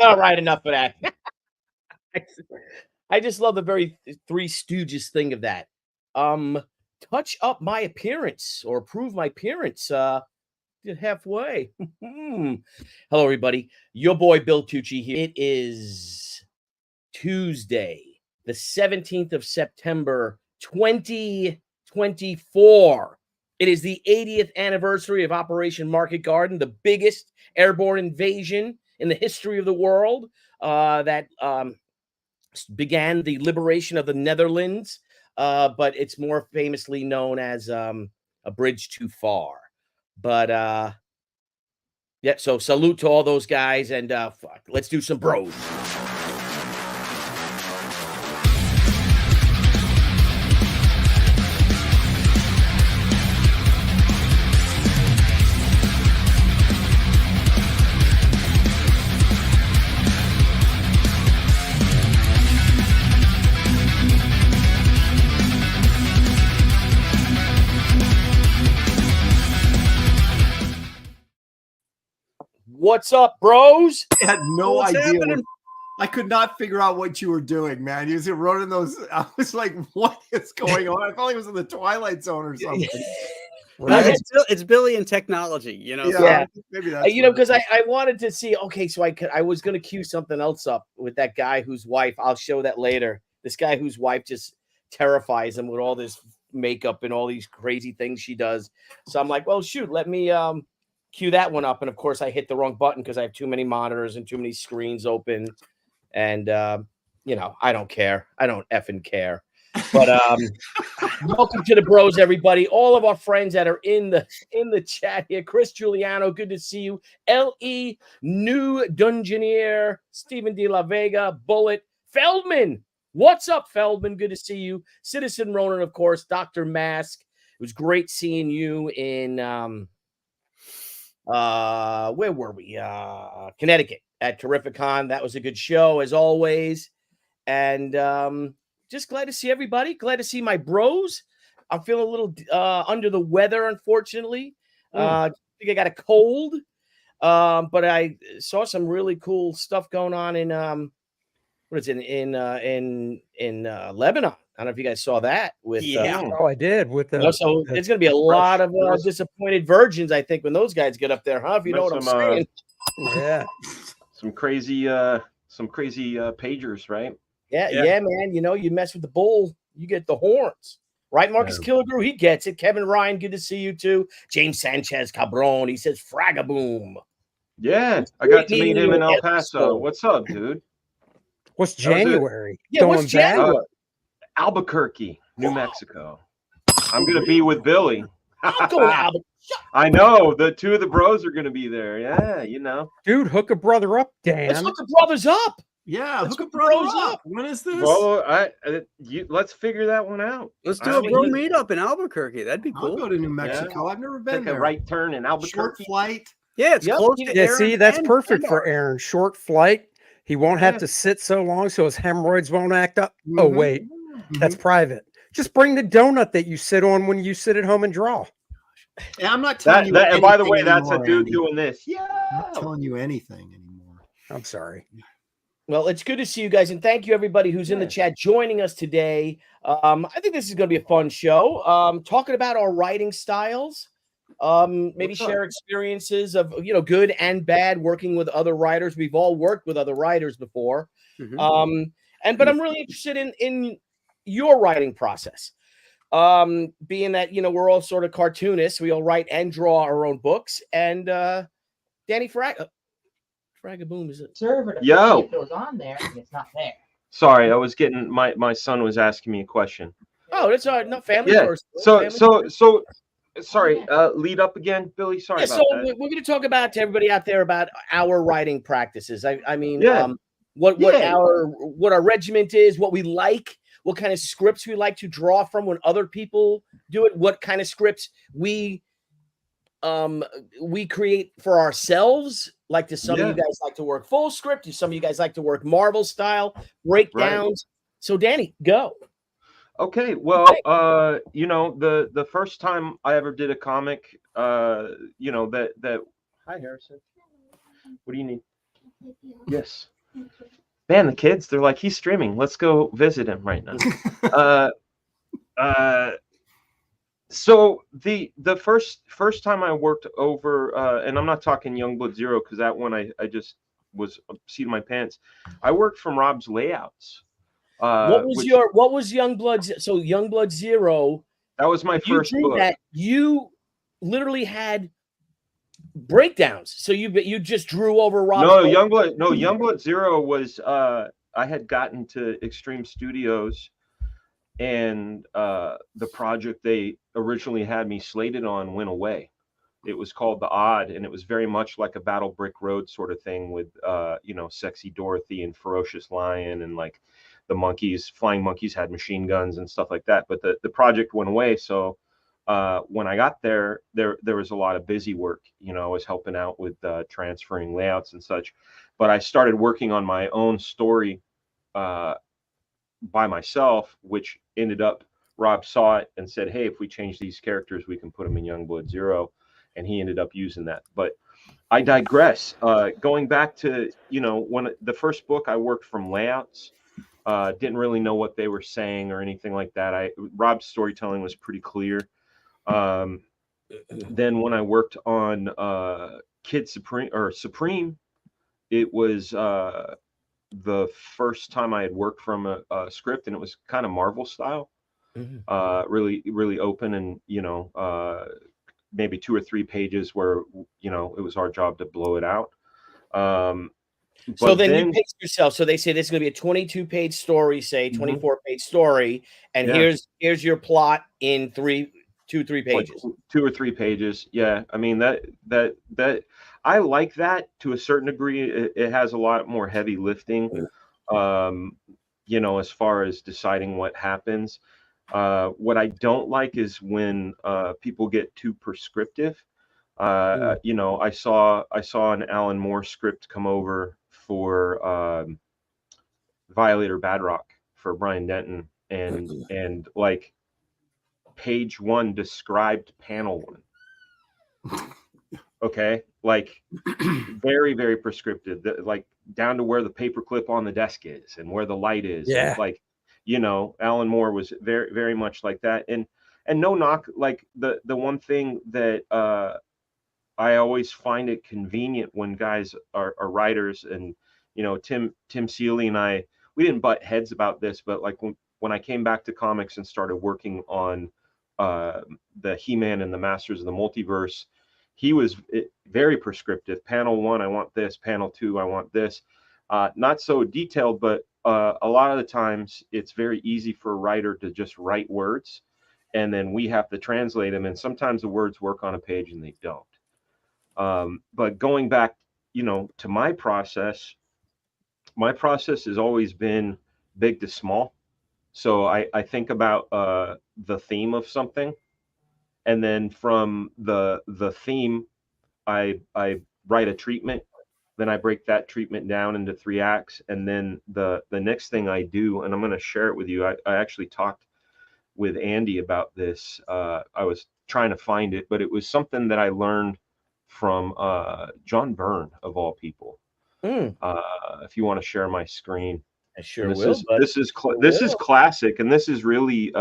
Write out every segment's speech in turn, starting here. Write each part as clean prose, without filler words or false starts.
All right, enough of that. I just love the very Three Stooges thing of that. Touch up my appearance or improve my appearance. Did halfway. Hello, everybody. Your boy Bill Tucci here. It is Tuesday, the 17th of September, 2024. It is the 80th anniversary of Operation Market Garden, the biggest airborne invasion in the history of the world that began the liberation of the Netherlands, but it's more famously known as A Bridge Too Far. But yeah, so salute to all those guys, and let's do some bros. What's up, bros? I had no idea. I could not figure out what you were doing, man. You wrote in those. I was like, what is going on? I thought he was in the Twilight Zone or something. Right? It's Billy and technology, you know. Yeah. So maybe that's because I wanted to see. Okay, so I was going to cue something else up with that guy whose wife. I'll show that later. This guy whose wife just terrifies him with all this makeup and all these crazy things she does. So I'm like, well, shoot, let me cue that one up. And of course, I hit the wrong button because I have too many monitors and too many screens open. And you know, I don't care. I don't effing care. But welcome to the bros, everybody. All of our friends that are in the chat here. Chris Giuliano, good to see you. L.E. New Dungeoneer, Stephen De La Vega, Bullet, Feldman. What's up, Feldman? Good to see you. Citizen Ronan, of course, Dr. Mask. It was great seeing you in where were we? Connecticut at Terrificon. That was a good show as always. And just glad to see everybody. Glad to see my bros. I'm feeling a little under the weather, unfortunately. I think I got a cold. But I saw some really cool stuff going on in what is it in Lebanon. I don't know if you guys saw that with oh, I did with the so there's gonna be a lot of disappointed virgins, I think, when those guys get up there, huh? If you know what I'm saying. Yeah. Some crazy pagers, right? Yeah, man. You know, you mess with the bull, you get the horns. Right, Marcus Killigrew, he gets it. Kevin Ryan, good to see you too. James Sanchez Cabron, he says Fragaboom. Yeah, I got to meet him in El Paso. What's up, dude? What's January? Yeah, what's January? Albuquerque, New Mexico. I'm gonna be with Billy. I'm going to Albuquerque. I know the two of the bros are gonna be there. Yeah, you know. Dude, hook a brother up, Dan. Let's hook the brothers up. Yeah, Let's hook a brother up. When is this? Well, let's figure that one out. Let's do a bro meetup in Albuquerque. That'd be cool. I'll go to New Mexico. I've never been there. Take a right turn in Albuquerque. Short flight. Yeah, it's close to Aaron. See, that's perfect for Aaron. Short flight. He won't have to sit so long so his hemorrhoids won't act up. Oh, wait. That's private. Just bring the donut that you sit on when you sit at home and draw. Yeah, I'm not telling you. And by the way, that's a dude doing this. Yeah. I'm not telling you anything anymore. I'm sorry. Well, it's good to see you guys, and thank you everybody who's in the chat joining us today. I think this is going to be a fun show. Talking about our writing styles, maybe share experiences of good and bad working with other writers. We've all worked with other writers before, but I'm really interested in your writing process. Being that we're all sort of cartoonists, we all write and draw our own books, and Danny Fragaboom is it? Server to Yo. see if it was on there, and it's not there. Sorry, I was getting my son was asking me a question. Oh, that's all right. No, family first. So sorry. Lead up again, Billy. Sorry about that. We're going to talk about to everybody out there about our writing practices. I mean, what our regiment is, what we like, what kind of scripts we like to draw from when other people do it, what kind of scripts we create for ourselves. Like, some of you guys like to work full script? Do some of you guys like to work Marvel style breakdowns? Right. So, Danny, go. Okay, well, the first time I ever did a comic, that. Hi, Harrison. What do you need? Yes. Man, the kids, they're like, he's streaming. Let's go visit him right now. So the first time I worked over, and I'm not talking Youngblood Zero because that one I just was seat of my pants. I worked from Rob's layouts. What was Which, Youngblood? So Youngblood Zero. that was my You first drew book. that. You literally had breakdowns. So you just drew over Rob's. Youngblood Zero was I had gotten to Extreme Studios, and the project they originally had me slated on went away. It was called The Odd, and it was very much like a Battle Brick Road sort of thing with Sexy Dorothy and Ferocious Lion, and like the monkeys, flying monkeys had machine guns and stuff like that. But the project went away. So when I got there was a lot of busy work. I was helping out with transferring layouts and such. But I started working on my own story by myself, which ended up, Rob saw it and said, hey, if we change these characters, we can put them in Youngblood Zero. And he ended up using that. But I digress. Going back to, when the first book I worked from layouts, didn't really know what they were saying or anything like that. Rob's storytelling was pretty clear. Then when I worked on Kid Supreme, it was the first time I had worked from a script, and it was kind of Marvel style, really, really open, and maybe 2 or 3 pages where it was our job to blow it out. So then you pace yourself. So they say this is going to be a 22-page story, say 24-page story, and here's your plot in 2 or 3 pages. Like 2 or 3 pages. Yeah, I mean that I like that to a certain degree. It has a lot more heavy lifting, as far as deciding what happens. What I don't like is when people get too prescriptive. I saw an Alan Moore script come over for Violator Badrock for Brian Denton, and like page 1 described panel 1. Okay, like very, very prescriptive, like down to where the paperclip on the desk is and where the light is. Yeah. And like, Alan Moore was very, very much like that. And no knock, like the one thing that I always find it convenient when guys are writers, and Tim Seeley and I, we didn't butt heads about this, but like when I came back to comics and started working on the He-Man and the Masters of the Multiverse, he was very prescriptive. Panel 1, I want this. Panel 2, I want this. Not so detailed, but a lot of the times it's very easy for a writer to just write words, and then we have to translate them. And sometimes the words work on a page and they don't. But going back, to my process has always been big to small. So I think about the theme of something, and then from the theme, I write a treatment. Then I break that treatment down into 3 acts, and then the next thing I do, and I'm going to share it with you. I actually talked with Andy about this. I was trying to find it, but it was something that I learned from John Byrne, of all people. If you want to share my screen, I sure will. This is classic, and this is really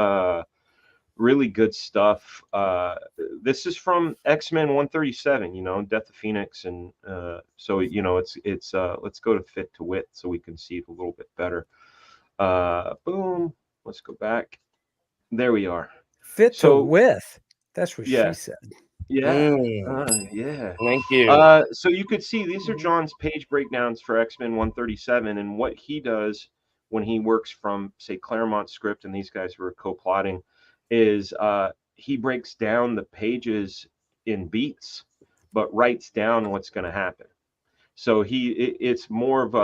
really good stuff. This is from X-Men 137, Death of Phoenix, and so it's let's go to fit to width so we can see it a little bit better. Boom. Let's go back. There we are. Fit to width. That's what she said. Yeah. Yeah. Thank you. So you could see these are John's page breakdowns for X-Men 137, and what he does when he works from, say, Claremont's script, and these guys were co-plotting, is he breaks down the pages in beats, but writes down what's going to happen. So it's more of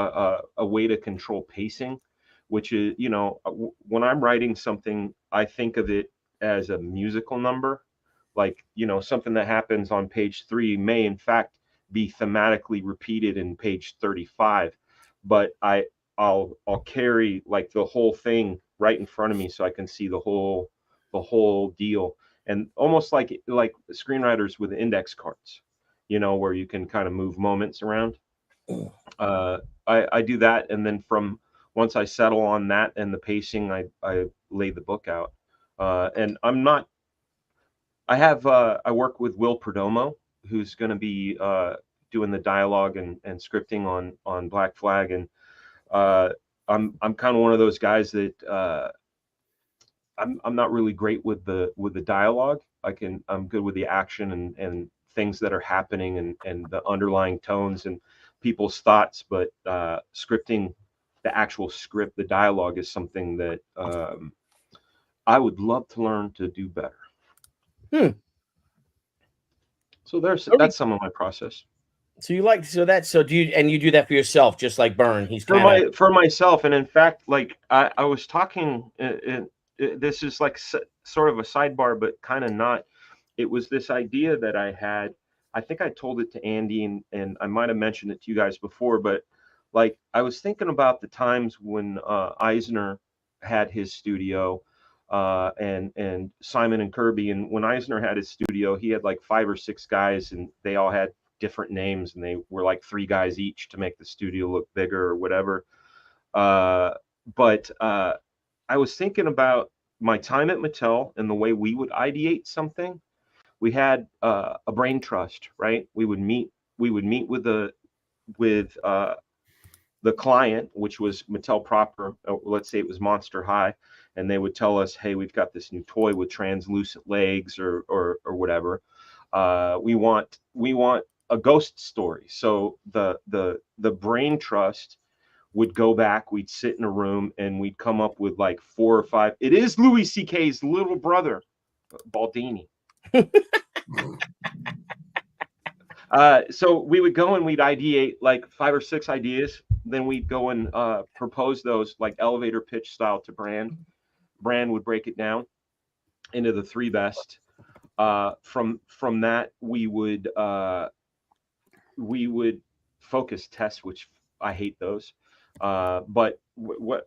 a way to control pacing, which is, when I'm writing something, I think of it as a musical number. Like, something that happens on page 3 may in fact be thematically repeated in page 35, but I'll carry like the whole thing right in front of me so I can see the whole deal. And almost like screenwriters with index cards, where you can kind of move moments around. I do that, and then from once I settle on that and the pacing, I lay the book out. And I'm not. I work with Will Perdomo, who's going to be doing the dialogue and scripting on Black Flag, and I'm kind of one of those guys that I'm not really great with the dialogue. I'm good with the action and things that are happening and the underlying tones and people's thoughts, but scripting, the actual script, the dialogue is something that I would love to learn to do better. So that's some of my process. So do you do that for yourself, just like Byrne? He's for myself, and in fact, like I was talking. This is like sort of a sidebar, but kind of not. It was this idea that I had. I think I told it to Andy, and I might have mentioned it to you guys before, but like I was thinking about the times when Eisner had his studio, and Simon and Kirby, and when Eisner had his studio, he had like 5 or 6 guys, and they all had different names, and they were like 3 guys each to make the studio look bigger or whatever. But I was thinking about my time at Mattel and the way we would ideate something. We had a brain trust, right? We would meet with the client, which was Mattel proper. Let's say it was Monster High, and they would tell us, "Hey, we've got this new toy with translucent legs, or whatever. We want a ghost story." So the brain trust would go back. We'd sit in a room and we'd come up with like 4 or 5. It is Louis C.K.'s little brother, Baldini. So we would go and we'd ideate like 5 or 6 ideas. Then we'd go and propose those like elevator pitch style to Brand. Brand would break it down into the 3 best. From that, we would focus test, which I hate those. But what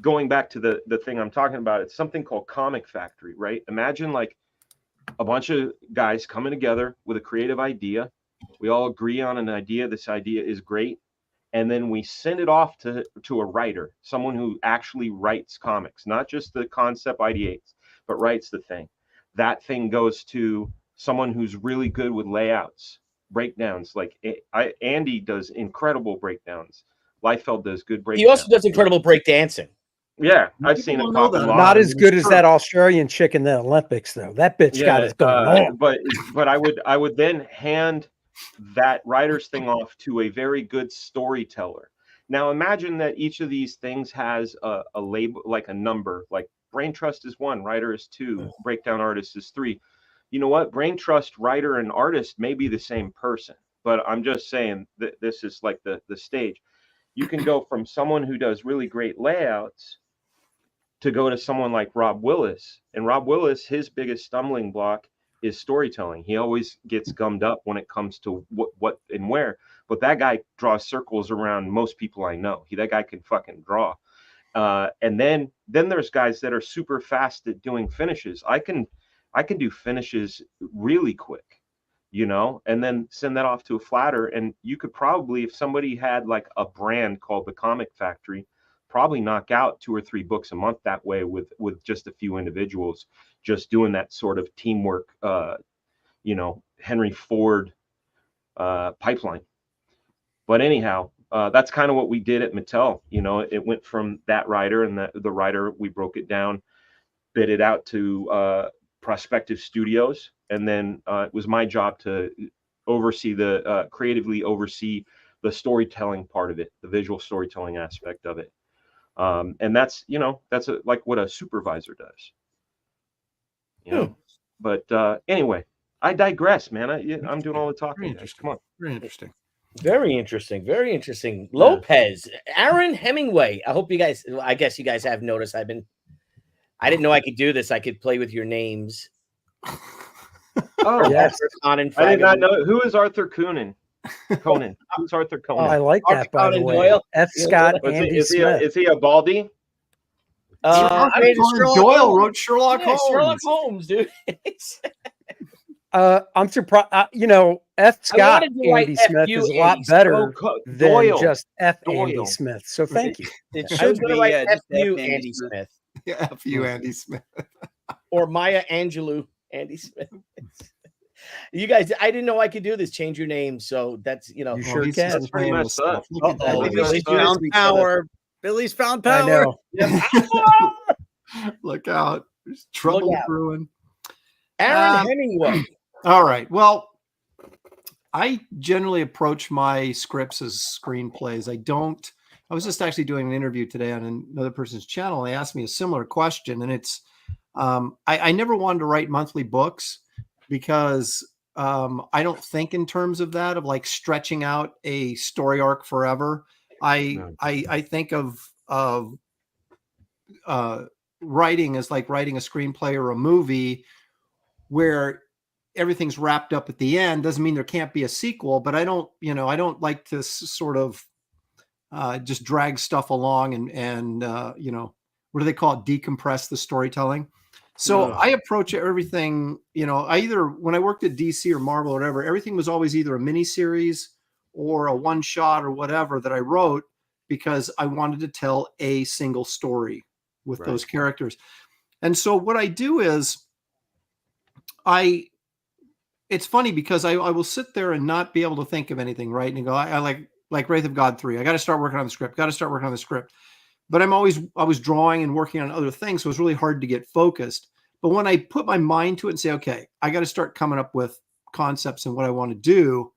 going back to the thing I'm talking about, it's something called Comic Factory, right? Imagine like a bunch of guys coming together with a creative idea. We all agree on an idea. This idea is great. And then we send it off to a writer, someone who actually writes comics, not just the concept ideates, but writes the thing. That thing goes to someone who's really good with layouts, breakdowns. Like Andy does incredible breakdowns. Liefeld does good breakdowns. He also does incredible breakdancing. Yeah, I've seen it pop a lot. Not as good as that Australian chick in the Olympics, though. That bitch got it going on. But I would then hand that writer's thing off to a very good storyteller. Now imagine that each of these things has a label, like a number, like brain trust is 1, writer is 2, breakdown artist is 3. You know what? Brain trust, writer, and artist may be the same person, but I'm just saying that this is like the stage. You can go from someone who does really great layouts to go to someone like Rob Willis. And Rob Willis, his biggest stumbling block is storytelling. He always gets gummed up when it comes to what and where. But that guy draws circles around most people I know. That guy can fucking draw. And then there's guys that are super fast at doing finishes. I can do finishes really quick, you know, and then send that off to a flatter. And you could probably, if somebody had like a brand called the Comic Factory, probably knock out 2 or 3 books a month that way with just a few individuals just doing that sort of teamwork, you know, Henry Ford pipeline. But anyhow, that's kind of what we did at Mattel. You know, it went from that writer, and the writer, we broke it down, bid it out to prospective studios, and then it was my job to creatively oversee the storytelling part of it, the visual storytelling aspect of it. And that's, you know, that's like what a supervisor does. You know? But anyway, I digress, man. I'm doing all the talking. Come on. Very interesting. Very interesting. Very interesting. Lopez, Aaron Hemingway. I guess you guys have noticed I didn't know I could do this. I could play with your names. Oh, yes. I did not know. Who is Arthur Conan? Who's Arthur Conan? Oh, I like that, by the way. Doyle. F. Scott Andy Smith. Is he a baldy? Doyle wrote Sherlock Holmes. Sherlock Holmes, dude. I'm surprised. F. I Scott wanted to write Andy F Smith you, is a lot Andy Smith. better than Doyle. just F. Andy Doyle. Smith. So thank you. It I was should going to be write just F you, Andy Andy Smith. Smith, Yeah, F you, Andy Smith. or Maya Angelou, Andy Smith. You guys, I didn't know I could do this. Change your name, so that's You sure he's can. just That's pretty playing messed with up. stuff. Look at that. Uh-oh, Maybe we Billy's should do this found to each other. power. Billy's found I power. know. Look out. There's trouble Look out. brewing. Aaron Hemingway. All right. Well, I generally approach my scripts as screenplays. I was just actually doing an interview today on another person's channel. They asked me a similar question, and it's, I never wanted to write monthly books because I don't think in terms of that, of like stretching out a story arc forever. I think of writing as like writing a screenplay or a movie where everything's wrapped up at the end. Doesn't mean there can't be a sequel, but I don't like to sort of just drag stuff along and what do they call it? Decompress the storytelling. So I approach everything, I either, when I worked at DC or Marvel or whatever, everything was always either a miniseries or a one shot or whatever that I wrote because I wanted to tell a single story with those characters. And so what I do is it's funny because I will sit there and not be able to think of anything, right? And go, I like Wraith of God 3. I got to start working on the script. But I was drawing and working on other things. So it was really hard to get focused. But when I put my mind to it and say, okay, I got to start coming up with concepts and what I want to do,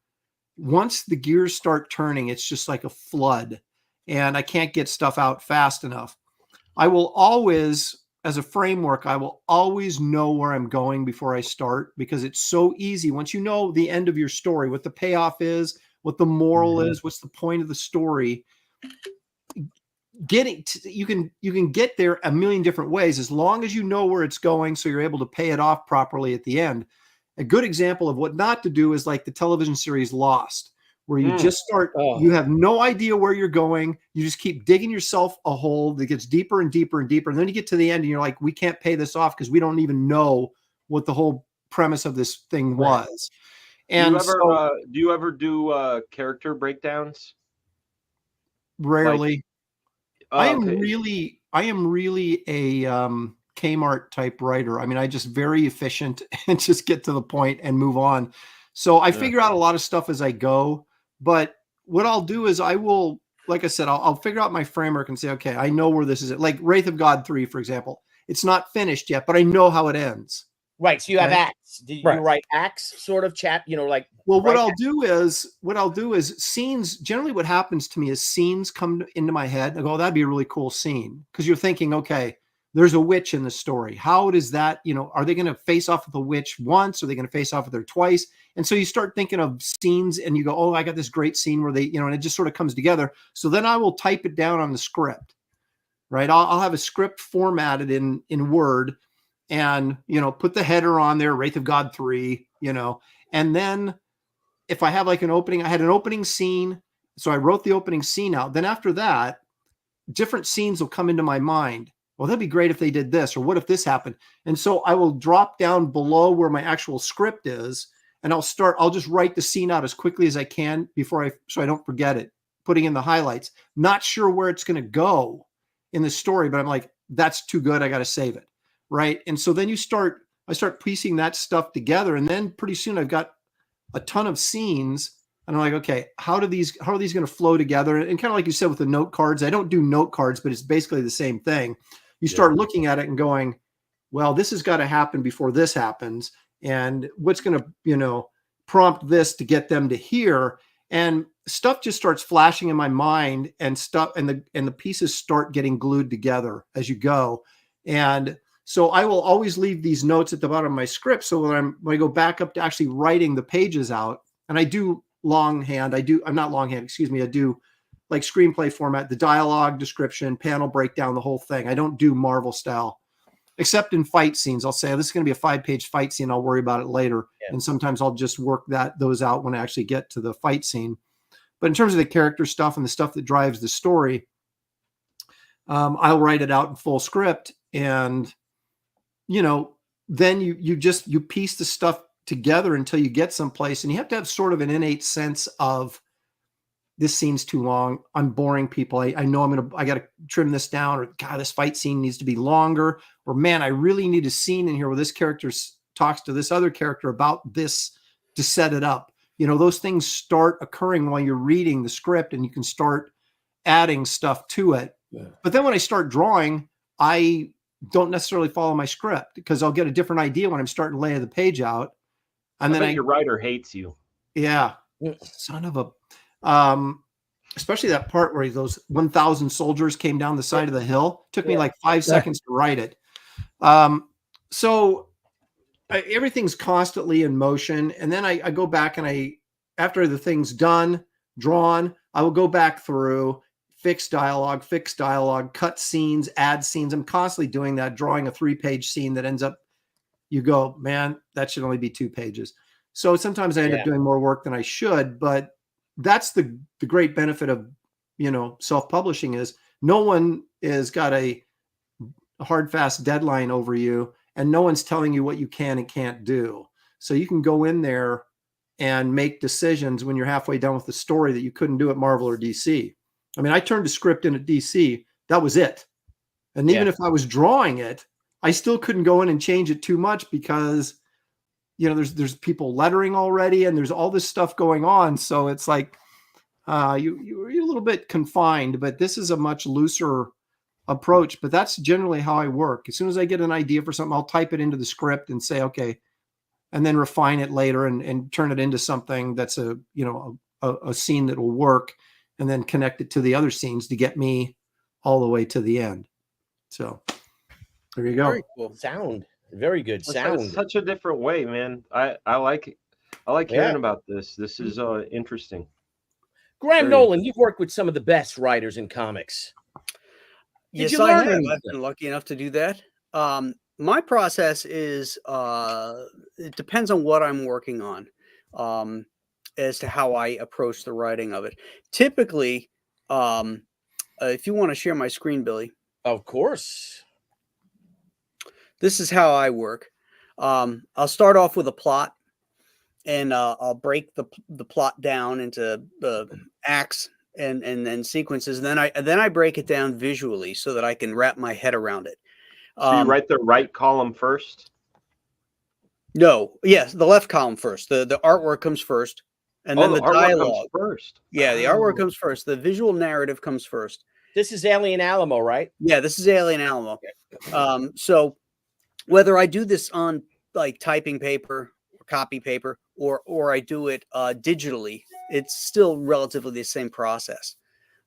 once the gears start turning, it's just like a flood and I can't get stuff out fast enough. I will always, as a framework, I will always know where I'm going before I start because it's so easy. Once you know the end of your story, what the payoff is, what the moral is, what's the point of the story, you can get there a million different ways as long as you know where it's going so you're able to pay it off properly at the end. A good example of what not to do is like the television series Lost, where you just start, you have no idea where you're going. You just keep digging yourself a hole that gets deeper and deeper and deeper. And then you get to the end and you're like, we can't pay this off because we don't even know what the whole premise of this thing was. And do you ever do character breakdowns? Rarely. I am really a Kmart type writer. I mean, I just very efficient and just get to the point and move on. So I figure out a lot of stuff as I go. But what I'll do is I will, like I said, I'll figure out my framework and say, okay, I know where this is. Like Wraith of God 3, for example. It's not finished yet, but I know how it ends. Right. So you have acts. Did you write acts sort of chat? Like, well, what I'll do is scenes. Generally what happens to me is scenes come into my head. I go, oh, that'd be a really cool scene. Because you're thinking, okay, there's a witch in the story. How does that, are they going to face off with the witch once? Are they going to face off with her twice? And so you start thinking of scenes and you go, oh, I got this great scene where they, and it just sort of comes together. So then I will type it down on the script, right? I'll have a script formatted in Word and, put the header on there, Wraith of God 3, and then if I have like I had an opening scene. So I wrote the opening scene out. Then after that, different scenes will come into my mind. Well, that'd be great if they did this, or what if this happened? And so I will drop down below where my actual script is, and I'll just write the scene out as quickly as I can so I don't forget it, putting in the highlights. Not sure where it's going to go in the story, but I'm like, that's too good. I got to save it. Right. And so then I start piecing that stuff together. And then pretty soon I've got a ton of scenes. And I'm like, okay, how are these going to flow together? And kind of like you said with the note cards, I don't do note cards, but it's basically the same thing. You start looking at it and going, well, this has got to happen before this happens. And what's going to, prompt this to get them to here? And stuff just starts flashing in my mind and the pieces start getting glued together as you go. And so I will always leave these notes at the bottom of my script. So when I go back up to actually writing the pages out, and I do longhand, I do like screenplay format, the dialogue description, panel breakdown, the whole thing. I don't do Marvel style, except in fight scenes. I'll say, this is going to be a 5-page fight scene. I'll worry about it later. Yeah. And sometimes I'll just work those out when I actually get to the fight scene. But in terms of the character stuff and the stuff that drives the story, I'll write it out in full script. And, then you piece the stuff together until you get someplace, and you have to have sort of an innate sense of, this scene's too long. I'm boring people. I know I got to trim this down, or God, this fight scene needs to be longer, or man, I really need a scene in here where this character talks to this other character about this to set it up. Those things start occurring while you're reading the script, and you can start adding stuff to it. Yeah. But then when I start drawing, I don't necessarily follow my script, because I'll get a different idea when I'm starting to lay the page out. And then your writer hates you. Yeah. Son of a, especially that part where those 1,000 soldiers came down the side of the hill. Took me like 5 seconds to write it. So everything's constantly in motion. And then I go back, and after the thing's done, drawn, I will go back through, fix dialogue, cut scenes, add scenes. I'm constantly doing that, drawing a 3-page scene that ends up, you go, man, that should only be 2 pages. So sometimes I end up doing more work than I should, but that's the great benefit of, self-publishing, is no one has got a hard, fast deadline over you, and no one's telling you what you can and can't do. So you can go in there and make decisions when you're halfway done with the story that you couldn't do at Marvel or DC. I mean, I turned a script in at DC. That was it. And even if I was drawing it, I still couldn't go in and change it too much, because, there's people lettering already, and there's all this stuff going on. So it's like you're a little bit confined, but this is a much looser approach. But that's generally how I work. As soon as I get an idea for something, I'll type it into the script and say, okay, and then refine it later and turn it into something that's a scene that will work, and then connect it to the other scenes to get me all the way to the end. So there you go. Very cool. Sound. Very good sound. It's such a different way, man. I like hearing about this. This is interesting. Graham Nolan, you've worked with some of the best writers in comics. Yes, I have. I've been lucky enough to do that. My process is it depends on what I'm working on, as to how I approach the writing of it. Typically, if you want to share my screen, Billy. Of course. This is how I work. I'll start off with a plot, and I'll break the plot down into acts and then sequences. And then I break it down visually so that I can wrap my head around it. So you write the right column first? No, yes, the left column first. The artwork comes first, and then the dialogue comes first. Yeah, the artwork comes first. The visual narrative comes first. This is Alien Alamo, right? Yeah, this is Alien Alamo. Okay. So whether I do this on like typing paper or copy paper, or I do it digitally, it's still relatively the same process.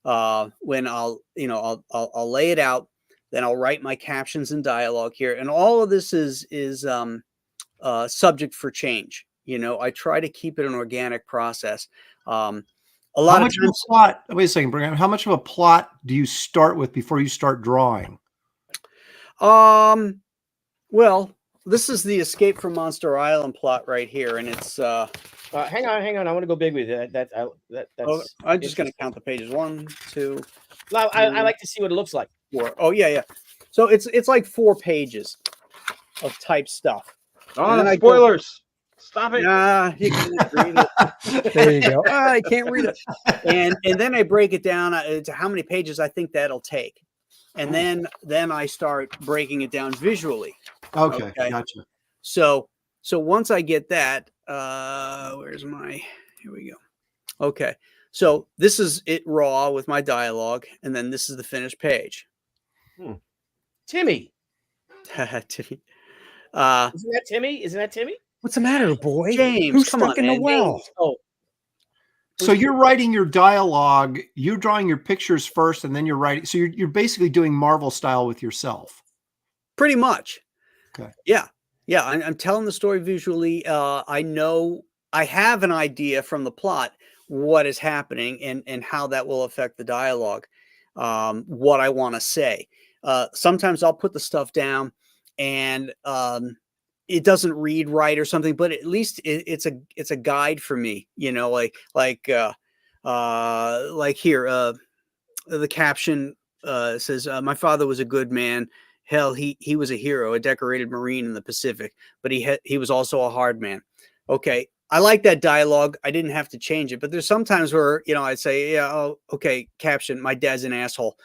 When I'll lay it out, then I'll write my captions and dialogue here, and all of this is subject for change. I try to keep it an organic process. A lot of times, plot. Wait a second, Brian. How much of a plot do you start with before you start drawing? Well, this is the Escape from Monster Island plot right here, and it's hang on. I want to go big with it. That's I'm just going to count the pages. 1, 2. I like to see what it looks like. 4. Oh yeah. So it's like 4 pages of type stuff. Oh, spoilers! Stop it! Nah, you can't read it. There you go. I can't read it. And then I break it down to how many pages I think that'll take, and then I start breaking it down visually. Okay, gotcha. So once I get that, here we go. Okay, so this is it raw with my dialogue, and then this is the finished page. Timmy. Timmy. Isn't that Timmy? What's the matter, boy? James, Who's come stuck on, in the man. well? James. Oh. So you're writing your dialogue, you're drawing your pictures first, and then you're writing. So you're basically doing Marvel style with yourself. Pretty much. Okay. Yeah. I'm telling the story visually. I know I have an idea from the plot what is happening and how that will affect the dialogue. What I want to say. Sometimes I'll put the stuff down and it doesn't read right or something, but at least it's a guide for me, like here, the caption says, my father was a good man. Hell, he was a hero, a decorated Marine in the Pacific, but he was also a hard man. okay, I like that dialogue. I didn't have to change it. But there's sometimes where, you know, I'd say, yeah, oh, okay, caption, my dad's an asshole.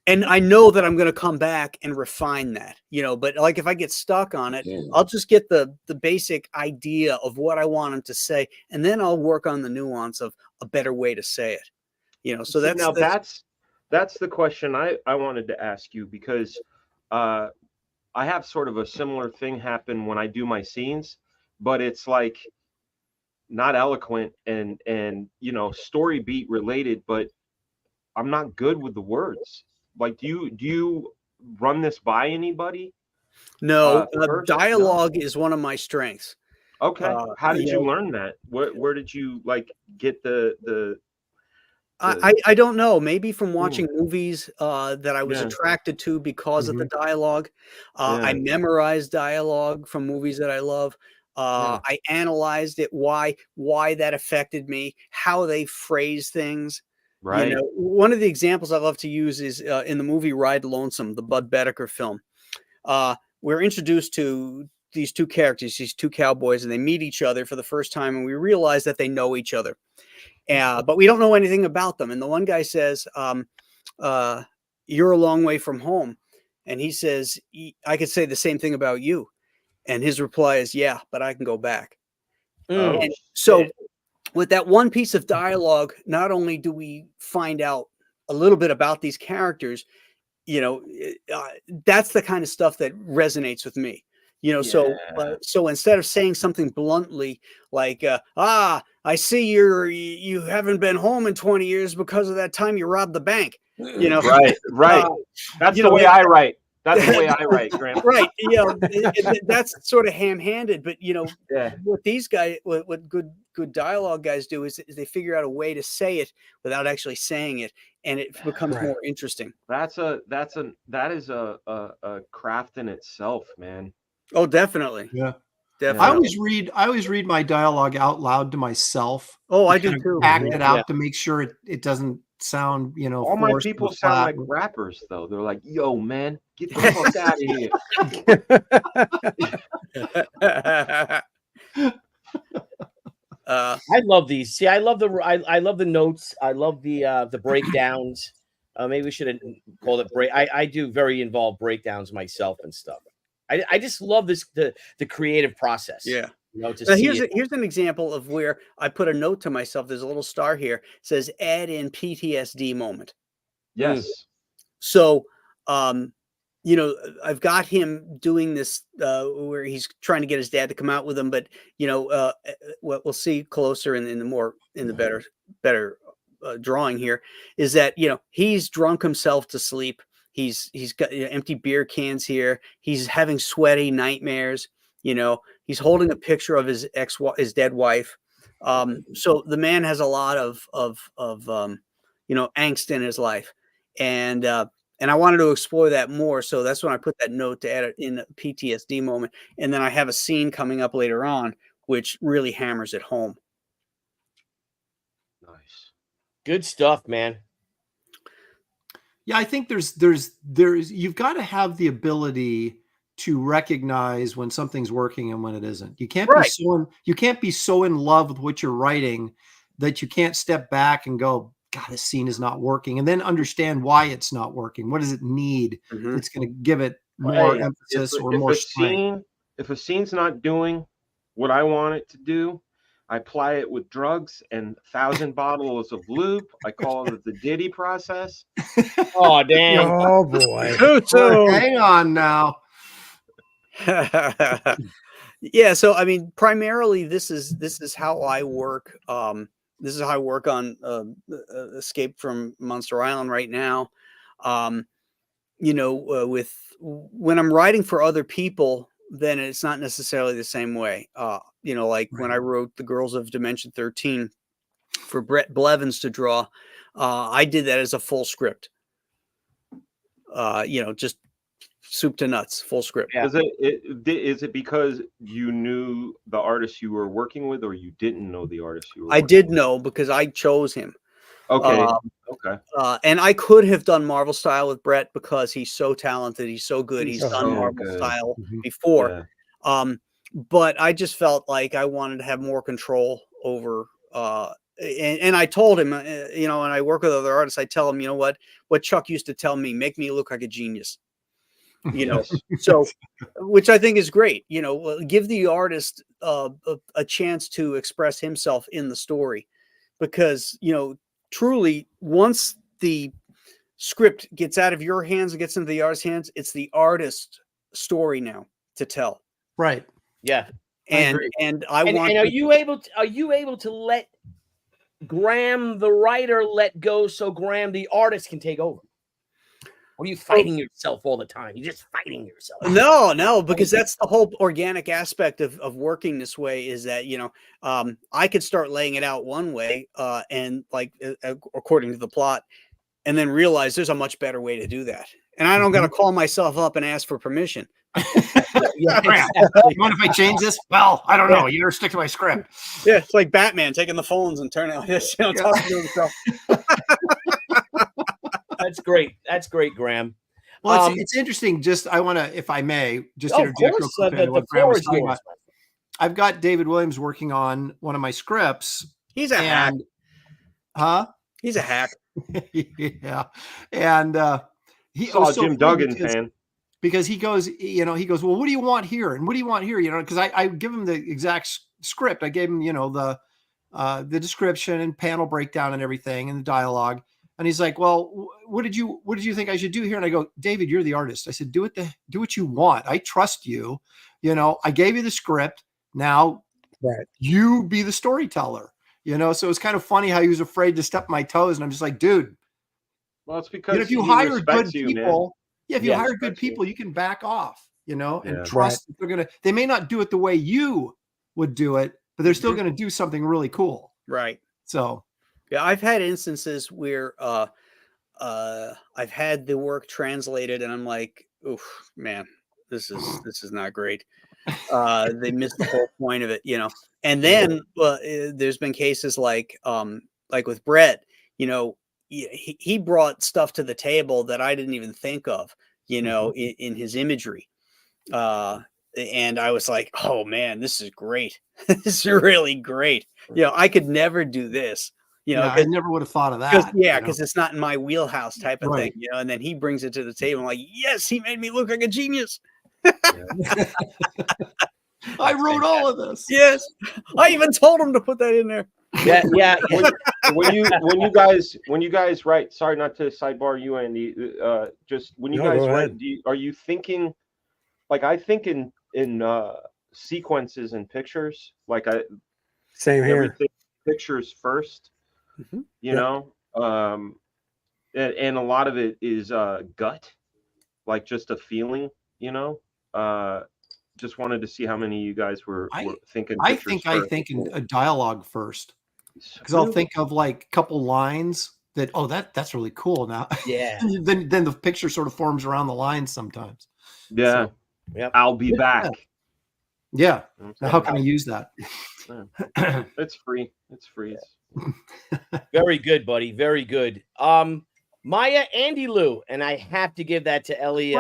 And I know that I'm going to come back and refine that, you know, but like if I get stuck on it, I'll just get the basic idea of what I want him to say. And then I'll work on the nuance of a better way to say it, you know. So that's the question I wanted to ask you, because I have sort of a similar thing happen when I do my scenes, but it's like not eloquent and you know, story beat related, but I'm not good with the words. Like, do you run this by anybody? No, First? dialogue is one of my strengths. Okay. How did you learn that? Where did you like get the I don't know. Maybe from watching movies that I was attracted to because of the dialogue. I memorized dialogue from movies that I love. I analyzed it, why that affected me, how they phrase things. Right. You know, one of the examples I love to use is in the movie Ride Lonesome, the Bud Bedecker film. We're introduced to these two characters, these two cowboys, and they meet each other for the first time, and we realize that they know each other. But we don't know anything about them. And the one guy says, you're a long way from home. And he says, I could say the same thing about you. And his reply is, yeah, but I can go back. And so with that one piece of dialogue, not only do we find out a little bit about these characters, you know, that's the kind of stuff that resonates with me. You know, so instead of saying something bluntly like, I see you haven't been home in 20 years because of that time you robbed the bank. You know, right. That's the way I write. That's the way I write, Graham. Right. You know, that's sort of ham-handed, but you know, what these guys, what good dialogue guys do is they figure out a way to say it without actually saying it, and it becomes more interesting. That is a craft in itself, man. Oh, definitely. Yeah. Definitely. I always read my dialogue out loud to myself. Oh, I do too. Act it out to make sure it doesn't sound, you know, all my people sound like rappers though. They're like, yo man, get the fuck out of here. I love these. See, I love the notes. I love the breakdowns. Maybe we should have called it break. I do very involved breakdowns myself and stuff. I just love this the creative process. Yeah. You know, here's an example of where I put a note to myself. There's a little star here. It says add in PTSD moment. Yes. So, you know, I've got him doing this where he's trying to get his dad to come out with him, but you know, what we'll see closer in the better drawing here is that, you know, he's drunk himself to sleep. He's got empty beer cans here. He's having sweaty nightmares. You know, he's holding a picture of his dead wife. So the man has a lot of you know, angst in his life, and I wanted to explore that more. So that's when I put that note to add it in a PTSD moment, and then I have a scene coming up later on which really hammers it home. Nice, good stuff, man. Yeah, I think there's you've got to have the ability to recognize when something's working and when it isn't. You can't be so in love with what you're writing that you can't step back and go, God, this scene is not working, and then understand why it's not working. What does it need? It's going to give it more emphasis or more strength. If a scene's not doing what I want it to do, I apply it with drugs and 1,000 bottles of lube. I call it the Diddy process. Oh, damn. Oh, boy. Hang on now. Yeah. So, I mean, primarily this is how I work. This is how I work on Escape from Monster Island right now. You know, when I'm writing for other people, then it's not necessarily the same way. You know, like when I wrote The Girls of Dimension 13 for Brett Blevins to draw, I did that as a full script. You know, just soup to nuts, full script. Yeah. Is it because you knew the artist you were working with, or you didn't know the artist you were? I did know because I chose him. Okay. Okay. And I could have done Marvel style with Brett because he's so talented. He's so good. He's done Marvel style before. Yeah. but I just felt like I wanted to have more control over, and I told him, you know, and I work with other artists, I tell him, you know what Chuck used to tell me, make me look like a genius, you know. Yes. So, which I think is great, you know, give the artist a chance to express himself in the story, because, you know, truly, once the script gets out of your hands and gets into the artist's hands, it's the artist's story now to tell. Right. Yeah. And I want. And are you able to let Graham the writer let go so Graham the artist can take over? Or are you fighting yourself all the time? You're just fighting yourself. No, because that's the whole organic aspect of working this way, is that, you know, I could start laying it out one way, and like according to the plot, and then realize there's a much better way to do that. And I don't got to call myself up and ask for permission. You mind if I change this? Well, I don't know. You better stick to my script. Yeah, it's like Batman taking the phones and turning like this, you know, talking to himself. That's great. That's great, Graham. Well, it's interesting. Just I want to, if I may, just of interject course, real quick into what the Graham floor was is talking yours. about. I've got David Williams working on one of my scripts. He's a hack. Huh? He's a hack. Yeah. And he Saw was so Jim funny Duggan fan. because he goes, you know, well, what do you want here? And what do you want here? You know, because I give him the exact script. I gave him, you know, the description and panel breakdown and everything and the dialogue. And he's like, well, what did you think I should do here? And I go, David, you're the artist. I said, do what you want. I trust you. You know, I gave you the script. Now you be the storyteller, you know? So it's kind of funny how he was afraid to step my toes. And I'm just like, dude, Well, it's because you know, if you he hire respects good you, people, man. if you hire good respects you. people, you can back off, you know, and Yeah. trust that they may not do it the way you would do it, but they're still going to do something really cool. Right. So yeah, I've had instances where I've had the work translated and I'm like, oof, man, this is not great. They missed the whole point of it, you know. And then there's been cases like with Brett, you know, he brought stuff to the table that I didn't even think of, you know, in his imagery. And I was like, oh man, this is great. This is really great. You know, I could never do this. You know, yeah, I never would have thought of that. Because it's not in my wheelhouse type of Right. thing, you know. And then he brings it to the table. I'm like, yes, he made me look like a genius. I wrote all of this. Yes, I even told him to put that in there. Yeah. when you guys write, sorry not to sidebar you, Andy, just when you No, guys go write, ahead. are you thinking, like I think in sequences and pictures, like Same here. everything pictures first, you know, and a lot of it is gut, like just a feeling, you know. Just wanted to see how many of you guys were thinking. I think in a dialogue first, because I'll think of like a couple lines that, oh, that's really cool. Now, Yeah. then the picture sort of forms around the lines sometimes. Yeah. So, Yep. I'll be back. yeah. Now, how can I use that? It's free. It's free. Very good, buddy. Very good. Maya Andy Lou, and I have to give that to Ellie,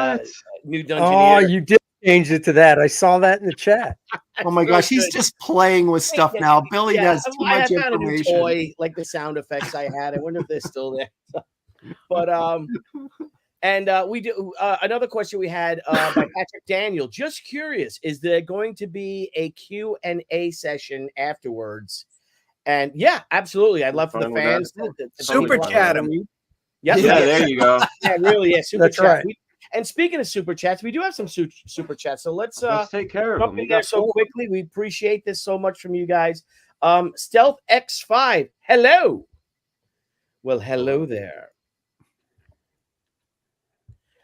new Dungeoneer. Oh, you did change it to that. I saw that in the chat. Oh my gosh, he's just playing with stuff now. Billy has too much I found a new information. toy, like the sound effects I had. I wonder if they're still there. But and we do another question we had by Patrick Daniel. Just curious, is there going to be a Q&A session afterwards? And yeah, absolutely. I'd love for the fans to Super chat him. Yeah, there you go. Yeah, really. Yeah, super That's chat. right. And speaking of super chats, we do have some super chats. So let's take care of jump them. in there so quickly. We appreciate this so much from you guys. Stealth X5, hello. Well, hello there.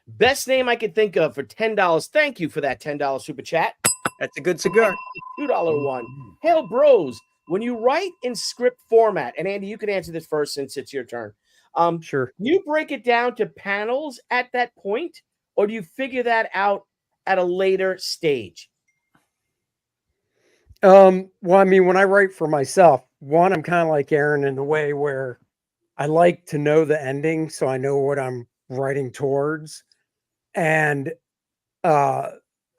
Best name I could think of for $10. Thank you for that $10 super chat. That's a good cigar. $2 one. Hail bros. When you write in script format, and Andy, you can answer this first since it's your turn. Sure. Do you break it down to panels at that point, or do you figure that out at a later stage? Well, I mean, when I write for myself, one, I'm kind of like Aaron in a way where I like to know the ending so I know what I'm writing towards. And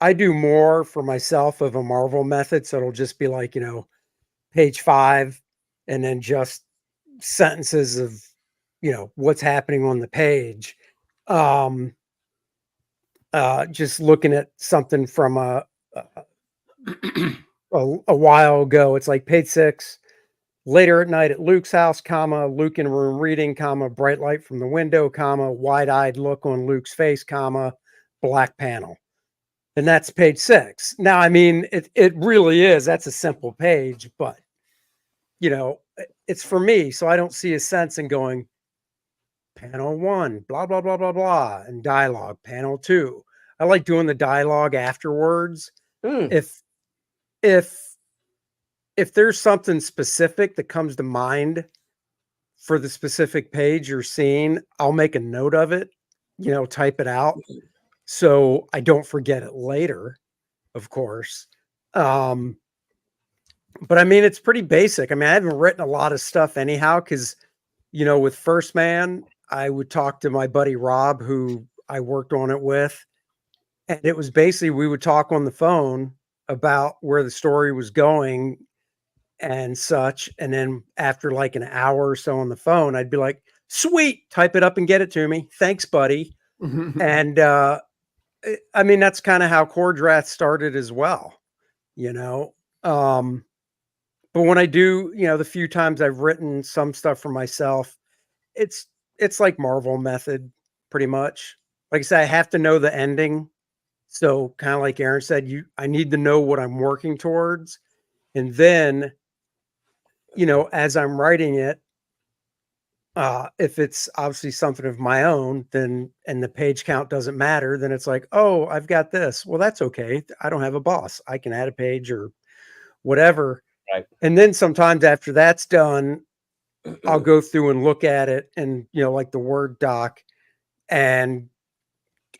I do more for myself of a Marvel method. So it'll just be like, page 5 and then just sentences of, what's happening on the page. Just looking at something from a while ago. It's like page 6, later at night at Luke's house, comma, Luke in room reading, comma, bright light from the window, comma, wide-eyed look on Luke's face, comma, black panel. And that's page 6. Now, I mean, it really is. That's a simple page, but, it's for me. So I don't see a sense in going panel 1, blah, blah, blah, blah, blah, and dialogue, panel 2. I like doing the dialogue afterwards. If there's something specific that comes to mind for the specific page you're seeing, I'll make a note of it, type it out so I don't forget it later, of course. But I mean, it's pretty basic. I mean, I haven't written a lot of stuff anyhow, because, with First Man, I would talk to my buddy Rob, who I worked on it with. And it was basically, we would talk on the phone about where the story was going and such. And then after like an hour or so on the phone, I'd be like, sweet, type it up and get it to me. Thanks, buddy. And I mean, that's kind of how Core Draft started as well, but when I do, the few times I've written some stuff for myself, it's like Marvel method, pretty much. Like I said, I have to know the ending. So kind of like Aaron said, I need to know what I'm working towards. And then, as I'm writing it, if it's obviously something of my own, then, and the page count doesn't matter, then it's like, oh, I've got this. Well, that's okay. I don't have a boss. I can add a page or whatever. Right. And then sometimes after that's done, I'll go through and look at it and, like the Word doc, and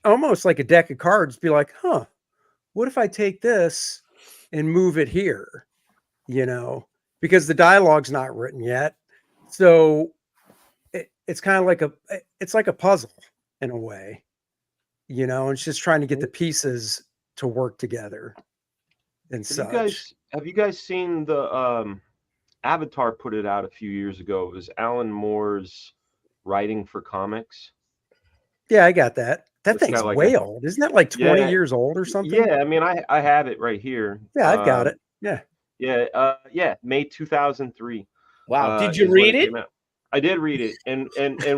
almost like a deck of cards, be like, what if I take this and move it here? Because the dialogue's not written yet. So it's kind of like it's like a puzzle in a way, and it's just trying to get the pieces to work together and such. Have you guys seen the Avatar put it out a few years ago? It was Alan Moore's writing for comics. Yeah, I got that. That It's thing's got like way old. Isn't that like 20 years old or something? Yeah, I mean, I have it right here. Yeah, I've got it. Yeah. Yeah, May 2003. Wow. Did you read it? I did read it, and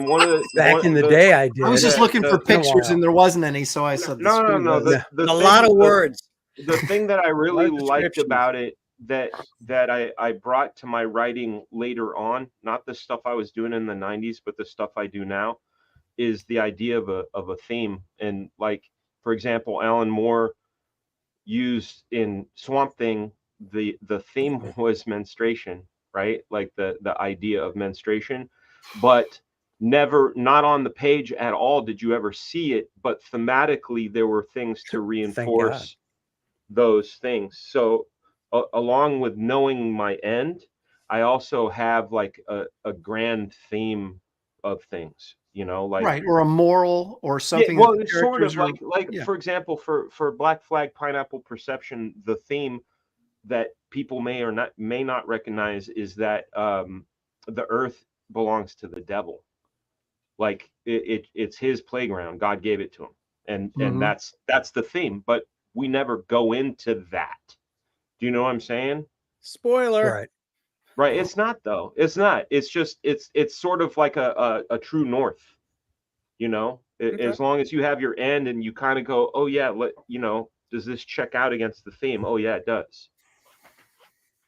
one of the back in the day, I did. I was just looking for pictures, and there wasn't any, so I said, no. A lot of words. The thing that I really liked about it that I brought to my writing later on, not the stuff I was doing in the 90s, but the stuff I do now, is the idea of a theme. And like, for example, Alan Moore used in Swamp Thing, the theme was menstruation, right? Like the idea of menstruation, but not on the page at all did you ever see it, but thematically there were things to reinforce those things. So along with knowing my end, I also have like a grand theme of things, like, right, or a moral or something. Yeah, well, it's sort of like for example, for Black Flag Pineapple Perception, the theme that people may not recognize is that the earth belongs to the devil. Like it's his playground. God gave it to him, and that's the theme. But we never go into that. Do you know what I'm saying? Spoiler. Right. It's not though. It's not. It's just it's sort of like a true north. Okay. As long as you have your end and you kind of go, oh yeah, does this check out against the theme? Oh yeah, it does.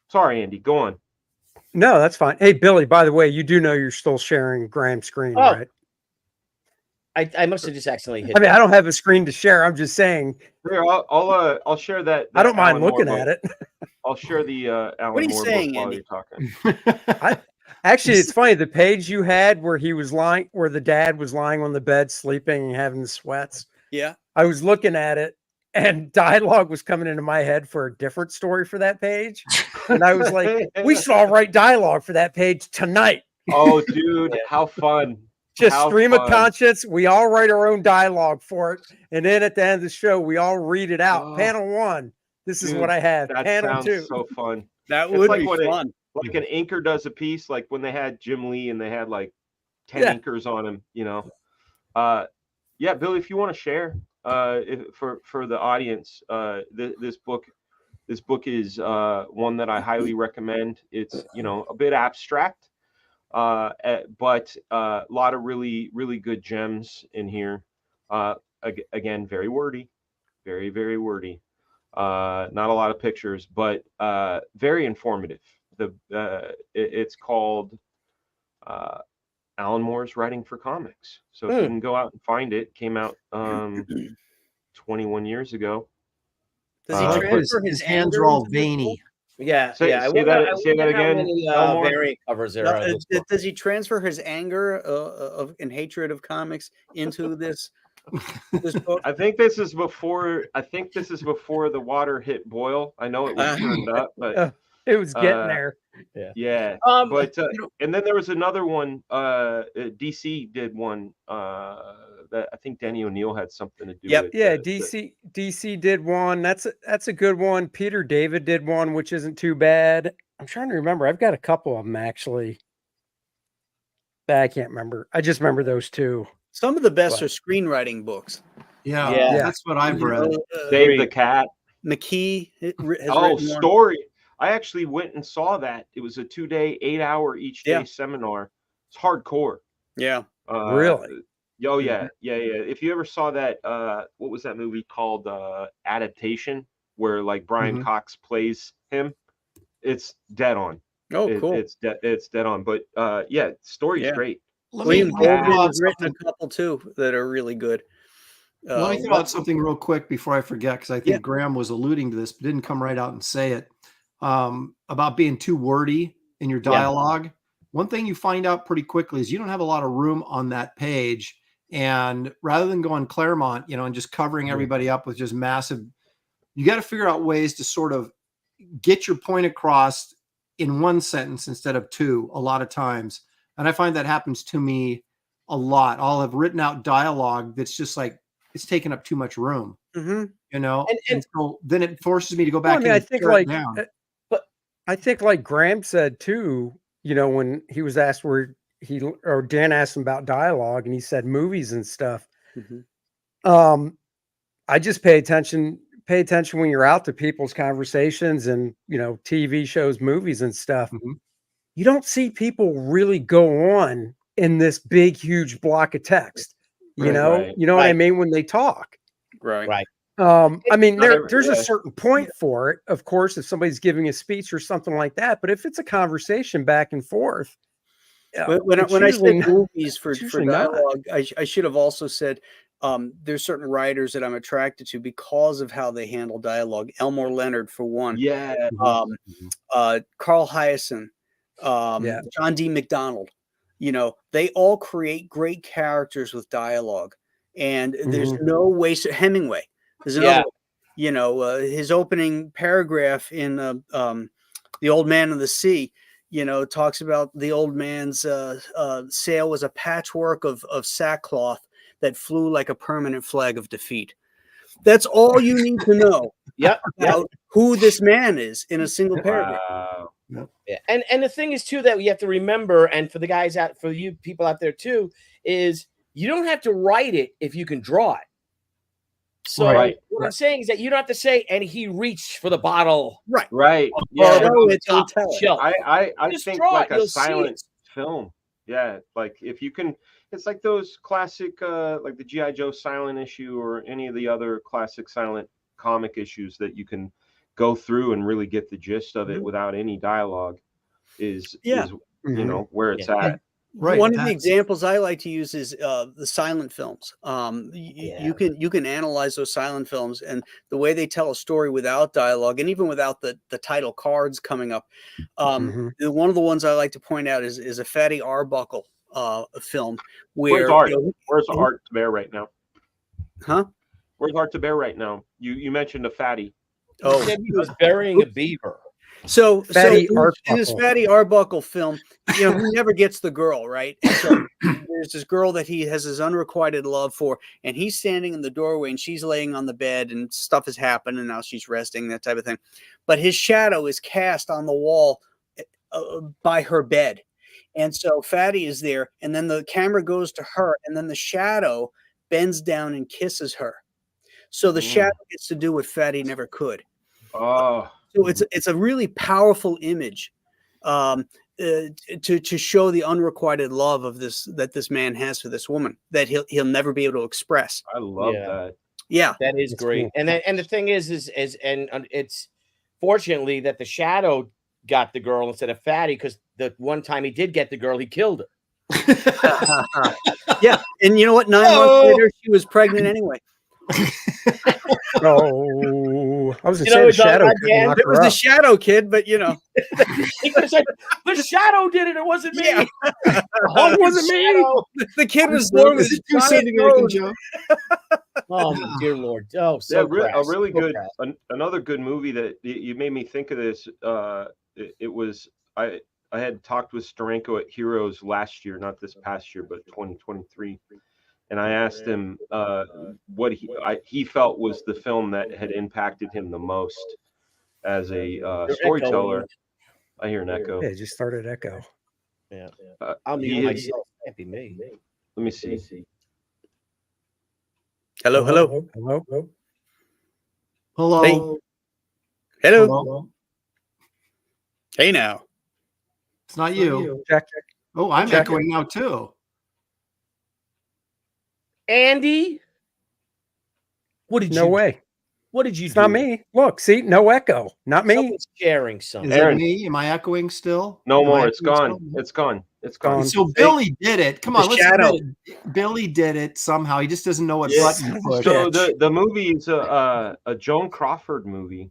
Sorry, Andy, go on. No, that's fine. Hey, Billy, by the way, you do know you're still sharing Graham's screen, right? I must have just accidentally hit. I mean, I don't have a screen to share. I'm just saying. Here, I'll share that. I don't mind looking at it. I'll share the Alan What are you Moore saying, book while Andy? you're talking. Actually, it's funny. The page you had where he was lying, where the dad was lying on the bed, sleeping and having the sweats. Yeah. I was looking at it, and dialogue was coming into my head for a different story for that page. And I was like, we should all write dialogue for that page tonight. Oh, dude, how fun. Just How stream of fun. conscience. We all write our own dialogue for it, and then at the end of the show, we all read it out. Oh, Panel 1. This is dude, what I have. that Panel sounds 2. so fun. That It's would like be when fun. like an inker does a piece, like when they had Jim Lee and they had like 10 Yeah. inkers on him, you know. Yeah, Billy, if you want to share for the audience, this book is one that I highly recommend. It's, you know, a bit abstract, but a lot of really, really good gems in here. Again, very wordy, very, very wordy. Not a lot of pictures, but very informative. It's called Alan Moore's Writing for Comics. So if you can go out and find it, came out 21 years ago. Does he transfer his his hands anger are all into this veiny. book? Yeah, Say yeah. I that wonder how again, many Elmore? variant covers there No, are. in this book. does he transfer his anger and hatred of comics into this book? I think this is before the water hit boil. I know it was turned up, but It was getting there. yeah. But and then there was another one. DC did one. That I think Denny O'Neil had something to do Yep. with. Yeah, DC did one. That's a good one. Peter David did one, which isn't too bad. I'm trying to remember. I've got a couple of them actually. I can't remember. I just remember those two. Some of the best But- are screenwriting books. Yeah, that's what I've read. Dave the Cat. McKee has written one. Story. I actually went and saw that. It was a 2-day, 8-hour each day Yeah. seminar. It's hardcore. Yeah. Really? Oh yeah. If you ever saw that, what was that movie called? Adaptation, where like Brian Cox plays him. It's dead on. Oh, cool. It's dead on. But yeah, story's great. William Let me Goldman throw out has written something- a couple too that are really good. Let me throw out something real quick before I forget, because I think Graham was alluding to this, but didn't come right out and say it, about being too wordy in your dialogue. One thing you find out pretty quickly is you don't have a lot of room on that page. And rather than going Claremont, you know, and just covering everybody up with just massive, you got to figure out ways to sort of get your point across in one sentence instead of two a lot of times. And I find that happens to me a lot. I'll have written out dialogue that's just like, it's taking up too much room, you know, and so then it forces me to go back. Well, I mean, and I think tear it like, down. but I think like Graham said too, you know, when he was asked where or Dan asked him about dialogue and he said movies and stuff. I just pay attention when you're out to people's conversations and, you know, TV shows, movies and stuff. You don't see people really go on in this big, huge block of text. You know what I mean? When they talk. Right. I mean, there's a certain point for it, of course, if somebody's giving a speech or something like that. But if it's a conversation back and forth, when I said movies for not. dialogue, I should have also said there's certain writers that I'm attracted to because of how they handle dialogue. Elmore Leonard, for one. Yeah. Carl Hyacin, John D. McDonald. You know, they all create great characters with dialogue, and there's no waste. Hemingway, there's another one. You know, his opening paragraph in The Old Man of the Sea, you know, talks about the old man's sail was a patchwork of sackcloth that flew like a permanent flag of defeat. That's all you need to know about who this man is in a single paragraph. Yeah. And the thing is too that we have to remember, and for the guys out, for you people out there too, is you don't have to write it if you can draw it. So what I'm saying is that you don't have to say, and he reached for the bottle. Right. Yeah. Don't tell it. I Just think draw like it, a you'll see silent it. film. Yeah. Like if you can, it's like those classic, like the G.I. Joe silent issue or any of the other classic silent comic issues that you can go through and really get the gist of it without any dialogue is you know, where it's at. Right. One of the examples I like to use is the silent films. You can analyze those silent films and the way they tell a story without dialogue and even without the title cards coming up. One of the ones I like to point out is a Fatty Arbuckle film where Where's Art to Bear right now? Huh? Where's Art to Bear right now? You mentioned a fatty. He said he was burying a beaver. So Fatty in this Arbuckle. Fatty Arbuckle film, he never gets the girl, right? And so there's this girl that he has his unrequited love for, and he's standing in the doorway, and she's laying on the bed, and stuff has happened, and now she's resting, that type of thing. But his shadow is cast on the wall by her bed, and so Fatty is there, and then the camera goes to her, and then the shadow bends down and kisses her. So the shadow gets to do what Fatty never could. Oh, So it's a really powerful image to show the unrequited love of this man has for this woman that he'll never be able to express. I love that. Yeah, That is great. And the thing is it's fortunately that the shadow got the girl instead of Fatty, because the one time he did get the girl, he killed her. yeah. And you know what? 9 months later, she was pregnant anyway. Oh, I was You gonna know, say the shadow. it It was the shadow kid, but He could have said, the shadow did it. It wasn't me. Yeah. It wasn't me. the kid was born with Is a it too soon giant to make a nose. joke? Oh, my dear Lord. Oh, Yeah, so a crass. really So good, crass. another good movie that you made me think of this. It was, I had talked with Steranko at Heroes last year, not this past year, but 2023. And I asked him what he felt was the film that had impacted him the most as a storyteller. I hear an echo. Yeah, it just started echo. Yeah. I'll mute myself. Can't be me. Let me see. Hello. Hello. Hello. Hello. Hello. Hey now. It's not you. Check. Oh, I'm Check echoing now too. Andy, what did No you way. What did you It's do? not me. Look, see, no echo. Not me. Someone's sharing something. Is Aaron. it me? Am I echoing still? No Am I more. It's echoing gone. still? It's gone. It's Gone. gone. So Billy did it. Come The on, let's shadow. admit it. Billy did it somehow. He just doesn't know what Yeah. button to push. So Bitch. the movie is a Joan Crawford movie.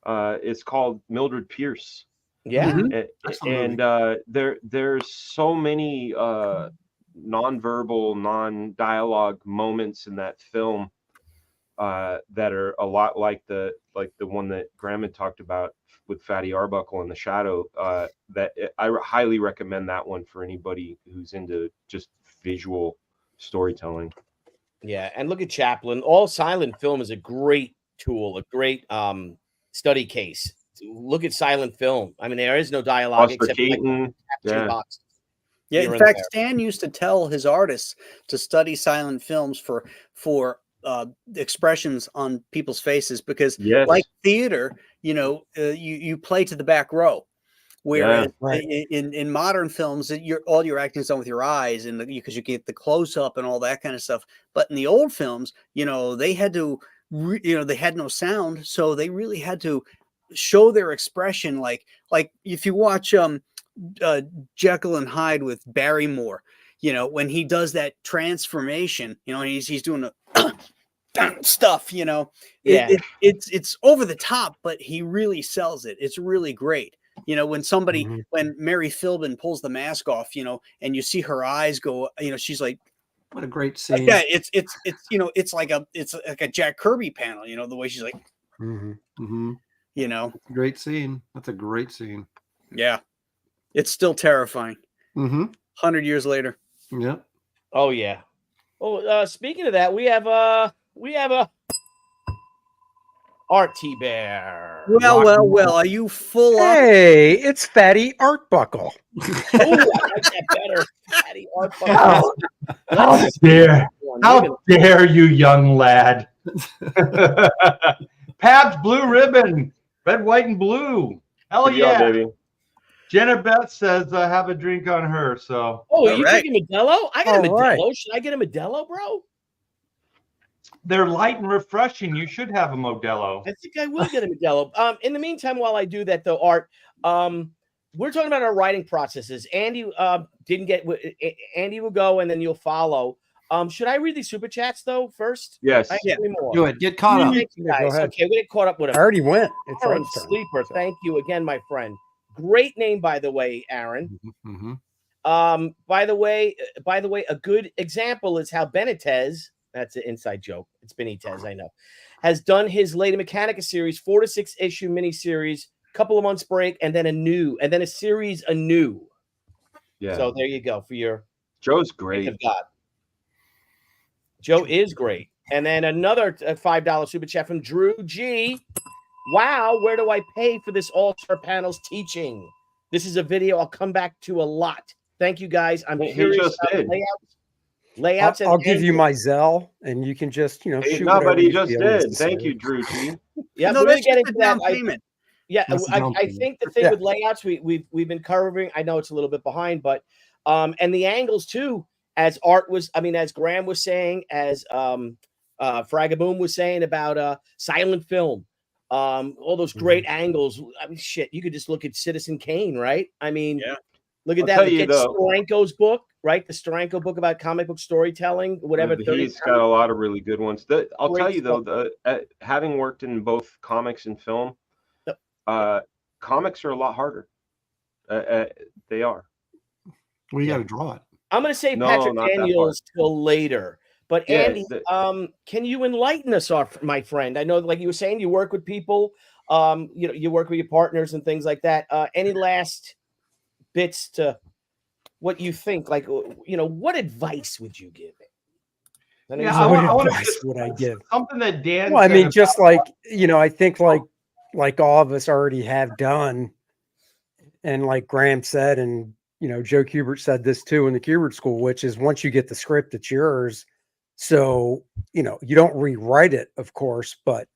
It's called Mildred Pierce. Yeah. Excellent And there's so many nonverbal, non-dialogue moments in that film that are a lot like the one that Graham had talked about with Fatty Arbuckle and the Shadow. I highly recommend that one for anybody who's into just visual storytelling. Yeah. And look at Chaplin. All silent film is a great tool, a great study case. Look at silent film. I mean, there is no dialogue Buster except like Keaton, caption yeah. boxes. Yeah, Here in and fact, there. Stan used to tell his artists to study silent films for expressions on people's faces because, Yes. like theater, you play to the back row, whereas right. in modern films, all your acting is done with your eyes and because you get the close up and all that kind of stuff. But in the old films, they had to, they had no sound, so they really had to show their expression. Like if you watch Jekyll and Hyde with Barrymore, when he does that transformation, and he's doing the stuff, Yeah. it's over the top, but he really sells it. It's really great. When somebody, Mhm. when Mary Philbin pulls the mask off, and you see her eyes go, she's like, What a great scene. yeah, it's like a Jack Kirby panel, the way she's like, Mhm. Mm-hmm. Great scene. That's a great scene. Yeah. It's still terrifying. Mm-hmm. 100 years later. Yep. Oh yeah. Oh, speaking of that, we have a Art T-Bear. Well. Are you full on? Hey, it's Fatty Arbuckle. Oh, I like that better. Fatty Art Buckle. How dare you, young lad? Pabst Blue Ribbon, red, white, and blue. Hell Good job, yeah, baby. Jenna Beth says have a drink on her. So Oh, are you right. drinking Modelo? I got a All right. Modelo. Should I get a Modelo, bro? they're light and refreshing. You should have a Modelo. I think I will get a Modelo. In the meantime, while I do that, though, Art, we're talking about our writing processes. Andy didn't get. Andy will go, and then you'll follow. Should I read these super chats though first? Yes. I have 3 more. Do it. Get caught up. Thank you, Yeah, go guys. ahead. Okay, we get caught up with I him. already went. It's Aaron Art's turn. Sleeper. So- Thank you again, my friend. Great name, by the way, Aaron. Mm-hmm. By the way, a good example is how Benitez, that's an inside joke, it's Benitez, I know, has done his Lady Mechanica series, 4 to 6 issue miniseries couple of months break, and then a series anew. Yeah. So there you go for your Joe's gift great. of God. Joe is great. And then another $5 super chat from Drew G. Wow, where do I pay for this All-Star Panels teaching? This is a video I'll come back to a lot. Thank you, guys. I'm He curious just about did. layouts. I'll give you my Zelle, and you can just shoot No, but whatever he you just feel did. necessary. Thank you, Drew G. Yeah, No, we're gonna that's get just into a down that. payment. I think the thing Yeah. with layouts we've been covering. I know it's a little bit behind, but and the angles too, as Graham was saying, as Fraga Boom was saying about silent film, all those great angles. I mean, shit, you could just look at Citizen Kane, right? I mean, Yeah. look at I'll that. tell Look you at though- Steranko's book, right? The Steranko book about comic book storytelling, whatever. He's got a lot of really good ones. I'll Great tell you though, having worked in both comics and film, comics are a lot harder. They are. Well, you got to draw it. I'm going to say No, Patrick not that Daniels till later. But Yeah, Andy, can you enlighten us, my friend? I know, like you were saying, you work with people. You work with your partners and things like that. Any last bits to what you think? Like, what advice would you give? Yeah, I want to advice just would I give? something that Dan. Well, I said mean, about- just like I think like all of us already have done, and like Graham said, and Joe Kubert said this too in the Kubert School, which is once you get the script, it's yours. So you don't rewrite it, of course, but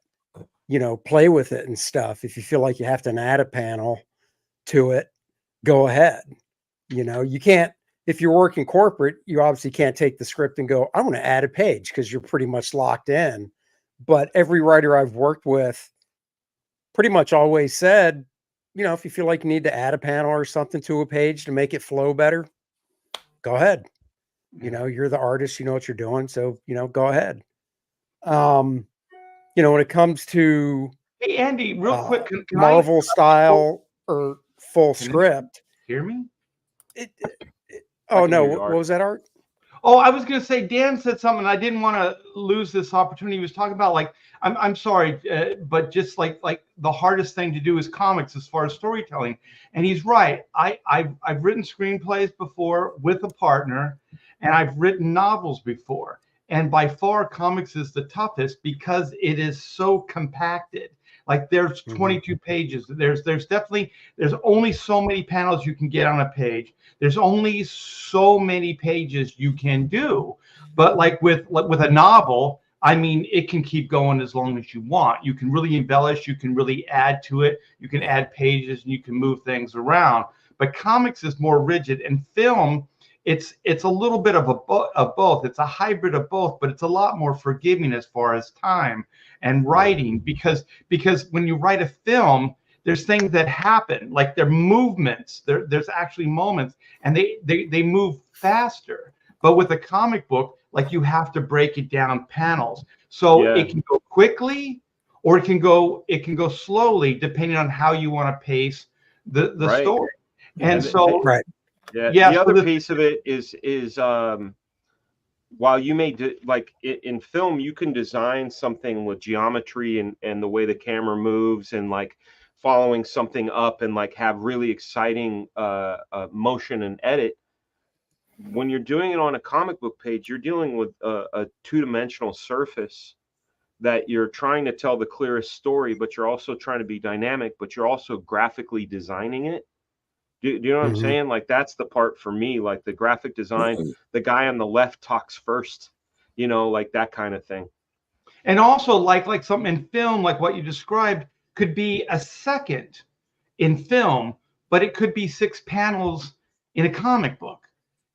play with it and stuff. If you feel like you have to add a panel to it, go ahead. You can't. If you're working corporate, you obviously can't take the script and go, I want to add a page, because you're pretty much locked in. But every writer I've worked with pretty much always said, if you feel like you need to add a panel or something to a page to make it flow better, go ahead. You're the artist, you know what you're doing. So, go ahead. When it comes to Hey, Andy, real quick, can Marvel style or full script. Hear me? Oh no, what was that, Art? Oh, I was going to say, Dan said something. I didn't want to lose this opportunity. He was talking about, like, I'm sorry, but just like the hardest thing to do is comics as far as storytelling. And he's right. I've written screenplays before with a partner, and I've written novels before. And by far, comics is the toughest because it is so compacted. Like, there's 22 pages. There's only so many panels you can get on a page. There's only so many pages you can do. But like with a novel, I mean, it can keep going as long as you want. You can really embellish. You can really add to it. You can add pages, and you can move things around. But comics is more rigid, and film, it's a little bit of both. It's a hybrid of both, but it's a lot more forgiving as far as time and writing, because when you write a film, there's things that happen, like their movements. There's actually moments, and they move faster. But with a comic book, like, you have to break it down panels, so it can go quickly, or it can go slowly, depending on how you want to pace the story. And so, the other piece of it is while you may like in film, you can design something with geometry and the way the camera moves, and like following something up, and like have really exciting motion and edit. When you're doing it on a comic book page, you're dealing with a two-dimensional surface that you're trying to tell the clearest story, but you're also trying to be dynamic, but you're also graphically designing it. Do you know what I'm saying? Like, that's the part for me, like the graphic design, the guy on the left talks first, like that kind of thing. And also, like something in film, like what you described, could be a second in film, but it could be 6 panels in a comic book.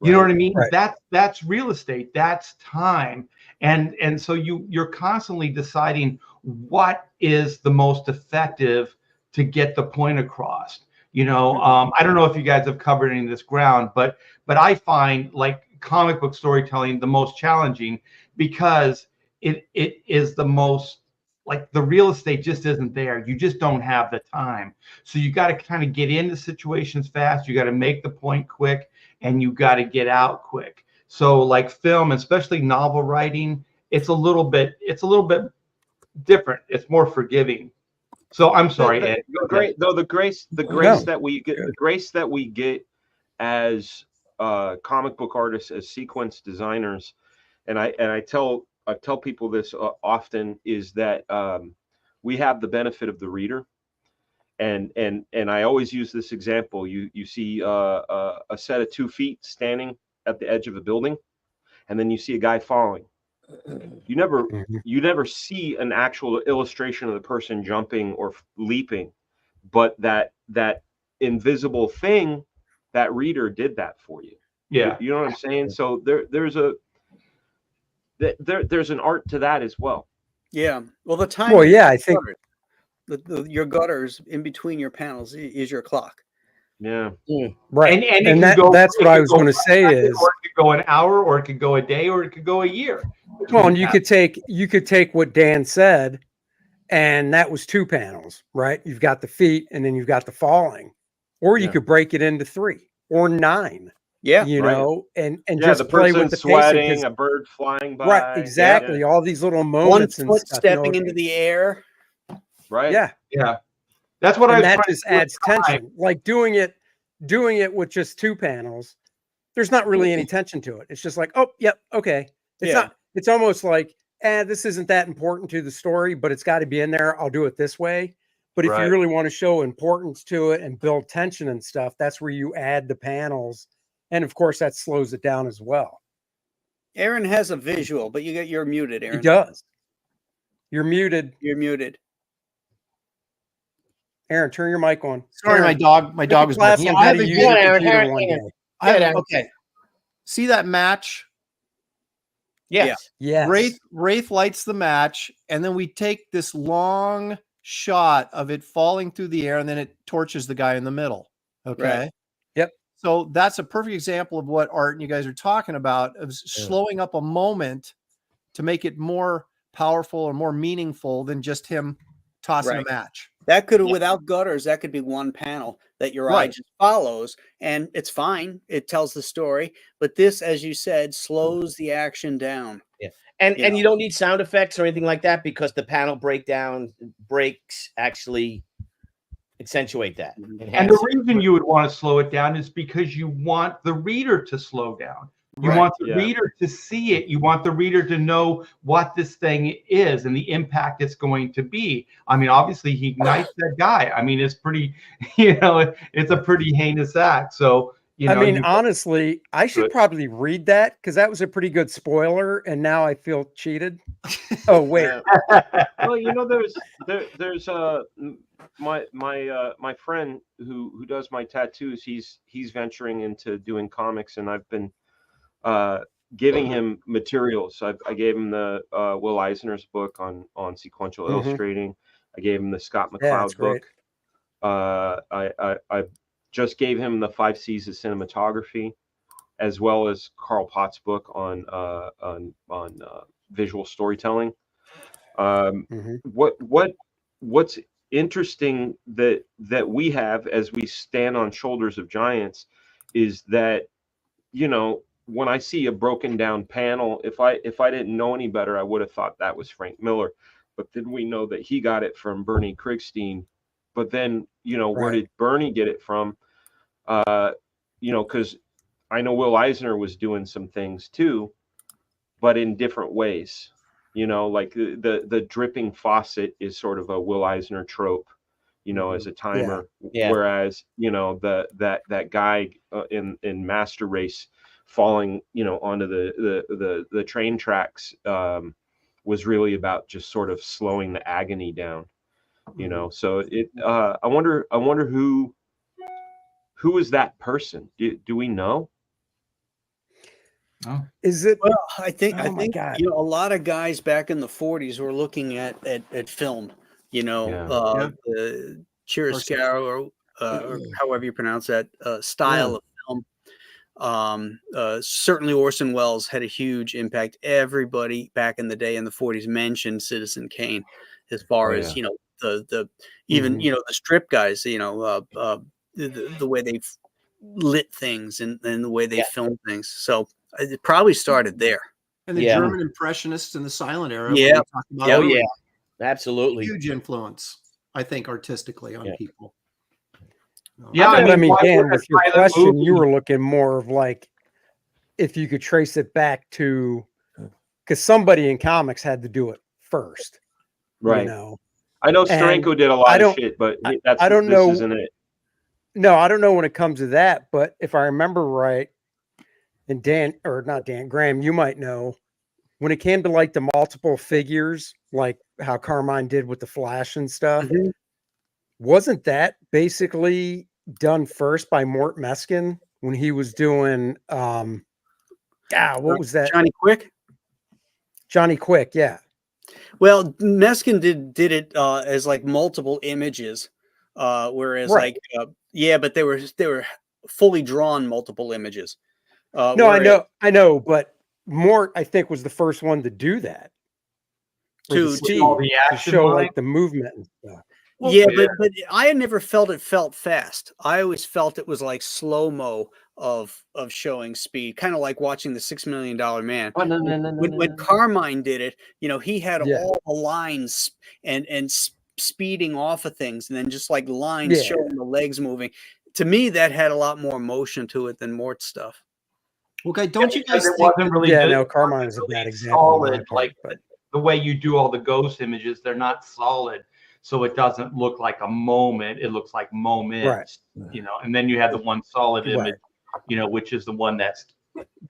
You know what I mean? Right. That's real estate. That's time. And so you're constantly deciding what is the most effective to get the point across. I don't know if you guys have covered any of this ground, but I find, like, comic book storytelling the most challenging, because it is the most, like, the real estate just isn't there. You just don't have the time. So you got to kind of get into situations fast. You got to make the point quick, and you got to get out quick. So, like, film, especially novel writing, it's a little bit different. It's more forgiving. So I'm sorry, Ed. The grace that we get, the grace that we get as comic book artists, as sequence designers, and I tell people this often, is that we have the benefit of the reader, and I always use this example. You see a set of 2 feet standing at the edge of a building, and then you see a guy falling. You never see an actual illustration of the person jumping or leaping, but that invisible thing, that reader did that for you. Yeah, you know what I'm saying. So there's an art to that as well. Yeah. Well, the time. Well, yeah, I think your gutters in between your panels is your clock. Yeah. Right. And that's what I was going to say is, or it could go an hour, or it could go a day, or it could go a year. well, and you could take what Dan said, and that was 2 panels, right? You've got the feet, and then you've got the falling, or you could break it into 3 or 9. Yeah, you know, and just the play with the sweating, pacing, a bird flying by. Right, exactly. All these little moments, one foot stepping into the air. Right. Yeah. That's what that just adds tension. Like doing it with just 2 panels, there's not really any tension to it. It's just like, oh, yep, okay. It's not. It's almost like, this isn't that important to the story, but it's got to be in there. I'll do it this way. But if you really want to show importance to it and build tension and stuff, that's where you add the panels, and of course that slows it down as well. Aaron has a visual, but you're muted, Aaron. He does. You're muted. You're muted. Aaron, turn your mic on. Sorry, Aaron, my dog was barking. how to use a computer one day. Okay. See that match? Yes. Yeah. Wraith lights the match, and then we take this long shot of it falling through the air, and then it torches the guy in the middle. Okay. Right. Yep. So that's a perfect example of what Art and you guys are talking about, of slowing up a moment to make it more powerful or more meaningful than just him tossing a match. That could, without gutters, that could be 1 panel that your eye just follows, and it's fine. It tells the story, but this, as you said, slows the action down. Yeah, and you don't need sound effects or anything like that, because the panel breaks actually accentuate that. And the reason you would want to slow it down is because you want the reader to slow down. You want the reader to see it. You want the reader to know what this thing is and the impact it's going to be. I mean, obviously, he ignites that guy. I mean, it's pretty, it's a pretty heinous act. So, I mean, honestly, I should probably read that, because that was a pretty good spoiler, and now I feel cheated. Oh, wait. Well, there's my friend who does my tattoos. He's venturing into doing comics, and I've been giving him materials. I gave him the Will Eisner's book on sequential illustrating. I gave him the Scott McCloud book. I just gave him the 5 C's of cinematography, as well as Carl Pott's book on visual storytelling. What's interesting that we have as we stand on shoulders of giants is that, when I see a broken down panel, if I didn't know any better, I would have thought that was Frank Miller. But then we know that he got it from Bernie Krigstein. But then, where did Bernie get it from? Because I know Will Eisner was doing some things too, but in different ways. Like the dripping faucet is sort of a Will Eisner trope, as a timer. Yeah. Whereas, that guy in Master Race falling, onto the train tracks was really about just sort of slowing the agony down, So I wonder who is that person? Do we know? Oh. Is it? Well, I think a lot of guys back in the 40s were looking at film, the chiaroscuro or however you pronounce that style of film. Certainly Orson Welles had a huge impact. Everybody back in the day in the 40s mentioned Citizen Kane, as far as the even the strip guys, the way they lit things and the way they filmed things. So it probably started there. And the German Impressionists in the silent era. Absolutely. Huge influence. I think, artistically on people. Yeah, I mean, why Dan, would with I your try the question, you movie? were looking more of like if you could trace it back to, because somebody in comics had to do it first, Right. You know, I know And Steranko did a I lot of don't- shit, but I don't this know. isn't it. No, I don't know when it comes to that, but if I remember right, and Dan, or not Dan, Graham, you might know, when it came to like the multiple figures, like how Carmine did with the Flash and stuff, Mhm. wasn't that basically done first by Mort Meskin when he was doing what was that? Johnny Quick. Johnny Quick, yeah. Well, Meskin did it as like multiple images, whereas Right. but they were fully drawn multiple images. No, I know, but Mort, I think, was the first one to do that. For the To Steve, all the to action show line? like the movement and stuff. Well, yeah, yeah. but I had never felt it felt fast. I always felt it was like slow-mo of showing speed, kind of like watching the $6 Million Man. Oh, no. When Carmine did it, he had Yeah. all the lines and speeding off of things, and then just like lines Yeah. showing the legs moving. To me, that had a lot more motion to it than Mort's stuff. Okay, don't you guys Because it think? wasn't really Yeah, good- no, Carmine is a really bad example. on my solid, part, like but the way you do all the ghost images, they're not solid, so it doesn't look like a moment. It looks like moments, And then you have the one solid image, which is the one that's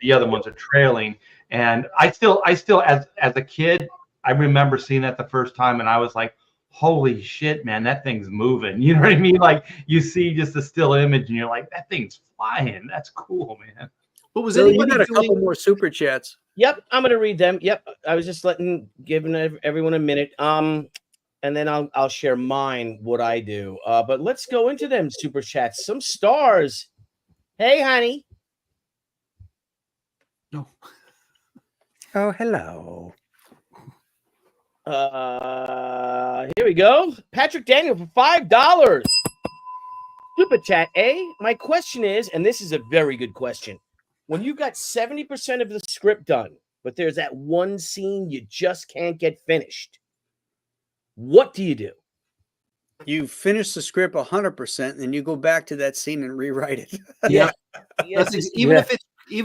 the other ones are trailing. And I still, as a kid, I remember seeing that the first time, and I was like, "Holy shit, man, that thing's moving!" You know what I mean? Like you see just a still image, and you're like, "That thing's flying. That's cool, man." But was Billy, you anybody got a couple doing? more super chats. Yep, I'm gonna read them. Yep, I was just giving everyone a minute. And then I'll share mine, what I do. But let's go into them super chats. Some stars. Hey, honey. No. oh, hello. Here we go. Patrick Daniel for $5. Super chat. My question is, and this is a very good question. When you got 70% of the script done, but there's that one scene you just can't get finished, what do you do? You finish the script 100%, and then you go back to that scene and rewrite it. Yeah, Yes, even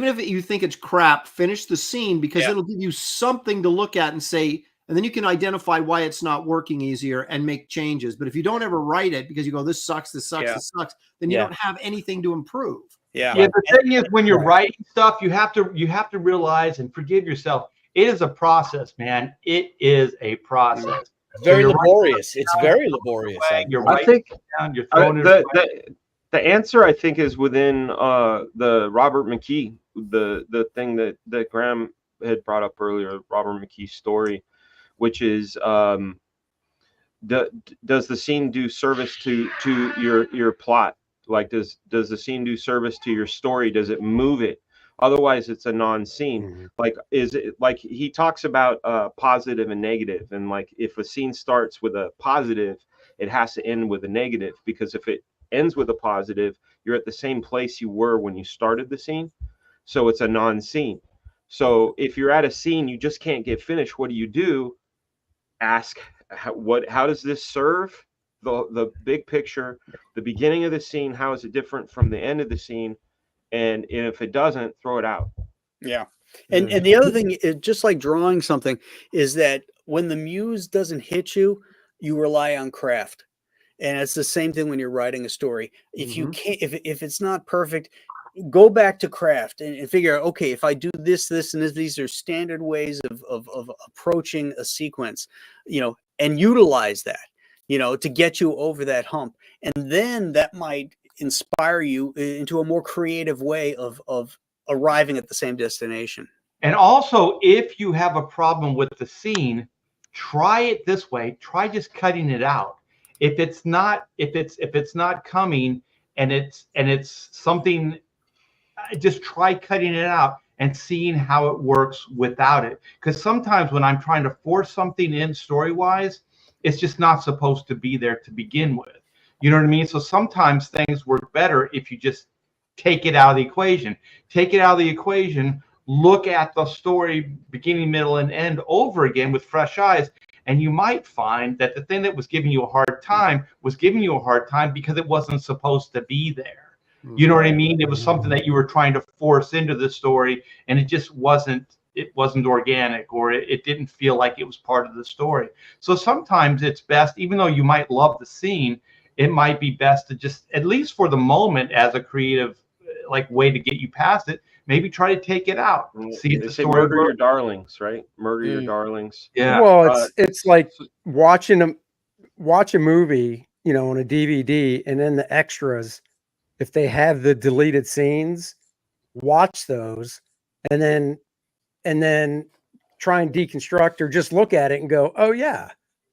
if you think it's crap, finish the scene because Yeah. it'll give you something to look at and say, and then you can identify why it's not working easier and make changes. But if you don't ever write it because you go, this sucks, this sucks, Yeah. this sucks, then you Yeah. don't have anything to improve. Yeah. Yeah, the thing is, when you're Right. writing stuff, you have to realize and forgive yourself. It is a process, man. It is a process. very you're laborious. writing It's down, very you're laborious. You're I writing think it down. You're throwing it. the answer, I think, is within the Robert McKee, the thing that Graham had brought up earlier, Robert McKee's story, which is does the scene do service to your plot? Like does the scene do service to your story? Does it move it? Otherwise, it's a non-scene. Mhm. Like, is it like he talks about positive and negative, and like if a scene starts with a positive, it has to end with a negative, because if it ends with a positive, you're at the same place you were when you started the scene. So it's a non-scene. So if you're at a scene you just can't get finished, what do? Ask how does this serve the big picture, the beginning of the scene? How is it different from the end of the scene? And if it doesn't, throw it out. Yeah. And the other thing, just like drawing something, is that when the muse doesn't hit you, you rely on craft. And it's the same thing when you're writing a story. If you can't, if it's not perfect, go back to craft and figure out, okay, if I do this, and this, these are standard ways of approaching a sequence, and utilize that, to get you over that hump. And then that might inspire you into a more creative way of arriving at the same destination. And also, if you have a problem with the scene, try it this way. Try just cutting it out. If it's not coming and it's something, just try cutting it out and seeing how it works without it. Because sometimes when I'm trying to force something in story-wise, it's just not supposed to be there to begin with. You know what I mean? So sometimes things work better if you just take it out of the equation. Take it out of the equation, look at the story beginning, middle, and end over again with fresh eyes, And you might find that the thing that was giving you a hard time was giving you a hard time because it wasn't supposed to be there. You know what I mean? It was something that you were trying to force into the story, and it just wasn't organic, or it didn't feel like it was part of the story. So sometimes it's best, even though you might love the scene, it might be best to just, at least for the moment, as a creative like way to get you past it, maybe try to take it out. See if the story murder works. your darlings, right? Murder your darlings. Yeah. Well, it's like watch a movie, you know, on a DVD, and then the extras, if they have the deleted scenes, watch those, and then try and deconstruct or just look at it and go, oh yeah,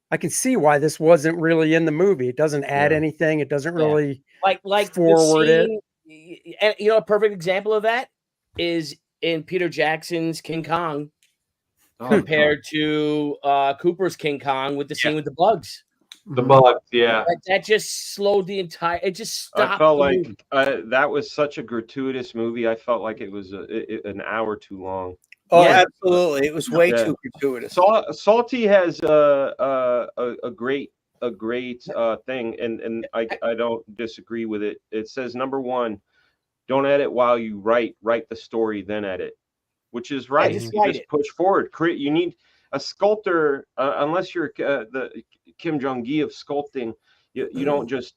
I can see why this wasn't really in the movie. It doesn't add anything. It doesn't really like forward it. And you know, a perfect example of that is in Peter Jackson's King Kong compared to Cooper's King Kong with the scene with the bugs. The bugs, yeah. That just slowed the entire. It just stopped. I felt like that was such a gratuitous movie. I felt like it was an hour too long. Oh, absolutely! It was way too gratuitous. Salty has a great thing, and I don't disagree with it. It says, number one, don't edit while you write the story, then edit, which is right. You just push forward. You need a sculptor, unless you're the Kim Jong-gi of sculpting. You don't just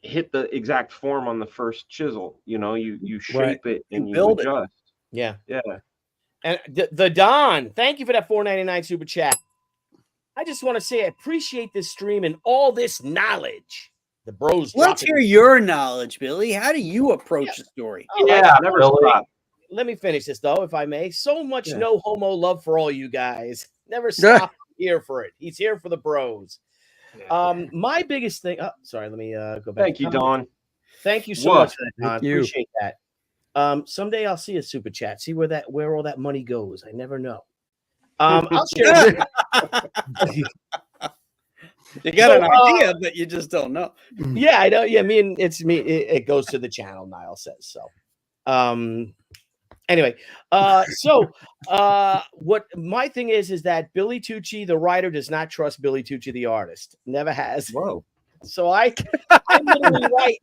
hit the exact form on the first chisel. You know, you shape it and you build adjust. Yeah. And the Don, thank you for that $4.99 super chat. I just want to say I appreciate this stream and all this knowledge. The bros. Let's hear your knowledge, Billy. How do you approach the story? Never stop. Let me finish this though, if I may. So much no homo love for all you guys. Never stop here for it. He's here for the bros. My biggest thing. Oh, sorry. Let me go back. Thank you, Don. Thank you so much for that, Don. Thank you. Appreciate that. Someday I'll see a super chat. See where all that money goes. I never know. I'll share. You got an idea, but you just don't know. Yeah, I know. Yeah, it's me. It goes to the channel. Niall says so. Anyway, what my thing is that Billy Tucci, the writer, does not trust Billy Tucci, the artist. Never has. Whoa. So I literally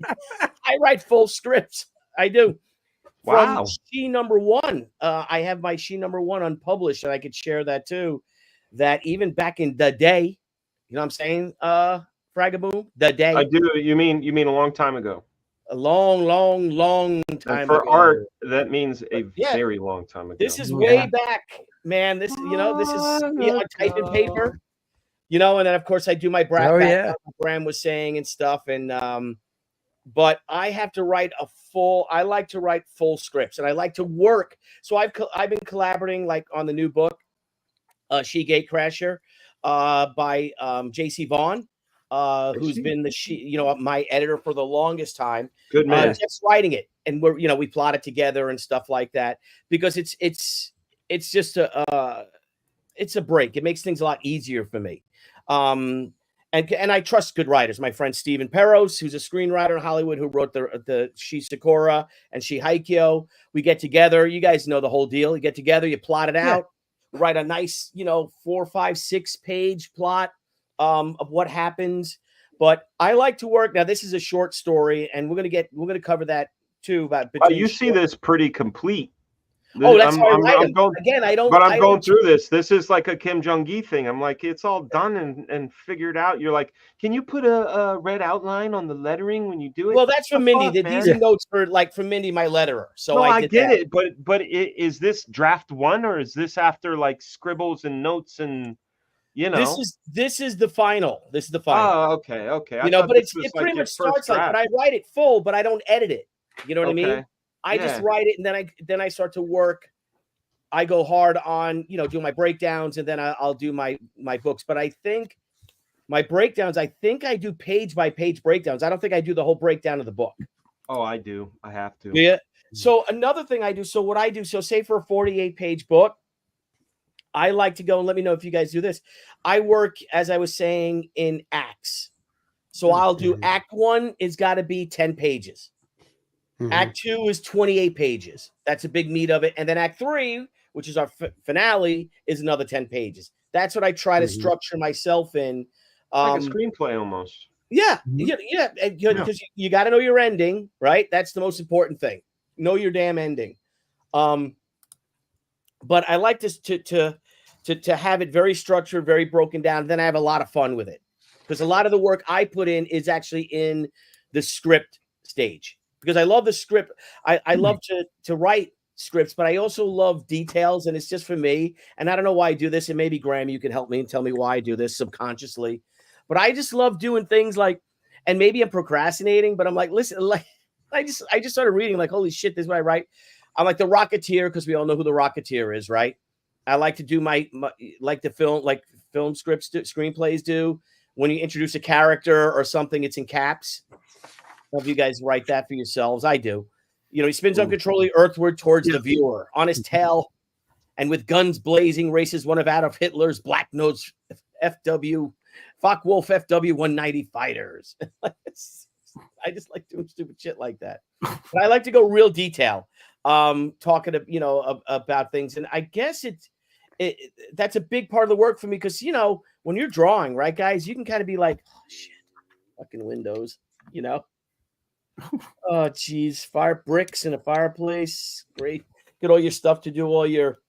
write full scripts. I do. Wow. From She Number One. I have my She Number One unpublished, and I could share that too. That even back in the day, you know what I'm saying? Fragaboom, the day. I do. You mean a long time ago? A long time and for ago. art, that means a very long time ago. This is way back, man. This is typing paper. You know, and then of course I do my like Graham was saying and stuff, and but I have to write I like to write full scripts, and I like to work. So I've been collaborating like on the new book, She Gatecrasher, by JC Vaughn, who's been my editor for the longest time. Good man. Just writing it, and we plot it together and stuff like that, because it's just it's a break. It makes things a lot easier for me. And I trust good writers. My friend Stephen Peros, who's a screenwriter in Hollywood, who wrote the She Sakura and She Haikyo. We get together. You guys know the whole deal. You get together, you plot it out, write a nice, 4, 5, 6 page plot of what happens. But I like to work. Now, this is a short story, and we're gonna cover that too. About you see this pretty complete. Oh, that's how I write them. Again, I don't. But I'm going through this. This is like a Kim Jong-gi thing. I'm like, it's all done and figured out. You're like, can you put a red outline on the lettering when you do it? Well, that's from Mindy. These are notes from Mindy, my letterer. So I get it. But is this draft one, or is this after like scribbles and notes and This is the final. This is the final. Oh, okay. But it pretty much starts like. But I write it full, but I don't edit it. You know what I mean? I just write it, and then I start to work. I go hard on do my breakdowns, and then I'll do my books. But I think my breakdowns, I do page by page breakdowns. I don't think I do the whole breakdown of the book. Oh, I do. I have to. Yeah. So another thing I do. So what I do. So say for a 48-page book, I like to go, and let me know if you guys do this. I work, as I was saying, in acts. So I'll do Act 1 is got to be 10 pages. Mm-hmm. Act 2 is 28 pages. That's a big meat of it. And then Act 3, which is our finale, is another 10 pages. That's what I try to Mhm. structure myself in. Like a screenplay almost. Yeah, Mhm. yeah, because you got to know your ending, right? That's the most important thing. Know your damn ending. But I like this to have it very structured, very broken down. Then I have a lot of fun with it because a lot of the work I put in is actually in the script stage because I love the script. I love to write scripts, but I also love details, and it's just for me. And I don't know why I do this. And maybe Graham, you can help me and tell me why I do this subconsciously. But I just love doing things like, and maybe I'm procrastinating, but I'm like, listen, like I just started reading, like, holy shit, this is what I write. I'm like the Rocketeer because we all know who the Rocketeer is, right? I like to do my like the film scripts, screenplays do. When you introduce a character or something, it's in caps. Hope you guys write that for yourselves. I do. You know, he spins uncontrollably earthward towards the viewer on his tail, and with guns blazing, races one of Adolf Hitler's black nose FW Focke-Wulf FW 190 fighters. I just like doing stupid shit like that. But I like to go real detail, talking to, about things. And I guess that's a big part of the work for me because, when you're drawing, right, guys, you can kind of be like, oh, shit, fucking windows, Oh, geez, fire bricks in a fireplace. Great. Get all your stuff to do all your,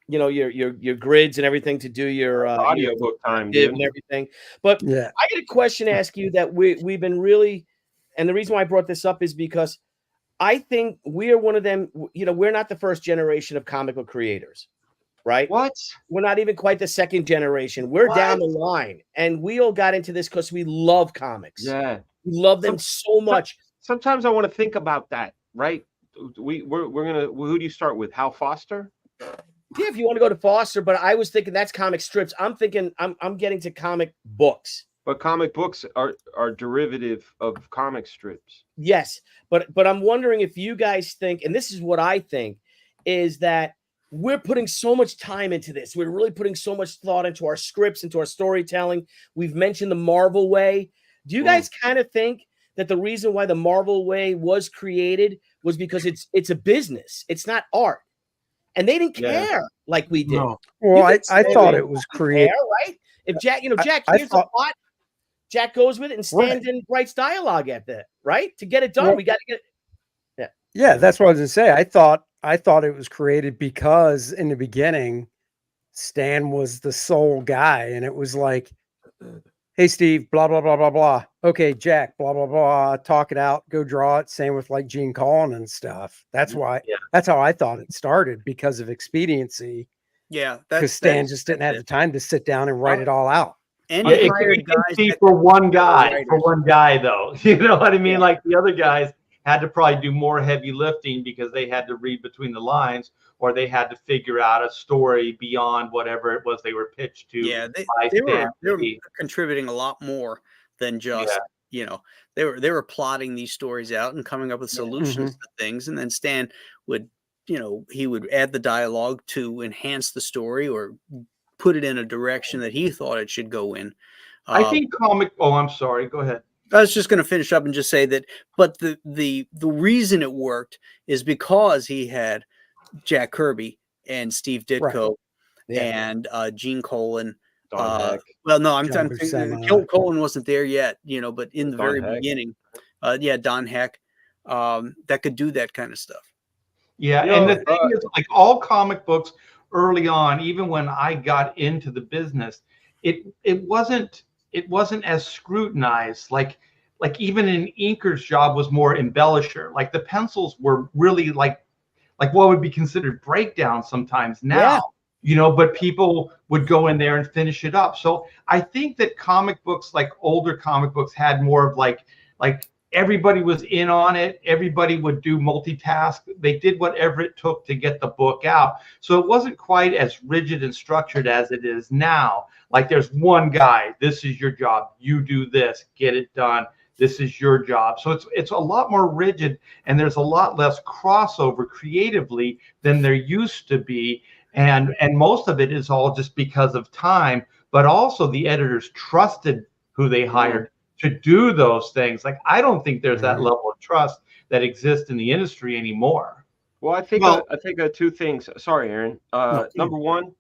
your grids and everything to do your audiobook time, dude, and everything. But Yeah. I got a question to ask you that we've been really, and the reason why I brought this up is because I think we're one of them. We're not the first generation of comic book creators, right? What? We're not even quite the second generation. We're down the line, and we all got into this because we love comics. Yeah, we love them so much. Sometimes I want to think about that, right? We're gonna. Who do you start with? Hal Foster? Yeah, if you want to go to Foster, but I was thinking that's comic strips. I'm thinking I'm getting to comic books. But comic books are derivative of comic strips. Yes, but I'm wondering if you guys think, and this is what I think, is that we're putting so much time into this. We're really putting so much thought into our scripts, into our storytelling. We've mentioned the Marvel way. Do you guys kind of think that the reason why the Marvel way was created was because it's a business? It's not art. And they didn't care like we did. No. Well, I thought it was created. Right? If Jack, Jack, I here's thought, a plot. Jack goes with it and stands and writes dialogue at that, right? To get it done, we got to get it. Yeah, that's what I was gonna say. I thought it was created because in the beginning, Stan was the sole guy, and it was like, hey, Steve, blah, blah, blah, blah, blah. Okay, Jack, blah, blah, blah. Talk it out, go draw it. Same with like Gene Colan and stuff. That's why, that's how I thought it started, because of expediency. Yeah. Because Stan just didn't have the time to sit down and write it all out. And it could be for one guy, though. You know what I mean? Like the other guys had to probably do more heavy lifting because they had to read between the lines, or they had to figure out a story beyond whatever it was they were pitched to. Yeah, they were contributing a lot more than just, they were plotting these stories out and coming up with solutions to things. And then Stan would, he would add the dialogue to enhance the story or put it in a direction that he thought it should go in. I think I'm sorry. Go ahead. I was just going to finish up and just say that, but the reason it worked is because he had Jack Kirby and Steve Ditko and Gene Colan. Well, no, I'm Colan wasn't there yet, but in the very beginning, Don Heck, that could do that kind of stuff. Yeah, and the thing is, like all comic books early on, even when I got into the business, it wasn't as scrutinized. Like even an inker's job was more embellisher. Like the pencils were really like what would be considered breakdown sometimes now. But people would go in there and finish it up. So I think that comic books, like older comic books, had more of like everybody was in on it. Everybody would do multitask. They did whatever it took to get the book out. So it wasn't quite as rigid and structured as it is now. Like there's one guy, this is your job. You do this, get it done. This is your job. So it's a lot more rigid, and there's a lot less crossover creatively than there used to be. And most of it is all just because of time, but also the editors trusted who they hired to do those things. Like, I don't think there's that level of trust that exists in the industry anymore. Well, I think two things. Sorry, Aaron. Number one,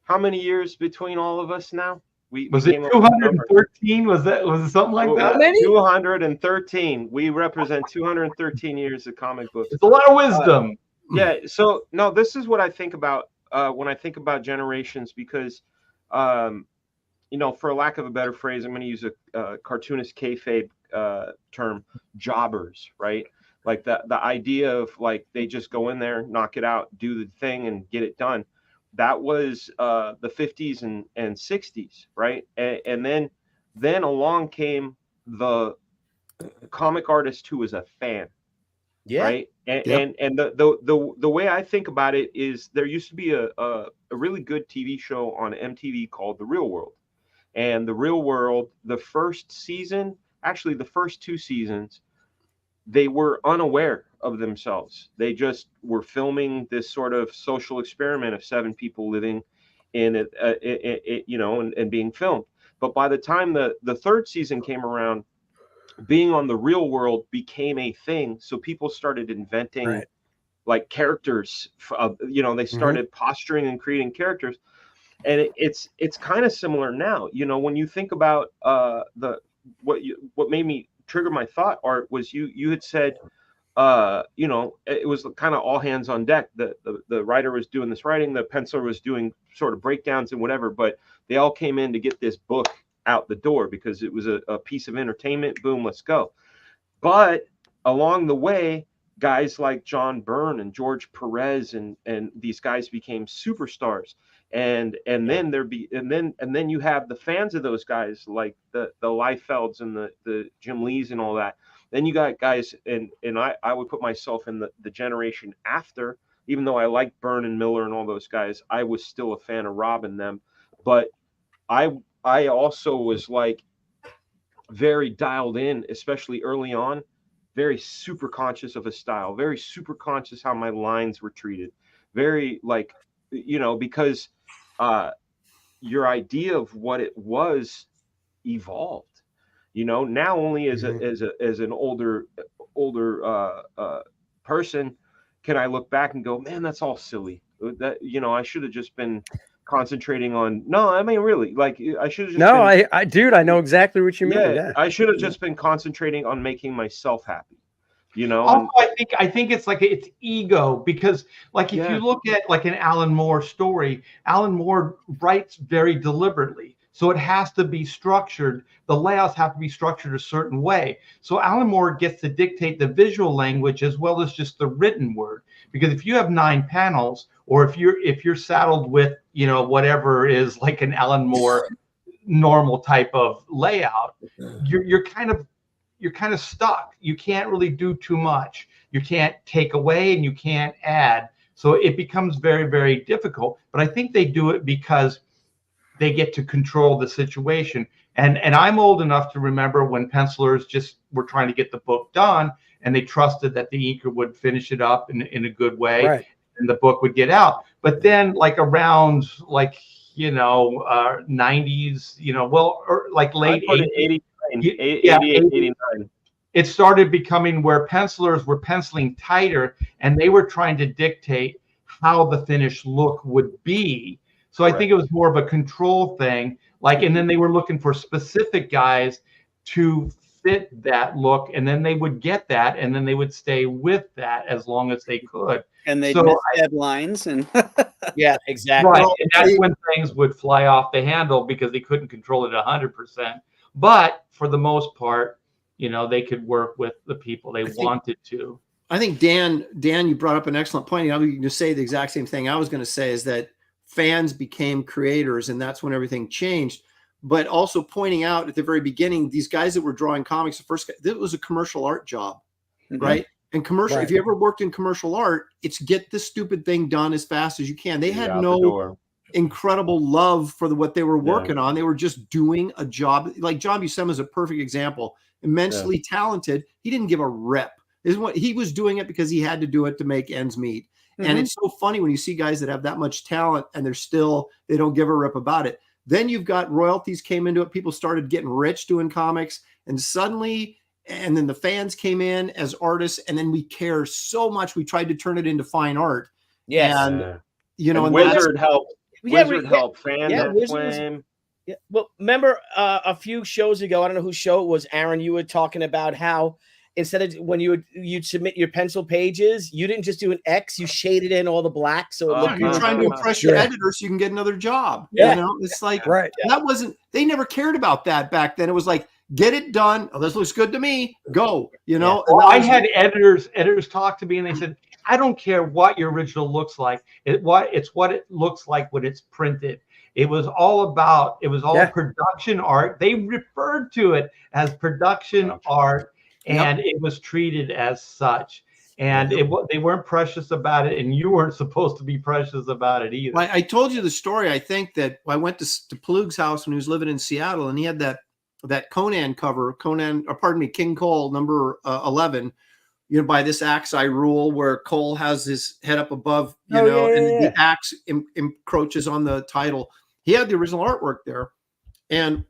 how many years between all of us now? We Was it came up with a number. 213? Was it something like that? How many? 213. We represent 213 years of comic books. It's a lot of wisdom. Yeah. So no, this is what I think about when I think about generations, because, you know, for lack of a better phrase, I'm going to use a cartoonist kayfabe term, jobbers, right? Like the idea of like they just go in there, knock it out, do the thing, and get it done. That was the 50s and 60s, right? And then along came the comic artist who was a fan, Yeah. right? And the way I think about it is there used to be a really good TV show on MTV called The Real World. And The Real World, the first season, actually the first 2 seasons, they were unaware of themselves. They just were filming this sort of social experiment of 7 people living in it, you know, and being filmed. But by the time the 3rd season came around, being on The Real World became a thing. So people started inventing like characters, you know, they started posturing and creating characters. And it's kind of similar now. You know, when you think about what made me trigger my thought, Art, was you had said, you know, it was kind of all hands on deck. The writer was doing this writing, the penciler was doing sort of breakdowns and whatever, but they all came in to get this book out the door because it was a piece of entertainment. Boom, let's go. But along the way, guys like John Byrne and George Perez and these guys became superstars. And then then you have the fans of those guys like the Liefelds and the Jim Lees and all that. Then you got guys, and I would put myself in the generation after, even though I liked Byrne and Miller and all those guys, I was still a fan of Rob and them. But I also was like very dialed in, especially early on, very super conscious of a style, very super conscious how my lines were treated, very like, you know, because your idea of what it was evolved, you know. Now only as an older person can I look back and go, man, that's all silly. That, you know, I should have just been concentrating on, no, I mean, really, like I should have just I dude, I know exactly what you mean. Yeah. I should have just been concentrating on making myself happy, you know. Also, I think it's like it's ego, because like if you look at like an Alan Moore story, Alan Moore writes very deliberately. So it has to be structured. The layouts have to be structured a certain way. So Alan Moore gets to dictate the visual language as well as just the written word. Because if you have 9 panels, or if you're saddled with, you know, whatever is like an Alan Moore normal type of layout, you're kind of stuck. You can't really do too much. You can't take away and you can't add. So it becomes very, very difficult. But I think they do it because they get to control the situation. And I'm old enough to remember when pencilers just were trying to get the book done, and they trusted that the inker would finish it up in a good way, and the book would get out. But then like around like, you know, 90s, you know, well, or like late 80s, 89. It started becoming where pencilers were penciling tighter, and they were trying to dictate how the finished look would be. So I think it was more of a control thing, like, and then they were looking for specific guys to fit that look, and then they would get that, and then they would stay with that as long as they could. And they'd miss deadlines and yeah, exactly. Right. And that's when things would fly off the handle because they couldn't control it 100%. But for the most part, you know, they could work with the people they wanted to. I think Dan, you brought up an excellent point. You know, you can just say the exact same thing I was going to say, is that fans became creators, and that's when everything changed. But also pointing out at the very beginning, these guys that were drawing comics, the first guy, this was a commercial art job, right? And commercial, if you ever worked in commercial art, it's get this stupid thing done as fast as you can. They had no incredible love for what they were working on. They were just doing a job. Like John Buscema is a perfect example. Immensely talented. He didn't give a rip. He was doing it because he had to do it to make ends meet. And it's so funny when you see guys that have that much talent and they don't give a rip about it. Then you've got royalties came into it. People started getting rich doing comics, and suddenly, and then the fans came in as artists, and then we care so much. We tried to turn it into fine art. Yes. And, you know, and Wizard helped. Yeah, Wizard help fan yeah, that Wizard was- flame. Yeah. Well, remember a few shows ago, I don't know whose show it was, Aaron, you were talking about how instead of when you'd submit your pencil pages, you didn't just do an X, you shaded in all the black so it looked You're really trying to cool. impress your Yeah. editor so you can get another job. Yeah. You know, it's like Right. that wasn't. They never cared about that back then. It was like, get it done. Oh, this looks good to me. Go. You know. Well, And that I was- had editors talk to me and they said, I don't care what your original looks like. It's what it looks like when it's printed. It was all Yeah. production art. They referred to it as production art, and it was treated as such. And they weren't precious about it, and you weren't supposed to be precious about it either. I told you the story. I think that I went to Plug's house when he was living in Seattle, and he had that Conan cover, King Cole number 11. You know, by this axe I rule, where Cole has his head up above, and the axe encroaches on the title. He had the original artwork there, and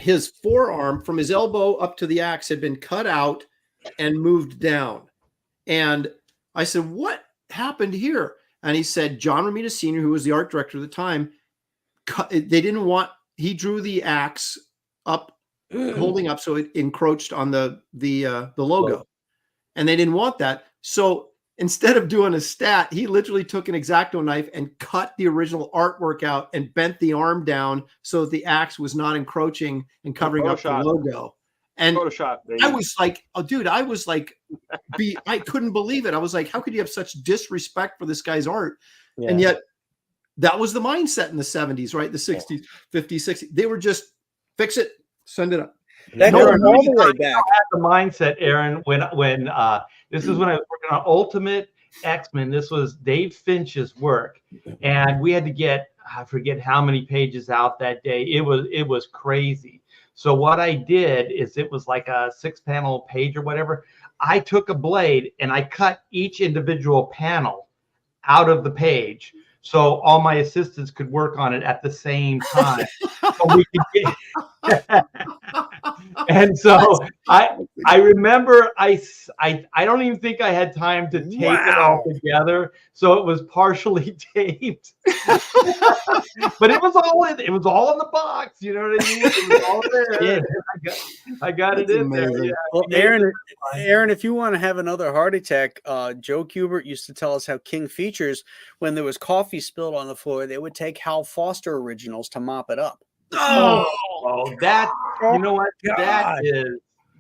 his forearm from his elbow up to the axe had been cut out and moved down. And I said, "What happened here?" And he said, John Romita Sr., who was the art director at the time, he drew the axe up, holding up, so it encroached on the logo. And they didn't want that. So instead of doing a stat, he literally took an X-Acto knife and cut the original artwork out and bent the arm down so that the axe was not encroaching and covering up the logo. And Photoshop. I was like, oh, dude, I was like, I couldn't believe it. I was like, how could you have such disrespect for this guy's art? Yeah. And yet that was the mindset in the 70s, right? The 60s, 50s, 60s. They were just fix it, send it up. That No, goes all the way back. The mindset, Aaron, when this is when I was working on Ultimate X-Men. This was Dave Finch's work, and we had to get, I forget how many pages out that day. It was crazy. So what I did is, it was like a 6-panel page or whatever. I took a blade and I cut each individual panel out of the page, so all my assistants could work on it at the same time. So we could get and so I remember I don't even think I had time to tape it all together, so it was partially taped. But it was all in the box, you know what I mean? It was all there. Yeah. I got it in there. Yeah. Well, Aaron, if you want to have another heart attack, Joe Kubert used to tell us how King Features, when there was coffee spilled on the floor, they would take Hal Foster originals to mop it up. That, you know what?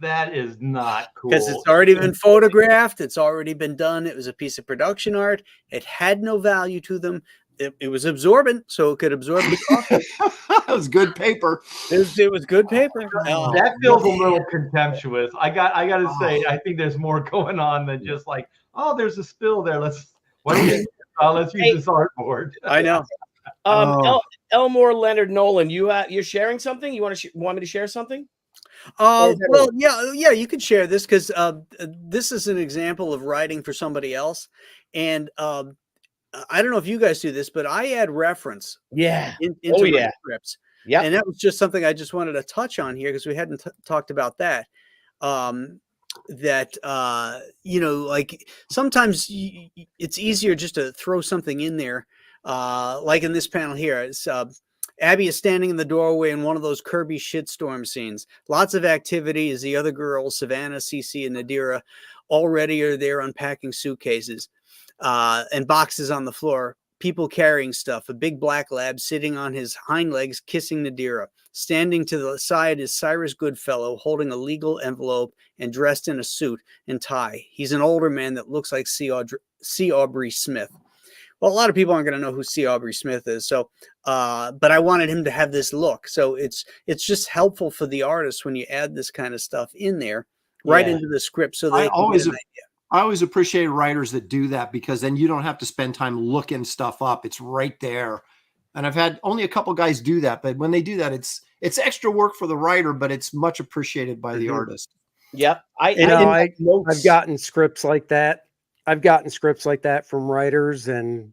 That is not cool. Because it's already been photographed. It's already been done. It was a piece of production art. It had no value to them. It was absorbent, so it could absorb the coffee. That was good paper. It was good paper. That feels a little contemptuous. I got to say, I think there's more going on than just like, oh, there's a spill there. Let's use this artboard. I know. Elmore Leonard Nolan, you're sharing something? You want me to share something? Well, yeah, you could share this, because this is an example of writing for somebody else, and I don't know if you guys do this, but I add reference into my scripts. Yeah, and that was just something I just wanted to touch on here, because we hadn't talked about that. Like sometimes it's easier just to throw something in there. Like in this panel here, it's Abby is standing in the doorway in one of those Kirby shitstorm scenes. Lots of activity as the other girls, Savannah, Cece, and Nadira, already are there unpacking suitcases and boxes on the floor. People carrying stuff. A big black lab sitting on his hind legs, kissing Nadira. Standing to the side is Cyrus Goodfellow, holding a legal envelope and dressed in a suit and tie. He's an older man that looks like C. Aubrey Smith. Well, a lot of people aren't going to know who C. Aubrey Smith is. So, but I wanted him to have this look. So it's just helpful for the artist when you add this kind of stuff in there, right into the script. So they I always appreciate writers that do that, because then you don't have to spend time looking stuff up. It's right there. And I've had only a couple guys do that, but when they do that, it's extra work for the writer, but it's much appreciated by the artist. Yep. I've gotten scripts like that. I've gotten scripts like that from writers, and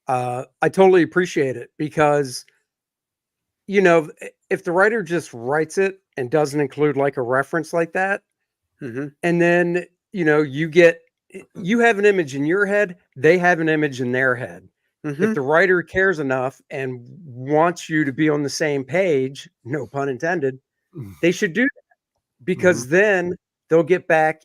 I totally appreciate it, because, you know, if the writer just writes it and doesn't include like a reference like that, and then, you know, you have an image in your head, they have an image in their head. If the writer cares enough and wants you to be on the same page, no pun intended, they should do that, because then they'll get back,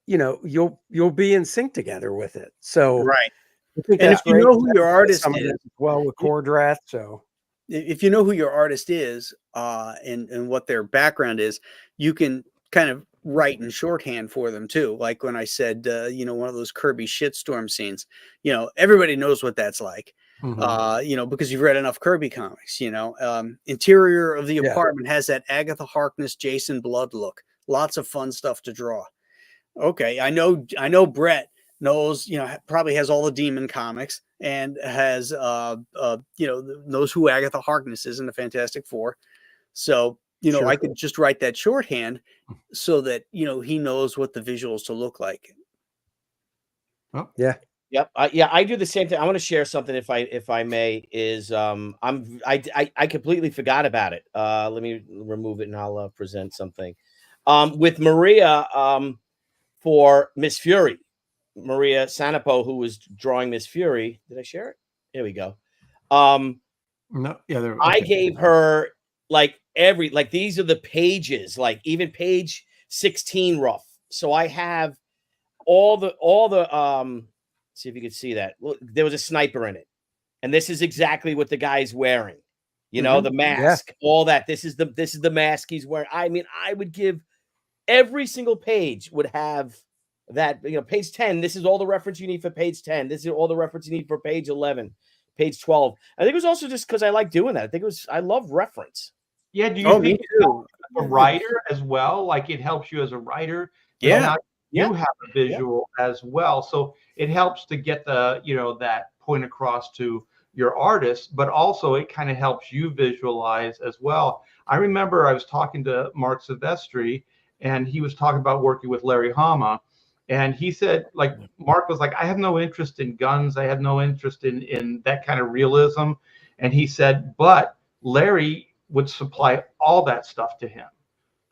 you know, you'll be in sync together with it. So Right. I think And that's if you great. know who your artist Some of is, it as well with core draft. So if you know who your artist is, and what their background is, you can kind of write in shorthand for them too. Like when I said, you know, one of those Kirby shitstorm scenes, you know, everybody knows what that's like. You know, because you've read enough Kirby comics. You know, interior of the apartment has that Agatha Harkness, Jason Blood look. Lots of fun stuff to draw. Okay, I know Brett knows, you know, probably has all the Demon comics and has you know, knows who Agatha Harkness is in the Fantastic Four. So, you know, I could just write that shorthand so that, you know, he knows what the visuals to look like. Oh. Yeah. Yep. Yeah, I do the same thing. I want to share something, if I may. Is I completely forgot about it. Let me remove it and I'll present something. With Maria, for Miss Fury, Maria Sanapo, who was drawing Miss Fury. Did I share it? Here we go. No, yeah, I gave her like these are the pages, like even page 16 rough. So I have all the see if you can see that. Look, there was a sniper in it. And this is exactly what the guy's wearing. You know, the mask, all that. This is the mask he's wearing. I mean, I would give every single page would have that, you know, page 10. This is all the reference you need for page 10. This is all the reference you need for page 11, page 12. I think it was also just because I like doing that. I love reference. Yeah. Do you think it helps a writer as well? Like it helps you as a writer? Yeah. You have a visual as well. So it helps to get the, you know, that point across to your artist, but also it kind of helps you visualize as well. I remember I was talking to Mark Silvestri, and he was talking about working with Larry Hama. And he said, like, Mark was like, I have no interest in guns. I have no interest in that kind of realism. And he said, but Larry would supply all that stuff to him.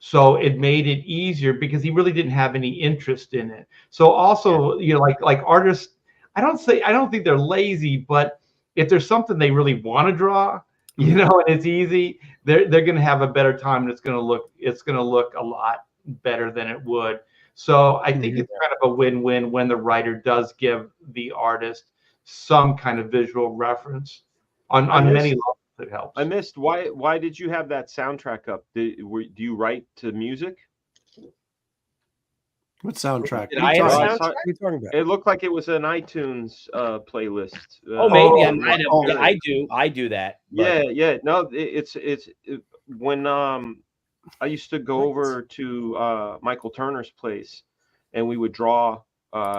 So it made it easier because he really didn't have any interest in it. So also, you know, like artists, I don't think they're lazy, but if there's something they really want to draw, you know, and it's easy, they're going to have a better time, and it's going to look a lot better than it would. So I think it's kind of a win-win when the writer does give the artist some kind of visual reference on many levels. It helps. I missed why did you have that soundtrack up? Do you write to music? What soundtrack? Did I have a soundtrack? What are you talking about? It looked like it was an iTunes playlist. Oh, maybe I do that. But. Yeah. No, it's when I used to go over to Michael Turner's place, and we would draw.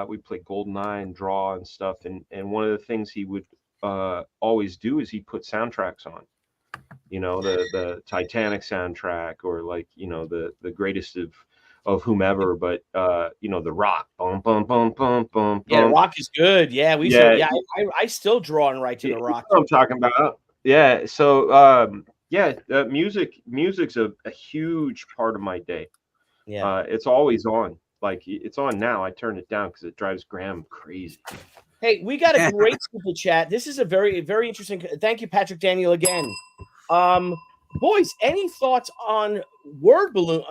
We played GoldenEye and draw and stuff. And one of the things he would always do is he put soundtracks on. You know, the Titanic soundtrack, or like, you know, the greatest of whomever, but you know, the Rock. Bum, bum, bum, bum, bum, yeah, Rock is good. Yeah, I still draw and write to the Rock. That's what I'm talking about. Yeah. So music's a huge part of my day. Yeah. It's always on. Like, it's on now. I turn it down because it drives Graham crazy. Hey, we got a great super chat. This is a very, very interesting. Thank you, Patrick Daniel, again. Boys, any thoughts on word balloon?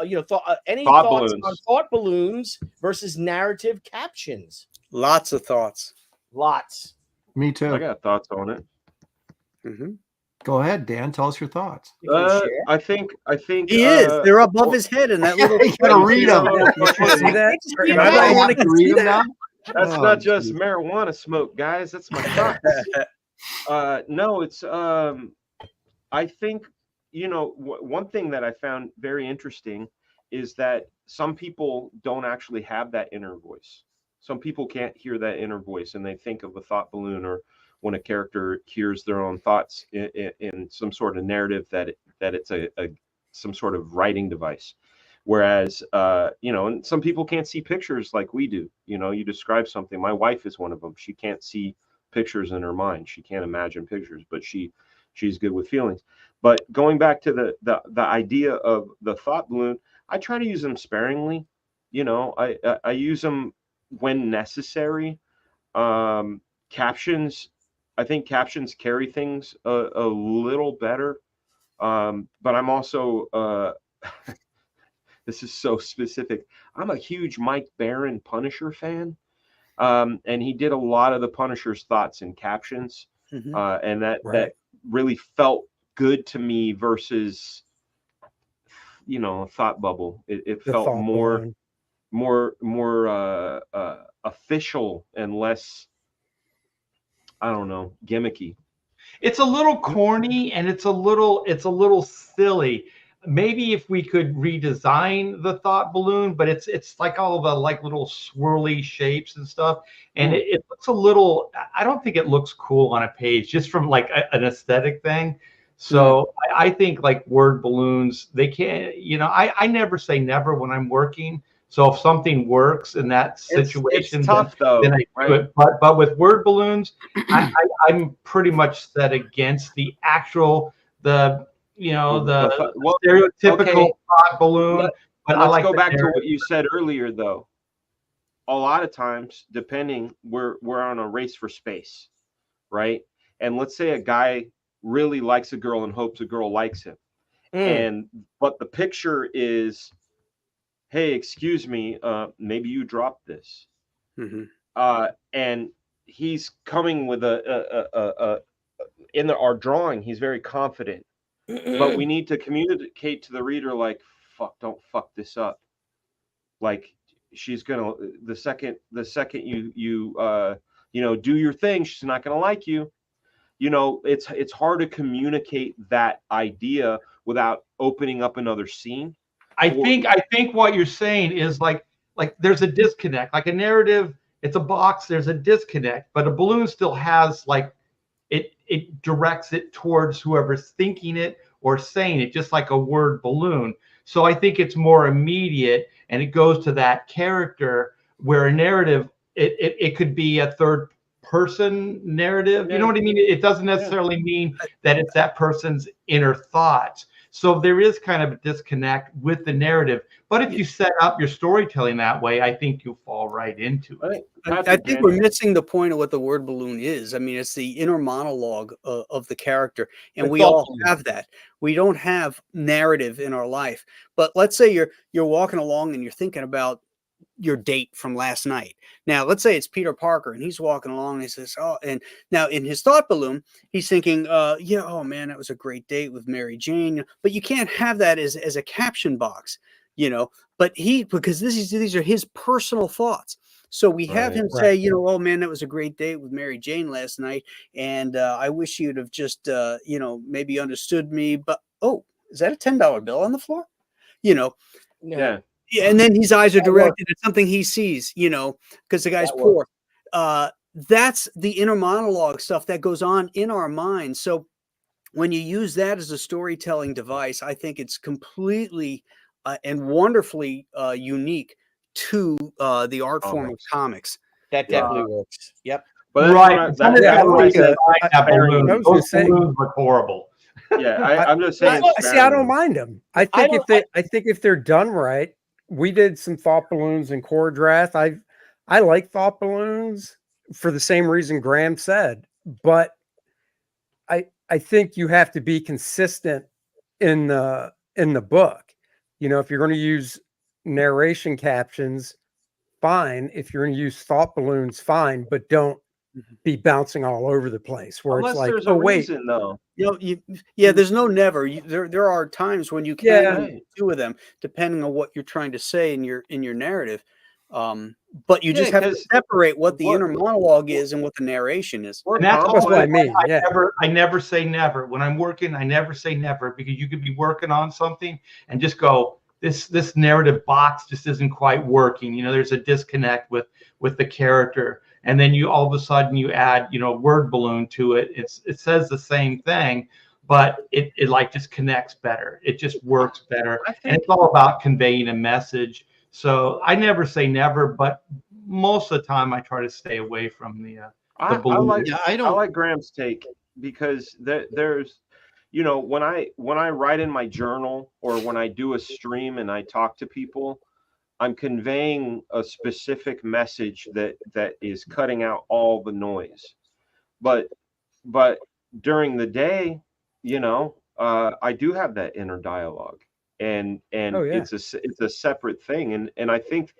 Any thoughts on thought balloons versus narrative captions? Lots of thoughts. Lots. Me too. I got thoughts on it. Go ahead, Dan. Tell us your thoughts. I think he is. They're above his head in that little. You gotta read them. See that? I want to read them now. That's not just marijuana smoke, guys. That's my thoughts. No, it's I think, you know, one thing that I found very interesting is that some people don't actually have that inner voice. Some people can't hear that inner voice, and they think of a thought balloon, or when a character hears their own thoughts in some sort of narrative, that it's some sort of writing device. Whereas, you know, and some people can't see pictures like we do. You know, you describe something. My wife is one of them. She can't see pictures in her mind. She can't imagine pictures, but she's good with feelings. But going back to the idea of the thought balloon, I try to use them sparingly. You know, I use them when necessary. Captions, I think captions carry things a little better. But I'm also this is so specific. I'm a huge Mike Baron Punisher fan. And he did a lot of the Punisher's thoughts in captions. And that really felt good to me versus, you know, a thought bubble. It felt more official and less, I don't know, gimmicky. It's a little corny and it's a little silly. Maybe if we could redesign the thought balloon, but it's like all the like little swirly shapes and stuff, and it looks a little. I don't think it looks cool on a page, just from like an aesthetic thing. So I think like word balloons, they can't. You know, I never say never when I'm working. So if something works in that situation, it's tough though. Then I do it. But with word balloons, I'm pretty much set against the actual stereotypical thought balloon. But Let's go back to what you said earlier, though. A lot of times, depending, we're on a race for space, right? And let's say a guy really likes a girl and hopes a girl likes him, but the picture is, hey, excuse me, maybe you dropped this, and he's coming with in our drawing, he's very confident. But we need to communicate to the reader, like, don't fuck this up. Like, she's gonna the second you do your thing, she's not gonna like you. You know, it's hard to communicate that idea without opening up another scene. I think what you're saying is like there's a disconnect. Like a narrative, it's a box. There's a disconnect, but a balloon still has like. It directs it towards whoever's thinking it or saying it, just like a word balloon. So I think it's more immediate, and it goes to that character, where a narrative, it could be a third person narrative. You know what I mean? It doesn't necessarily mean that it's that person's inner thoughts. So there is kind of a disconnect with the narrative. But if you set up your storytelling that way, I think you'll fall right into it. I think we're missing the point of what the word balloon is. I mean, it's the inner monologue of the character, and we all have that. We don't have narrative in our life. But let's say you're walking along and you're thinking about your date from last night. Now, let's say it's Peter Parker and he's walking along and he says, oh, and now in his thought balloon, he's thinking, yeah, oh man, that was a great date with Mary Jane. But you can't have that as a caption box, you know, but because these are his personal thoughts. So we have him say, you know, oh man, that was a great date with Mary Jane last night. And I wish you'd have just, maybe understood me. But, oh, is that a $10 bill on the floor? You know? Yeah. Yeah, and then his eyes are directed at something he sees, you know, because the guy's poor. That's the inner monologue stuff that goes on in our minds. So when you use that as a storytelling device, I think it's completely and wonderfully unique to the art form of comics. That definitely works. Yep. But right. Those balloons look horrible. Yeah, I'm just saying. See, I don't mind them. I think if they're done right. We did some thought balloons in Core Draft. I like thought balloons for the same reason Graham said, but I think you have to be consistent in the book. You know, if you're going to use narration captions, fine. If you're going to use thought balloons, fine, but don't be bouncing all over the place where Unless it's like, there's oh a wait, reason, though. There's no never. There are times when you can't do two of them, depending on what you're trying to say in your narrative. But you just have to separate what the inner monologue is and what the narration is. And that's what I mean. I never say never. When I'm working, I never say never, because you could be working on something and just go, this narrative box just isn't quite working. You know, there's a disconnect with the character. And then you all of a sudden you add, word balloon to it. It says the same thing, but it like just connects better. It just works better. And it's all about conveying a message. So I never say never, but most of the time I try to stay away from the balloon. I like Graham's take, because there's, when I write in my journal or when I do a stream and I talk to people, I'm conveying a specific message that is cutting out all the noise. But but during the day, you know, I do have that inner dialogue, and Oh, yeah. it's a separate thing, and I think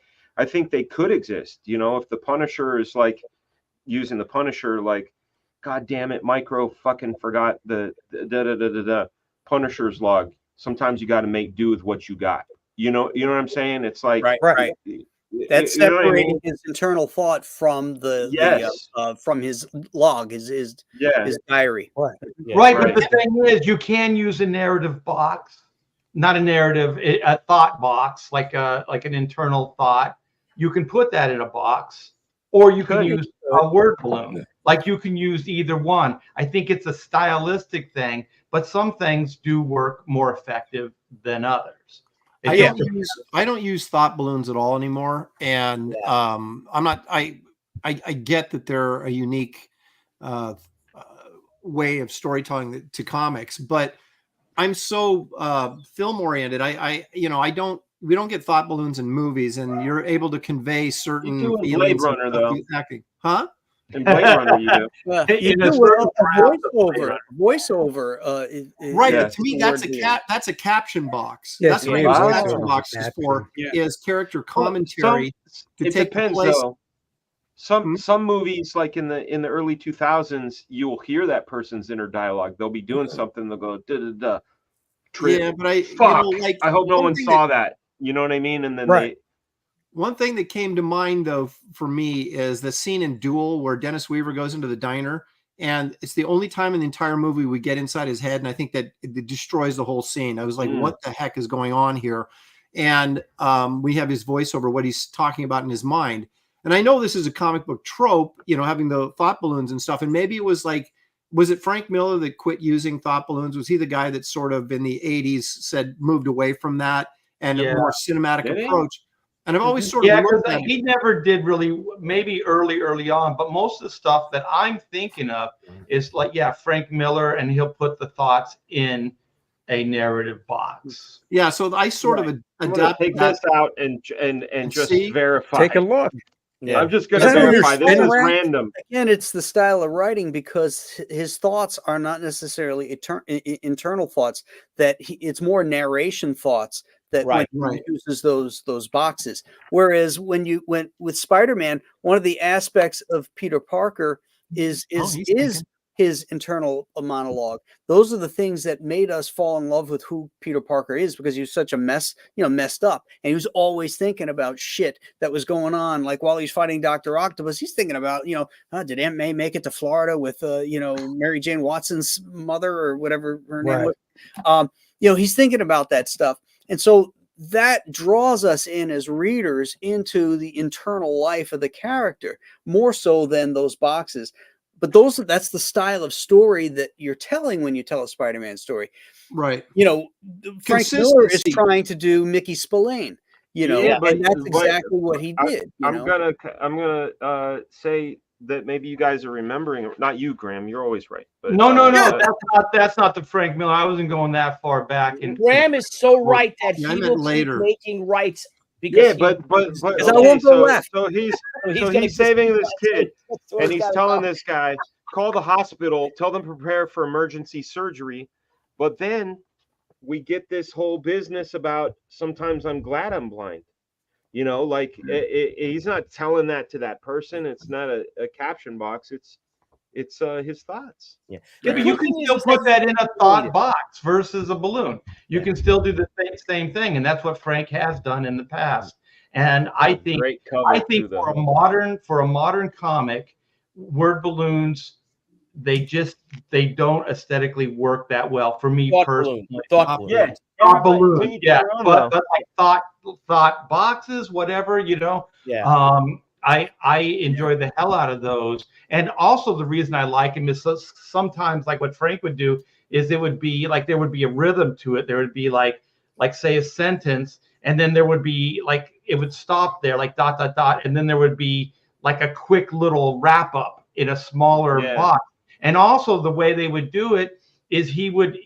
they could exist. You know, if the Punisher is like using the Punisher, like, God damn it, Micro fucking forgot the da da da da da Punisher's log. Sometimes you got to make do with what you got. You know what I'm saying? It's like, Right. That's you know what I separating mean? his internal thought from Yes. from his log, his Yeah. diary. Right. Yeah. Right, Right. but the thing is, you can use a narrative box, not a narrative, a thought box, like an internal thought. You can put that in a box, or you can Could. use a word balloon. Like you can use either one. I think it's a stylistic thing, but some things do work more effective than others. I Yeah. don't use thought balloons at all anymore, and I'm not. I get that they're a unique way of storytelling to comics, but I'm so film oriented. We don't get thought balloons in movies, and you're able to convey certain You do in Blade feelings and Runner, stuff though. through acting. Huh? In Blade Runner, you do. You In a do certain a draft of Blade voiceover. Runner. Voiceover. Right, Yeah. but to me, that's a caption box. Yeah, That's to what I me, use voiceover caption is box is for, Yeah. is character Well, commentary to it take the depends, place. though. Some movies, like in the early 2000s, you will hear that person's inner dialogue. They'll be doing something. They'll go da da da. Trip. Yeah, but Fuck. like I hope no one one thing saw that. You know what I mean? And then Right. one thing that came to mind, though, for me is the scene in Duel where Dennis Weaver goes into the diner, and it's the only time in the entire movie we get inside his head, and I think that it destroys the whole scene. I was like, what the heck is going on here? And we have his voiceover, what he's talking about in his mind. And I know this is a comic book trope, you know, having the thought balloons and stuff. And maybe it was like, was it Frank Miller that quit using thought balloons? Was he the guy that sort of in the 80s moved away from that and a more cinematic Did he? approach? And I've always sort of Yeah, because looked at he never did really, maybe early on, but most of the stuff that I'm thinking of is like, Frank Miller, and he'll put the thoughts in a narrative box. Yeah, so I sort of I'm gonna adapted take that. this out and just see? verify. Take a look. Yeah. I'm just going Is to that what you're verify. This saying, is Rand? random. Again, it's the style of writing, because his thoughts are not necessarily internal thoughts. It's more narration thoughts that when he uses those boxes. Whereas when with Spider-Man, one of the aspects of Peter Parker is his internal monologue. Those are the things that made us fall in love with who Peter Parker is, because he was such a messed up, and he was always thinking about shit that was going on. Like while he's fighting Dr. Octopus, he's thinking about, did Aunt May make it to Florida with Mary Jane Watson's mother or whatever her name was. He's thinking about that stuff, and so that draws us in as readers into the internal life of the character more so than those boxes. But that's the style of story that you're telling when you tell a Spider-Man story. Right. Frank Miller is trying to do Mickey Spillane, but and that's exactly what he did. I'm gonna say that maybe you guys are remembering, not you, Graham. You're always right. But, No. That's not the Frank Miller. I wasn't going that far back. Graham is so right that he will keep making rights. Because but I won't go left. So he's saving this kid, and he's telling this guy, call the hospital, tell them prepare for emergency surgery. But then we get this whole business about sometimes I'm glad I'm blind. He's not telling that to that person. It's not a caption box. It's his thoughts. Yeah, but you can still put that in a thought box versus a balloon. You can still do the same thing, and that's what Frank has done in the past. And I think for a modern comic, word balloons, they don't aesthetically work that well for me personally. Thought balloon, but like thought boxes, whatever, Yeah. I enjoy the hell out of those. And also the reason I like him is sometimes, like what Frank would do, is it would be like there would be a rhythm to it. There would be like say a sentence, and then there would be like it would stop there, like ... and then there would be like a quick little wrap up in a smaller box. And also the way they would do it is he would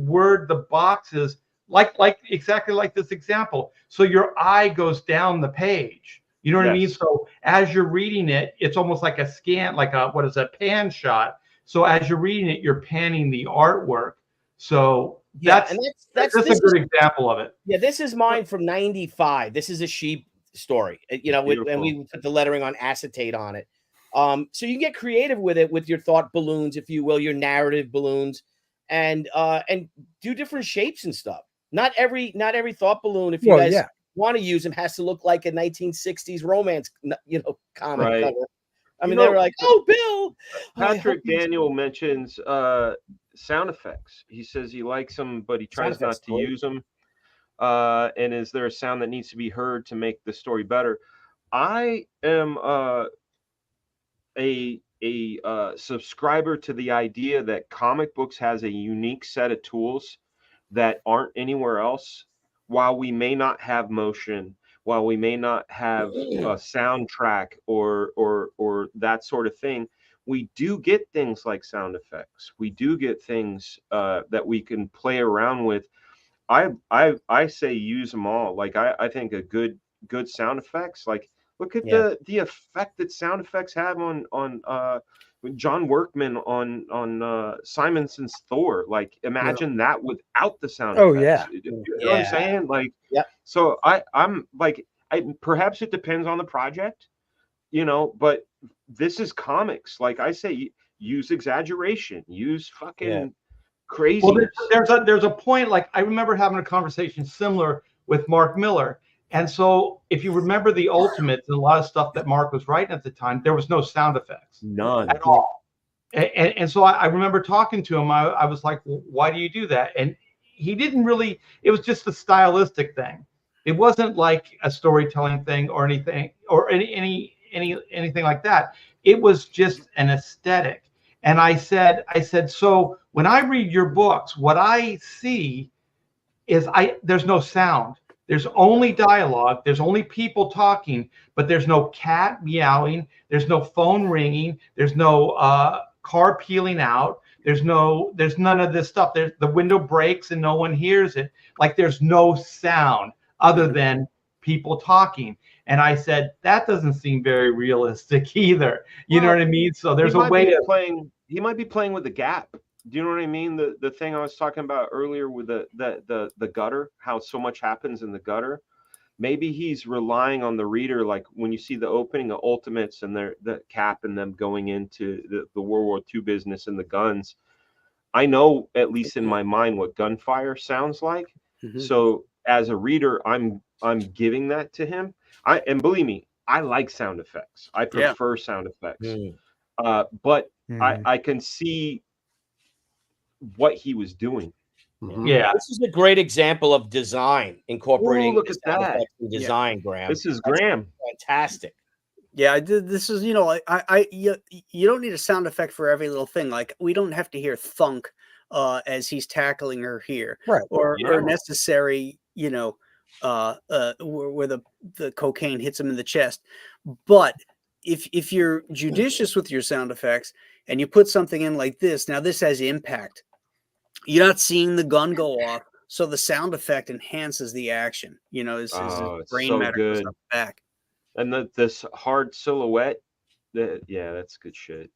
word the boxes like exactly like this example. So your eye goes down the page. You know what I mean? So as you're reading it, it's almost like a scan, like a pan shot. So as you're reading it, you're panning the artwork. So Yeah, that's and that's this a good example of it. Yeah, this is mine from '95. This is a sheep story, you know, and we put the lettering on acetate on it. So you can get creative with it, with your thought balloons, if you will, your narrative balloons, and do different shapes and stuff. Not every thought balloon, if you guys want to use them, has to look like a 1960s romance, you know, comic Right. cover. I mean, they were like, "Oh, Bill." Patrick Daniel mentions sound effects. He says he likes them, but he tries not to use them. And is there a sound that needs to be heard to make the story better? I am a subscriber to the idea that comic books has a unique set of tools that aren't anywhere else. While we may not have motion, while we may not have a soundtrack or that sort of thing, we do get things like sound effects. We do get things that we can play around with. I say use them all. Like I think a good sound effects. Like look at the effect that sound effects have on John Workman on Simonson's Thor. Like imagine that without the sound effects. You know what I'm saying? Like so I'm like perhaps it depends on the project, you know, but this is comics. Like I say, use exaggeration, use fucking crazy. Well, there's a point, like I remember having a conversation similar with Mark Miller. And so if you remember the Ultimates and a lot of stuff that Mark was writing at the time, there was no sound effects. None. At all. And so I remember talking to him. I was like, well, why do you do that? And he didn't really, it was just a stylistic thing. It wasn't like a storytelling thing or anything or anything like that. It was just an aesthetic. And I said, so when I read your books, what I see is there's no sound. There's only dialogue. There's only people talking, but there's no cat meowing. There's no phone ringing. There's no car peeling out. There's none of this stuff. The window breaks and no one hears it. Like there's no sound other than people talking. And I said, that doesn't seem very realistic either. You know what I mean? So there's a way to he might be playing with the gap. Do you know what I mean? The thing I was talking about earlier with the gutter, how so much happens in the gutter. Maybe he's relying on the reader, like when you see the opening of Ultimates and the Cap and them going into the World War II business and the guns. I know, at least in my mind, what gunfire sounds like. Mm-hmm. So as a reader, I'm giving that to him. And believe me, I like sound effects. I prefer sound effects. But I can see what he he doing. Yeah, this is a great example of design incorporating. Look at that design, Graham. This is Graham. Fantastic. Yeah, I did. This is, you know, you don't need a sound effect for every little thing. Like we don't have to hear thunk as he's tackling her here, right? Or necessary, you know, where the cocaine hits him in the chest. But if you're judicious with your sound effects and you put something in like this, now this has impact. You're not seeing the gun go off, so the sound effect enhances the action. You know, his brain so matter goes back. And this hard silhouette, that's good shit.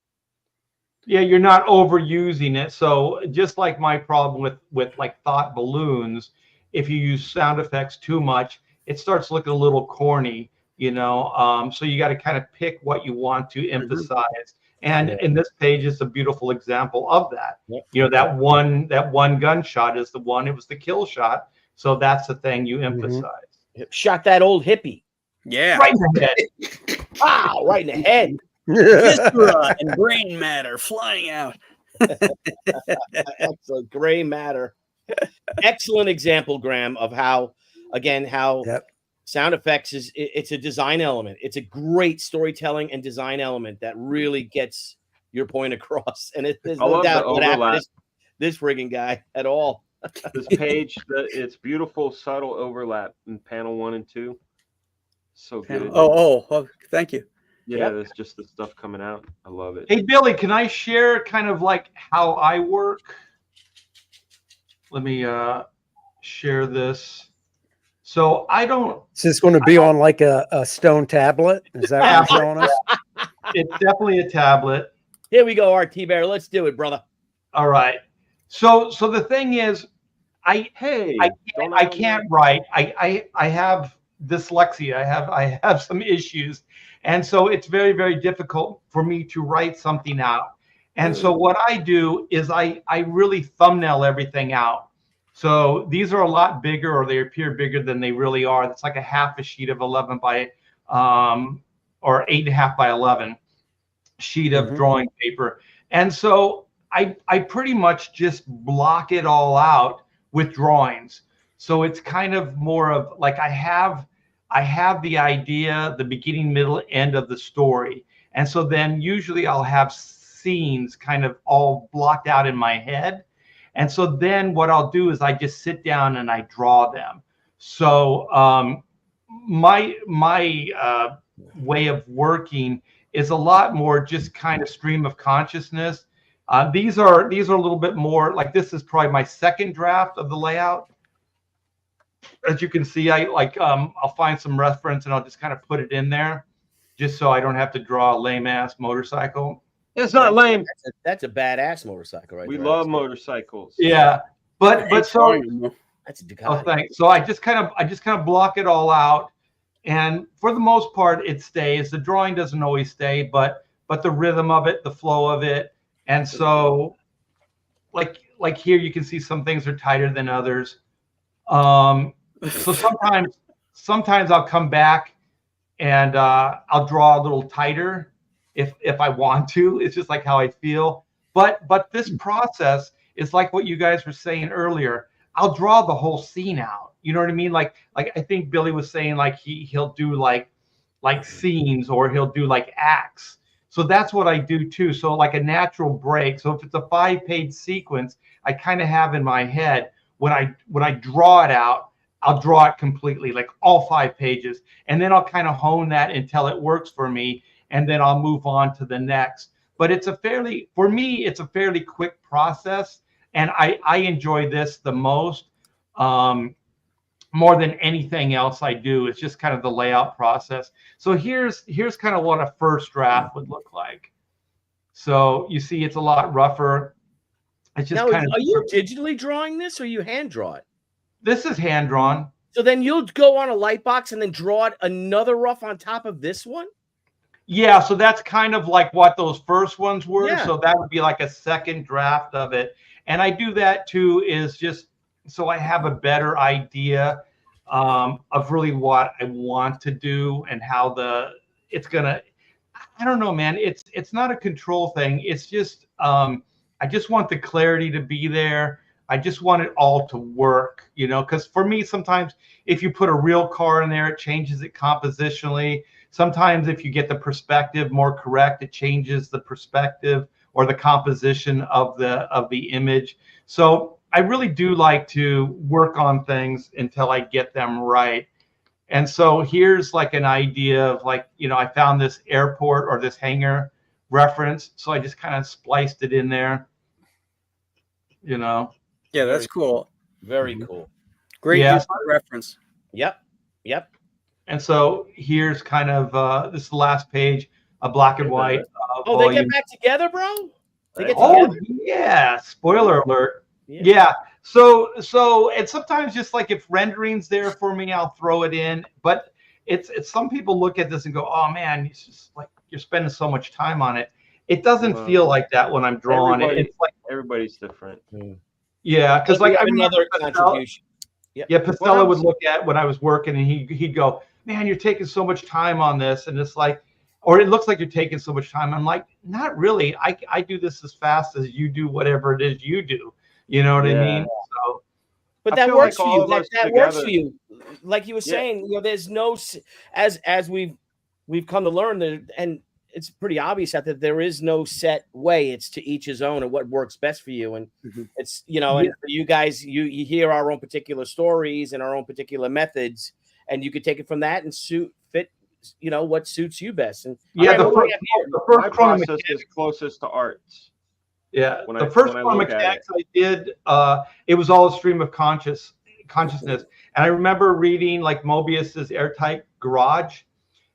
Yeah, you're not overusing it. So just like my problem with like thought balloons, if you use sound effects too much, it starts looking a little corny, you know. So you got to kind of pick what you want to emphasize. And in this page, it's a beautiful example of that. Yep. You know, that one gunshot is it was the kill shot. So that's the thing you emphasize. Shot that old hippie. Yeah. Right in the head. Wow, right in the head. Viscera and brain matter flying out. Excellent. Gray matter. Excellent example, Graham, of how sound effects it's a design element. It's a great storytelling and design element that really gets your point across. And there's no doubt what happened to this frigging guy at all. This page, it's beautiful, subtle overlap in panel 1 and 2. So good. Oh, thank you. Yeah, there's just the stuff coming out. I love it. Hey, Billy, can I share kind of like how I work? Let me share this. So I don't. Is this going to be on like a stone tablet? Is that what you're showing us? It's definitely a tablet. Here we go, Art Thibert. Let's do it, brother. All right. So the thing is, I can't write. I have dyslexia. I have some issues, and so it's very, very difficult for me to write something out. And so what I do is I really thumbnail everything out. So these are a lot bigger, or they appear bigger than they really are. It's like a half a sheet of 11 by or 8.5 by 11 sheet of drawing paper. And so I pretty much just block it all out with drawings. So it's kind of more of like I have the idea, the beginning, middle, end of the story. And so then usually I'll have scenes kind of all blocked out in my head. And so then what I'll do is I just sit down and I draw them. So my way of working is a lot more just kind of stream of consciousness. These are a little bit more like, this is probably my second draft of the layout. As you can see, I'll find some reference and I'll just kind of put it in there, just so I don't have to draw a lame ass motorcycle. It's not lame. That's a badass motorcycle, right? We there. love motorcycles. Yeah, but so that's a Ducati. oh, thanks. So I just kind of block it all out, and for the most part, it stays. The drawing doesn't always stay, but the rhythm of it, the flow of it, and so like here you can see some things are tighter than others. So sometimes I'll come back and I'll draw a little tighter if I want to. It's just like how I feel. But this process is like what you guys were saying earlier. I'll draw the whole scene out. You know what I mean? Like I think Billy was saying, like he'll do like scenes, or he'll do like acts. So that's what I do too. So like a natural break. So if it's a 5-page sequence, I kind of have in my head, when I draw it out, I'll draw it completely, like all 5 pages. And then I'll kind of hone that until it works for me. And then I'll move on to the next. But for me, it's a fairly quick process. And I enjoy this the most, more than anything else I do. It's just kind of the layout process. So here's kind of what a first draft would look like. So you see it's a lot rougher. It's just now, kind of. Are you digitally drawing this, or you hand draw it? This is hand drawn. So then you'll go on a light box and then draw it another rough on top of this one? Yeah, so that's kind of like what those first ones were. Yeah. So that would be like a second draft of it. And I do that too, is just so I have a better idea of really what I want to do and how it's gonna. I don't know, man. It's not a control thing. It's just I just want the clarity to be there. I just want it all to work, because for me, sometimes if you put a real car in there, it changes it compositionally. Sometimes if you get the perspective more correct, it changes the perspective or the composition of the image. So I really do like to work on things until I get them right. And so here's like an idea of I found this airport or this hangar reference. So I just kind of spliced it in there, Yeah, that's cool. Very cool. Great use of reference. Yep. And so here's kind of this is the last page, a black and white. They get back together, bro? They get Oh together? yeah! Spoiler alert. Yeah. Yeah. So and sometimes just like if rendering's there for me, I'll throw it in. But it's some people look at this and go, "Oh man, it's just like you're spending so much time on it." It doesn't feel like that when I'm drawing it. It's like everybody's different. Yeah, because like I another contribution. Yeah, Pastella would look at when I was working and he'd go, "Man, you're taking so much time on this," and it's like, or it looks like you're taking so much time. I'm like, not really. I do this as fast as you do whatever it is you do. You know what I mean? So, but that works for you. That works for you. Like you were saying, there's no, as we've come to learn, and it's pretty obvious that there is no set way. It's to each his own and what works best for you. And it's, and for you guys, you hear our own particular stories and our own particular methods, and you could take it from that and fit what suits you best. And the first process is closest to arts. Yeah, the first one mechanics I did, it was all a stream of consciousness. And I remember reading like Mobius's Airtight Garage,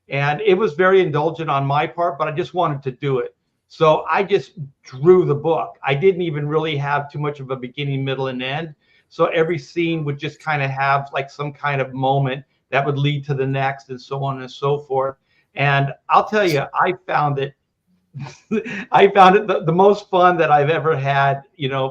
and it was very indulgent on my part, but I just wanted to do it. So I just drew the book. I didn't even really have too much of a beginning, middle, and end. So every scene would just kind of have like some kind of moment that would lead to the next, and so on and so forth. And I'll tell you, I found it the most fun that I've ever had,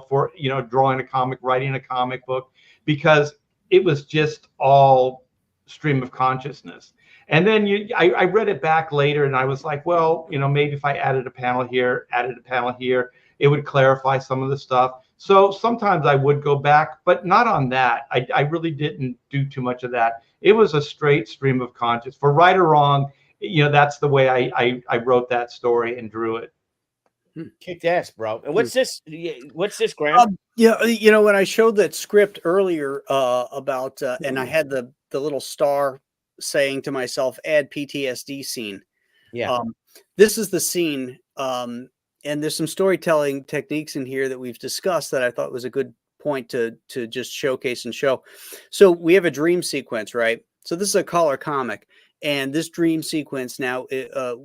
for, drawing a comic, writing a comic book, because it was just all stream of consciousness. And then I read it back later, and I was like, well, maybe if I added a panel here, it would clarify some of the stuff. So sometimes I would go back, but not on that. I really didn't do too much of that. It was a straight stream of conscious. For right or wrong, that's the way I wrote that story and drew it. Kicked ass, bro. And what's this? What's this, Graham? Yeah, when I showed that script earlier about, and I had the little star saying to myself, add PTSD scene. Yeah. This is the scene. And there's some storytelling techniques in here that we've discussed that I thought was a good point to just showcase and show. So we have a dream sequence, right? So this is a color comic, and this dream sequence now,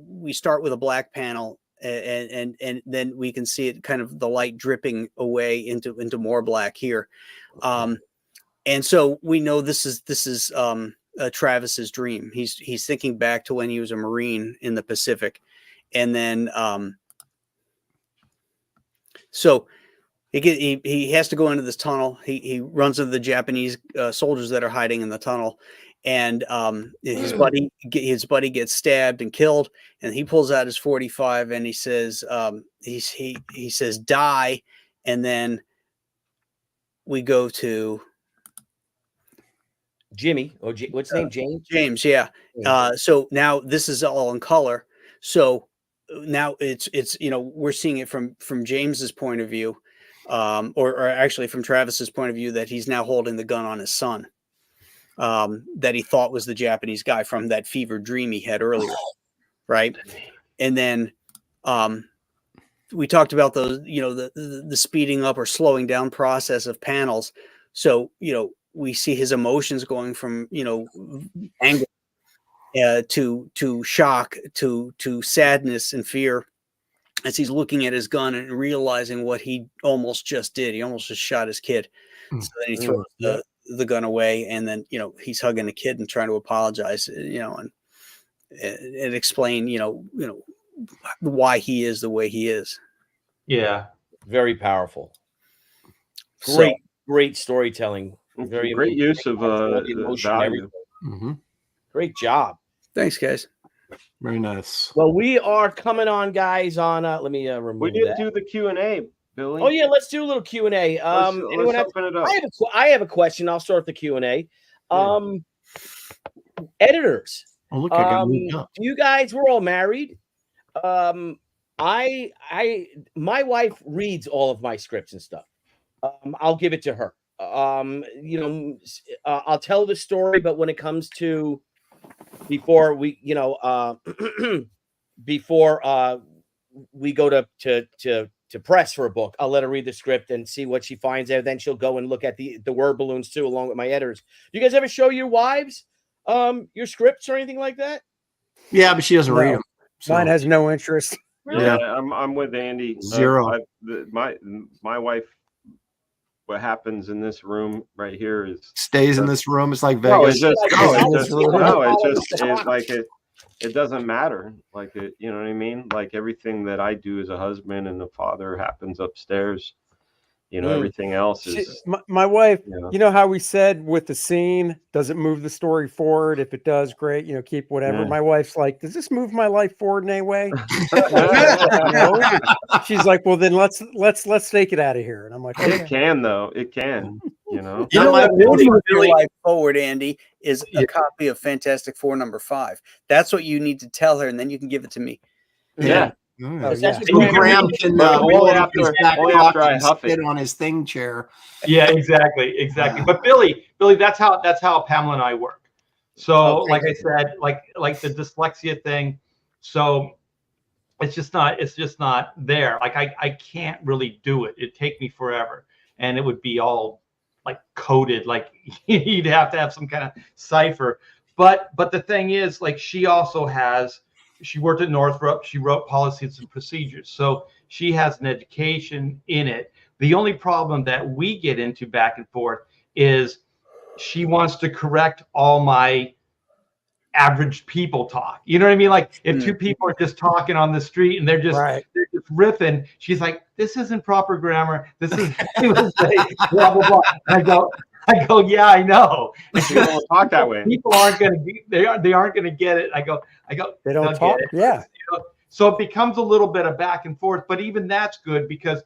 we start with a black panel, and then we can see it kind of the light dripping away into more black here. And so we know this is Travis's dream. He's thinking back to when he was a Marine in the Pacific. And then, so he has to go into this tunnel. He runs into the Japanese soldiers that are hiding in the tunnel, and his buddy gets stabbed and killed, and he pulls out his 45 and he says, he says die, and then we go to Jimmy, or what's his name? James. Yeah. So now this is all in color. So now it's we're seeing it from James's point of view, or actually from Travis's point of view, that he's now holding the gun on his son, that he thought was the Japanese guy from that fever dream he had earlier, right? And then we talked about those, the speeding up or slowing down process of panels. So we see his emotions going from anger to shock to sadness and fear as he's looking at his gun and realizing what he almost just did. He almost just shot his kid. So then he throws the gun away, and then he's hugging the kid and trying to apologize, and explain why he is the way he is. Yeah, very powerful. Great storytelling. Very great use of value. Great job. Thanks, guys. Very nice. Well, we are coming on, guys. On let me remove. We didn't do the Q&A, Billy. Oh yeah, let's do a little Q&A. Anyone let's open it up. I have a question. I'll start the Q&A. Editors. Oh, look, I got moved up. You guys, we're all married. My wife reads all of my scripts and stuff. I'll give it to her. I'll tell the story, but when it comes to before we go to press for a book, I'll let her read the script and see what she finds there. Then she'll go and look at the word balloons too, along with my editors. Do you guys ever show your wives your scripts or anything like that? Yeah, but she doesn't read them. So. Mine has no interest. Really? Yeah, I'm with Andy. Zero. My wife. What happens in this room right here is stays in this room. It's like Vegas. It doesn't matter. Like it, you know what I mean? Like everything that I do as a husband and a father happens upstairs. Everything else is. My wife, how we said with the scene, does it move the story forward? If it does, great. Keep whatever. Yeah. My wife's like, does this move my life forward in any way? No. She's like, well, then let's take it out of here. And I'm like, okay. It can though. It can. What moves your life forward, Andy, is a copy of Fantastic Four #5. That's what you need to tell her, and then you can give it to me. Yeah. Graham can only after I huff it on his thing chair. Yeah, exactly. But Billy, that's how Pamela and I work. So, like I said, like the dyslexia thing. So it's just not there. Like I can't really do it. It'd take me forever, and it would be all like coded. Like you'd have to have some kind of cipher. But the thing is, like she also has she worked at Northrop. She wrote policies and procedures. So she has an education in it. The only problem that we get into back and forth is she wants to correct all my average people talk. You know what I mean? Like if two people are just talking on the street and they're just riffing, she's like, "This isn't proper grammar. This is blah blah blah." And I go, "Yeah, I know." And she don't talk that way. People aren't going to they aren't going to get it. I go, they don't talk. Yeah. You know? So it becomes a little bit of back and forth, but even that's good because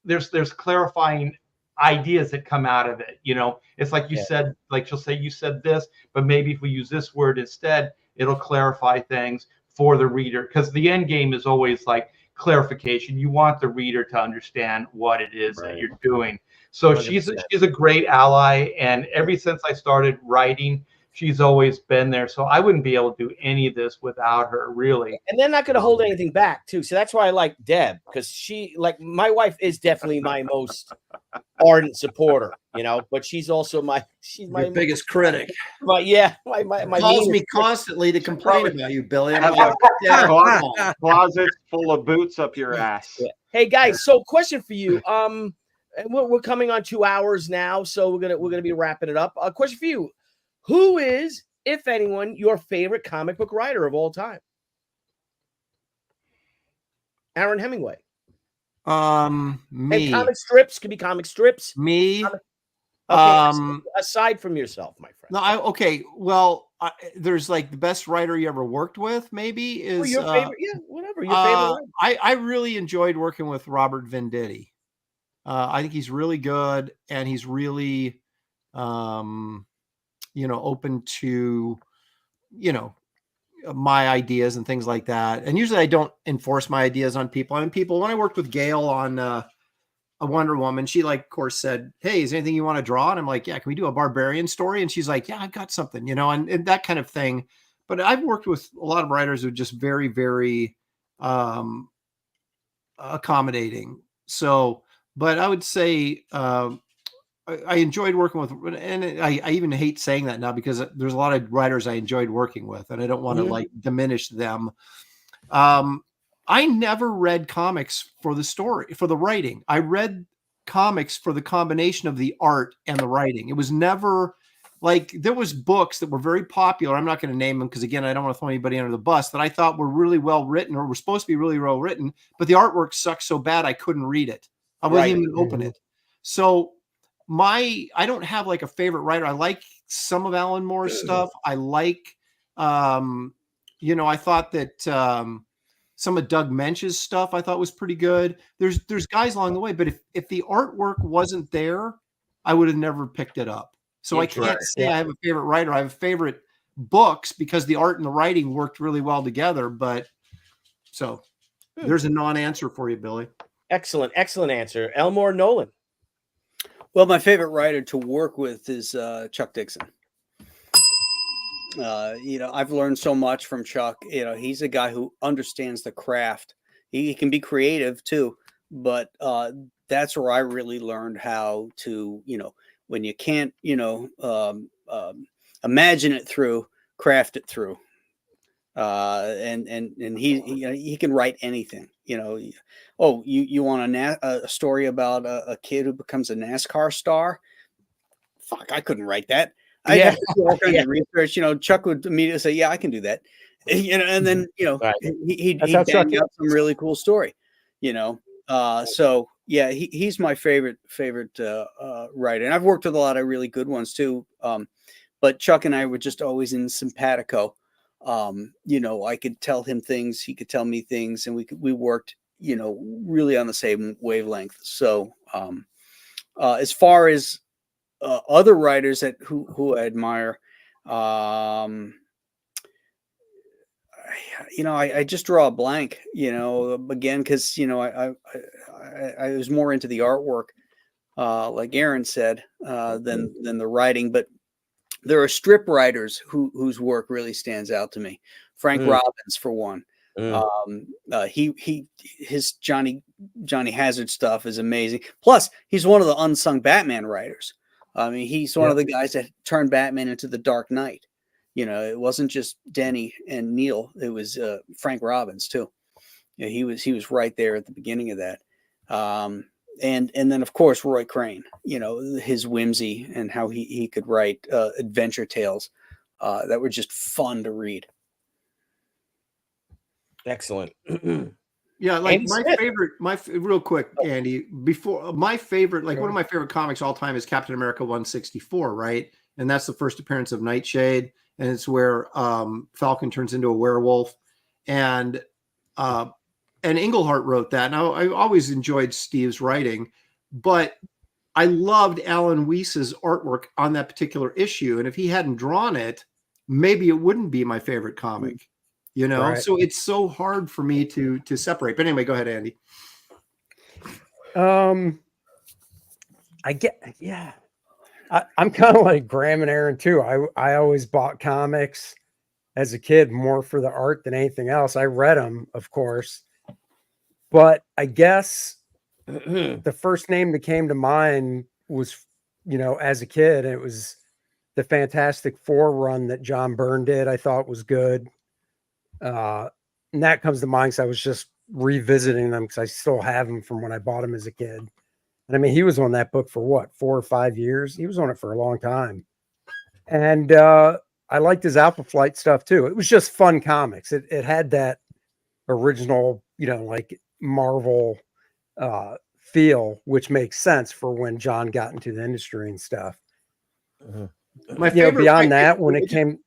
there's clarifying ideas that come out of it. You know, it's like you said, like she'll say, "You said this, but maybe if we use this word instead, it'll clarify things for the reader." Because the end game is always like clarification. You want the reader to understand what it is that you're doing. So 100%. she's a great ally, and ever since I started writing, she's always been there. So I wouldn't be able to do any of this without her, really. And they're not going to hold anything back, too. So that's why I like Deb, because she, like, my wife is definitely my most ardent supporter, you know, but she's also my biggest critic. My calls me constantly to complain about you, Billy. I'm like, closets full of boots up your ass. Yeah. Hey guys, so question for you. And we're coming on 2 hours now, so we're gonna be wrapping it up. A question for you: who is, if anyone, your favorite comic book writer of all time? Aaron Hemingway. Me. And comic strips could be comic strips. Me. Aside from yourself, my friend. No, well, there's like the best writer you ever worked with. Maybe is your favorite. Yeah, whatever your favorite. I really enjoyed working with Robert Venditti. I think he's really good, and he's really, open to, my ideas and things like that. And usually I don't enforce my ideas on people. When I worked with Gail on a Wonder Woman, she of course said, "Hey, is there anything you want to draw?" And I'm like, "Yeah, can we do a barbarian story?" And she's like, "Yeah, I've got something, and that kind of thing." But I've worked with a lot of writers who are just very, very accommodating. So, but I would say I enjoyed working with, and I even hate saying that now because there's a lot of writers I enjoyed working with, and I don't want to diminish them. I never read comics for the story, for the writing. I read comics for the combination of the art and the writing. It was never there was books that were very popular. I'm not going to name them because, again, I don't want to throw anybody under the bus, that I thought were really well written or were supposed to be really well written, but the artwork sucked so bad I couldn't read it. I wouldn't even open it. So I don't have a favorite writer. I like some of Alan Moore's stuff. I like, I thought that some of Doug Mensch's stuff I thought was pretty good. There's guys along the way, but if the artwork wasn't there, I would have never picked it up. So I can't say I have a favorite writer. I have favorite books because the art and the writing worked really well together. But so there's a non-answer for you, Billy. Excellent answer. Elmore Nolan. Well, my favorite writer to work with is Chuck Dixon. I've learned so much from Chuck. He's a guy who understands the craft. He can be creative too, but that's where I really learned how to, when you can't, imagine it through, craft it through. And he can write anything. You want a story about a kid who becomes a NASCAR star? Fuck, I couldn't write that. I have to do all kinds of research. Chuck would immediately say, "Yeah, I can do that." And then he banged out some really cool story. So yeah, he's my favorite writer, and I've worked with a lot of really good ones too. But Chuck and I were just always in simpatico. I could tell him things, he could tell me things, and we worked, really on the same wavelength. So, as far as other writers who I admire, I just draw a blank, again, because I was more into the artwork, like Aaron said, than the writing, but there are strip writers whose work really stands out to me. Frank Robbins, for one. His Johnny Hazard stuff is amazing. Plus, he's one of the unsung Batman writers. I mean, he's one of the guys that turned Batman into the Dark Knight. You know, it wasn't just Denny and Neil. It was Frank Robbins too. You know, he was right there at the beginning of that. And then of course Roy Crane. You know, his whimsy and how he could write adventure tales that were just fun to read. Excellent. Yeah, like Andy my Smith. favorite, real quick, Andy, before my favorite, like one of my favorite comics all time is Captain America 164, right? And that's the first appearance of Nightshade, and it's where Falcon turns into a werewolf, and Englehart wrote that. And I always enjoyed Steve's writing, but I loved Alan Weiss's artwork on that particular issue, and if he hadn't drawn it, maybe it wouldn't be my favorite comic. You know, Right. so it's so hard for me to separate. But anyway, go ahead, Andy. I get, yeah. I'm kind of like Graham and Aaron too. I always bought comics as a kid more for the art than anything else. I read them, of course, but I guess the first name that came to mind was, you know, as a kid, it was the Fantastic Four run that John Byrne did. I thought was good. And that comes to mind because I was just revisiting them because I still have them from when I bought them as a kid. And I mean, he was on that book for what, 4 or 5 years? He was on it for a long time. And I liked his Alpha Flight stuff too. It was just fun comics. It had that original, you know, like Marvel feel, which makes sense for when John got into the industry and stuff. My You know, favorite beyond that, when it came,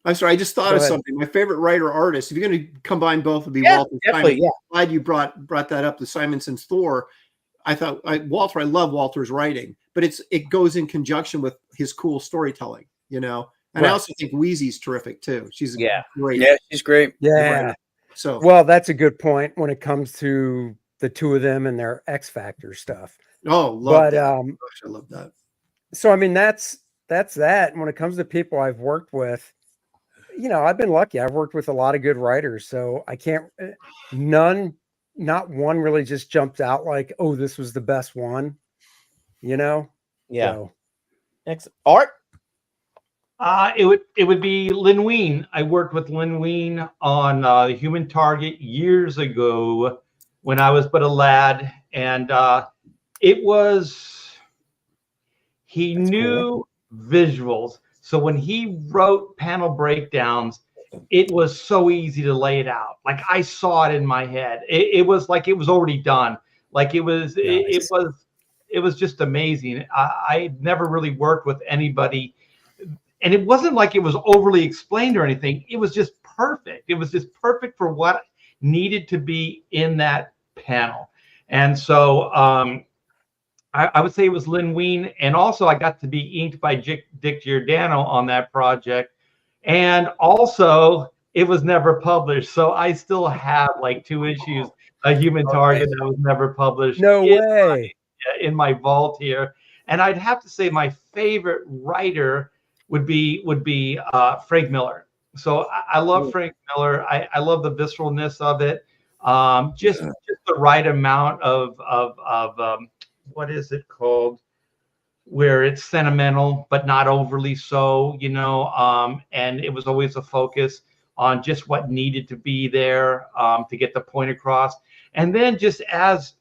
I'm sorry, I just thought Go of ahead. something. My favorite writer artist, if you're going to combine both, would be Yeah, Walter definitely, Simon. yeah. I'm glad you brought that up, the Simonson's Thor. I thought Walter, I love Walter's writing, but it goes in conjunction with his cool storytelling, you know. And I Right. also think Wheezy's terrific too. She's Yeah. great. Yeah, she's great. yeah. Right. So Well, that's a good point when it comes to the two of them and their X Factor stuff. love But that. Gosh, I love that. so I mean that's that. And when it comes to people I've worked with, you know, I've been lucky. I've worked with a lot of good writers, so I can't not one really just jumped out like, oh, this was the best one, you know? Yeah. So, Excellent. Art. It would be Lynn Wein. I worked with Lynn Wein on the Human Target years ago when I was but a lad, and it was he That's knew visuals. So when he wrote panel breakdowns, it was so easy to lay it out. Like I saw it in my head. It was like it was already done. Like it was Nice. it was just amazing. I never really worked with anybody. And it wasn't like it was overly explained or anything. It was just perfect. It was just perfect for what needed to be in that panel. And so I would say it was Lynn Wein. And also I got to be inked by Dick Giordano on that project. And also it was never published. So I still have like 2 issues, A Human Target that was never published. No way. In my vault here. And I'd have to say my favorite writer would be Frank Miller. So I love Frank Miller. I love the visceralness of it. Just the right amount of what is it called? Where it's sentimental, but not overly so, you know, and it was always a focus on just what needed to be there to get the point across. And then just as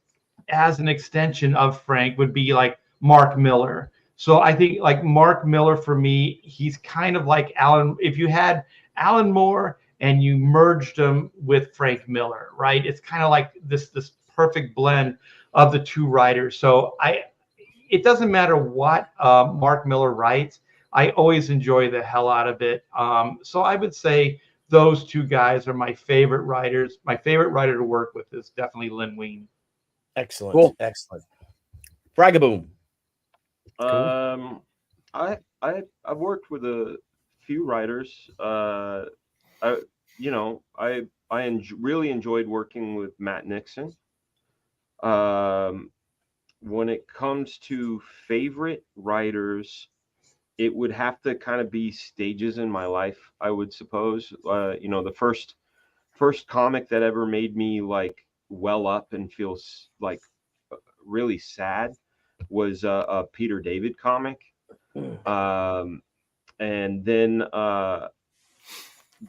an extension of Frank would be like Mark Miller. So I think like Mark Miller for me, he's kind of like Alan. If you had Alan Moore and you merged him with Frank Miller, right? It's kind of like this perfect blend of the 2 writers. So it doesn't matter what Mark Miller writes. I always enjoy the hell out of it. So I would say those 2 guys are my favorite writers. My favorite writer to work with is definitely Lynn Wein. Excellent. Cool. Excellent. Fragaboom. I've worked with a few writers. Really enjoyed working with Matt Nixon. When it comes to favorite writers, it would have to kind of be stages in my life, I would suppose. You know, the first comic that ever made me like well up and feel like really sad was a Peter David comic. And then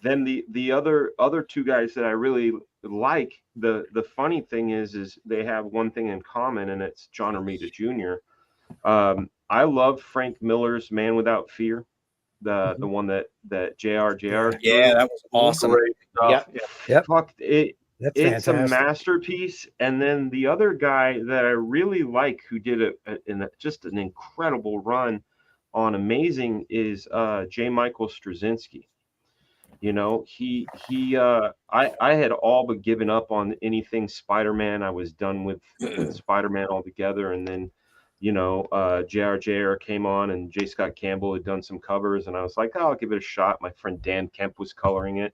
then the other two guys that I really like, the funny thing is they have one thing in common, and it's John Romita Jr. I love Frank Miller's Man Without Fear, the one that JR Yeah, that was awesome. Great stuff. Yep. Fuck it. That's It's a fantastic. masterpiece. And then the other guy that I really like, who did just an incredible run on Amazing, is J. Michael Straczynski. You know, I had all but given up on anything Spider-Man. I was done with Spider-Man altogether. And then, you know, JR came on, and J. Scott Campbell had done some covers, and I was like, oh, I'll give it a shot. My friend Dan Kemp was coloring it.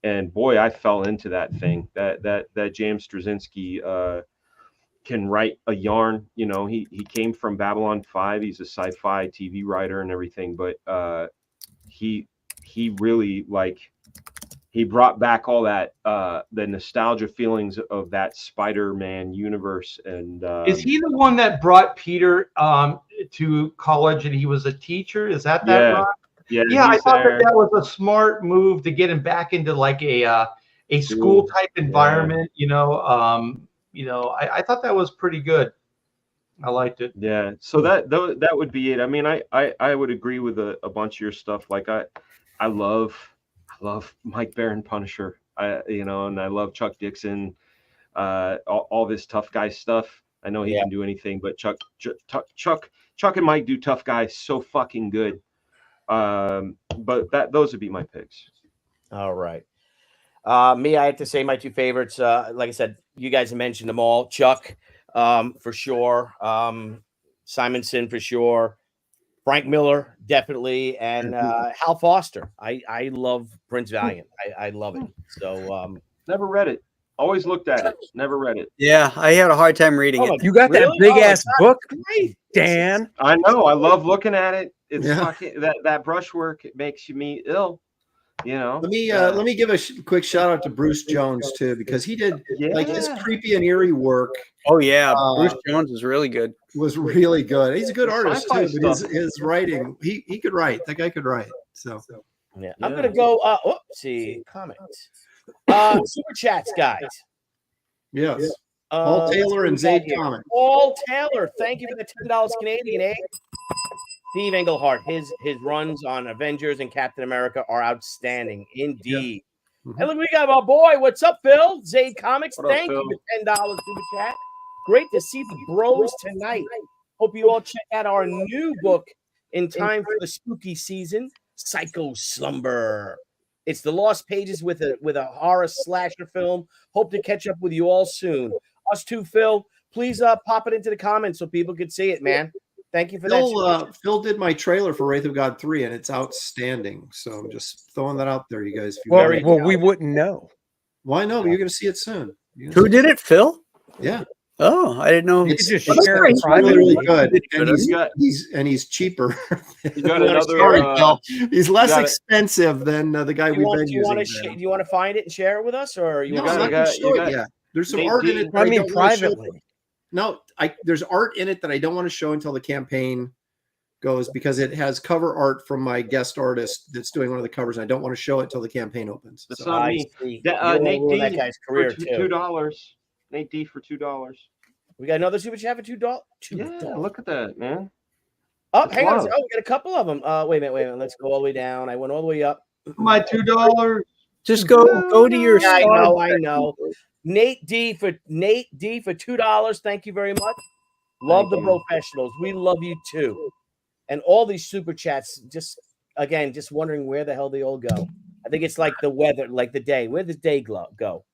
And boy, I fell into that thing. That James Straczynski can write a yarn. You know, he came from Babylon 5. He's a sci-fi TV writer and everything, but he really, like, he brought back all that the nostalgia feelings of that Spider-Man universe. And is he the one that brought Peter to college and he was a teacher? Is that right? Yeah, I thought that was a smart move to get him back into like a school type environment. Yeah. I thought that was pretty good. I liked it. Yeah. So that would be it. I mean, I would agree with a bunch of your stuff. Like I love Mike Baron Punisher. And I love Chuck Dixon. All this tough guy stuff. I know he can do anything, but Chuck and Mike do tough guys so fucking good. But those would be my picks. All right. Me, I have to say my two favorites. Like I said, you guys mentioned them all. Chuck, for sure. Simonson, for sure. Frank Miller, definitely. And Hal Foster. I love Prince Valiant. I love it. So never read it. Always looked at it. Never read it. Yeah, I had a hard time reading it. You got that big ass book, Dan. I know. I love looking at it. It's fucking that brushwork. It makes me ill. Let me give a quick shout out to Bruce Jones too, because he did like his creepy and eerie work. Oh yeah, Bruce Jones is really good. Was really good. He's a good artist too, but his writing, he could write. That guy could write. So I'm gonna go. See comments. Super chats, guys. Yes. Paul Taylor and Zayd Comics. Paul Taylor, thank you for the $10 Canadian, eh? Steve Englehart, his runs on Avengers and Captain America are outstanding indeed. Yeah. And look, we got our boy. What's up, Phil? Zayd Comics, thank you for $10 super chat. Great to see the bros tonight. Hope you all check out our new book in time for the spooky season, Psycho Slumber. It's the Lost Pages with a horror slasher film. Hope to catch up with you all soon. Us too, Phil. Please pop it into the comments so people can see it, man. Thank you for that. Phil did my trailer for Wraith of God 3, and it's outstanding. So I'm just throwing that out there, you guys. We wouldn't know. Why not? You're going to see it soon. Who did it, Phil? Yeah. Oh, I didn't know. It's just really good, and he's cheaper. You got another. He's less expensive than the guy we've been using. Do you want to find it and share it with us, or you There's some art in it. I mean, privately. No, there's art in it that I don't want to show until the campaign goes, because it has cover art from my guest artist that's doing one of the covers. And I don't want to show it till the campaign opens. That's not me. Nate D, that guy's career for $2. Nate D for $2. We got another super chat for $2. Yeah, look at that, man. Oh, hang on. Oh, we got a couple of them. Wait a minute. Let's go all the way down. I went all the way up. My $2. Just go to your. Yeah, I know. Nate D for $2. Thank you very much. Love the Brofessionals. We love you too. And all these super chats, just wondering where the hell they all go. I think it's like the weather, like the day. Where does day go?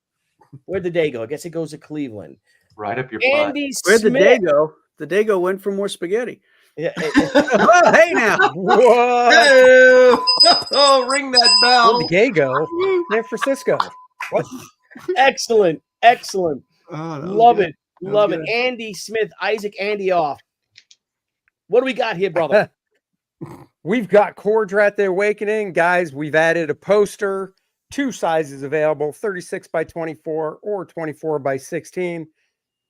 Where'd the day go? I guess it goes to Cleveland. Right up your Andy butt. Where'd the day go? The day go went for more spaghetti. Yeah. Oh, hey now. Oh, ring that bell. Where'd the gay go? San Francisco. What? Excellent. Oh, love it. Love it. Andy Smith, Isaac Andy off. What do we got here, brother? We've got Kordrat the Awakening. Guys, we've added a poster. 2 sizes available, 36 by 24 or 24 by 16.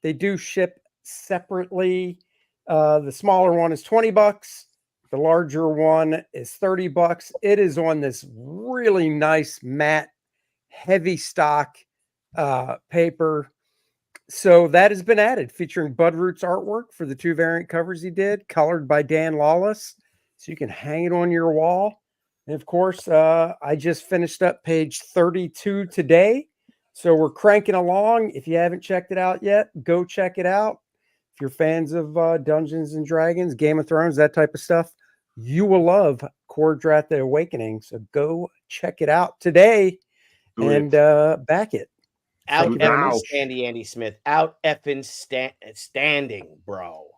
They do ship separately. The smaller one is $20. The larger one is $30. It is on this really nice matte, heavy stock paper. So that has been added, featuring Bud Root's artwork for the 2 variant covers he did, colored by Dan Lawless. So you can hang it on your wall. And of course, I just finished up page 32 today. So we're cranking along. If you haven't checked it out yet, go check it out. If you're fans of Dungeons and Dragons, Game of Thrones, that type of stuff, you will love Cordrat the Awakening. So go check it out today and back it. Out Thank you very effing much. standing, Andy Smith. Out effing standing, bro.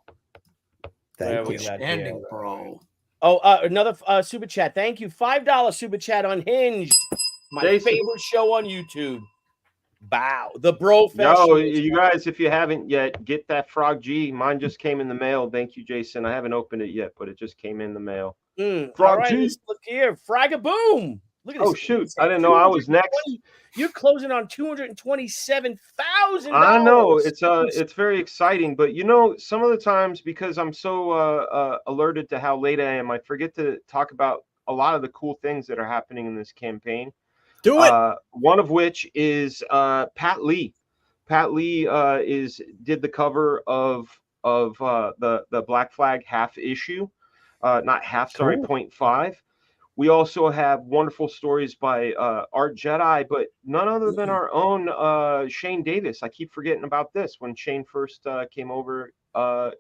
Thank you. Standing, bro. Oh, another super chat. Thank you. $5 super chat on Hinge. My Jason. favorite show on YouTube. Bow. The Brofessionals. Yo, you guys, if you haven't yet, get that Frog G. Mine just came in the mail. Thank you, Jason. I haven't opened it yet, but it just came in the mail. All Frog right, G. let's look here. Fraga boom. Look at this. Oh, shoot. I didn't know I was next. You're closing on $227,000. I know it's very exciting, but you know, some of the times because I'm so alerted to how late I am, I forget to talk about a lot of the cool things that are happening in this campaign. Do it. One of which is Pat Lee. Pat Lee did the cover of the Black Flag half issue, not half, sorry, 0.5. We also have wonderful stories by Art Jedi, but none other than our own Shane Davis. I keep forgetting about this. When Shane first came over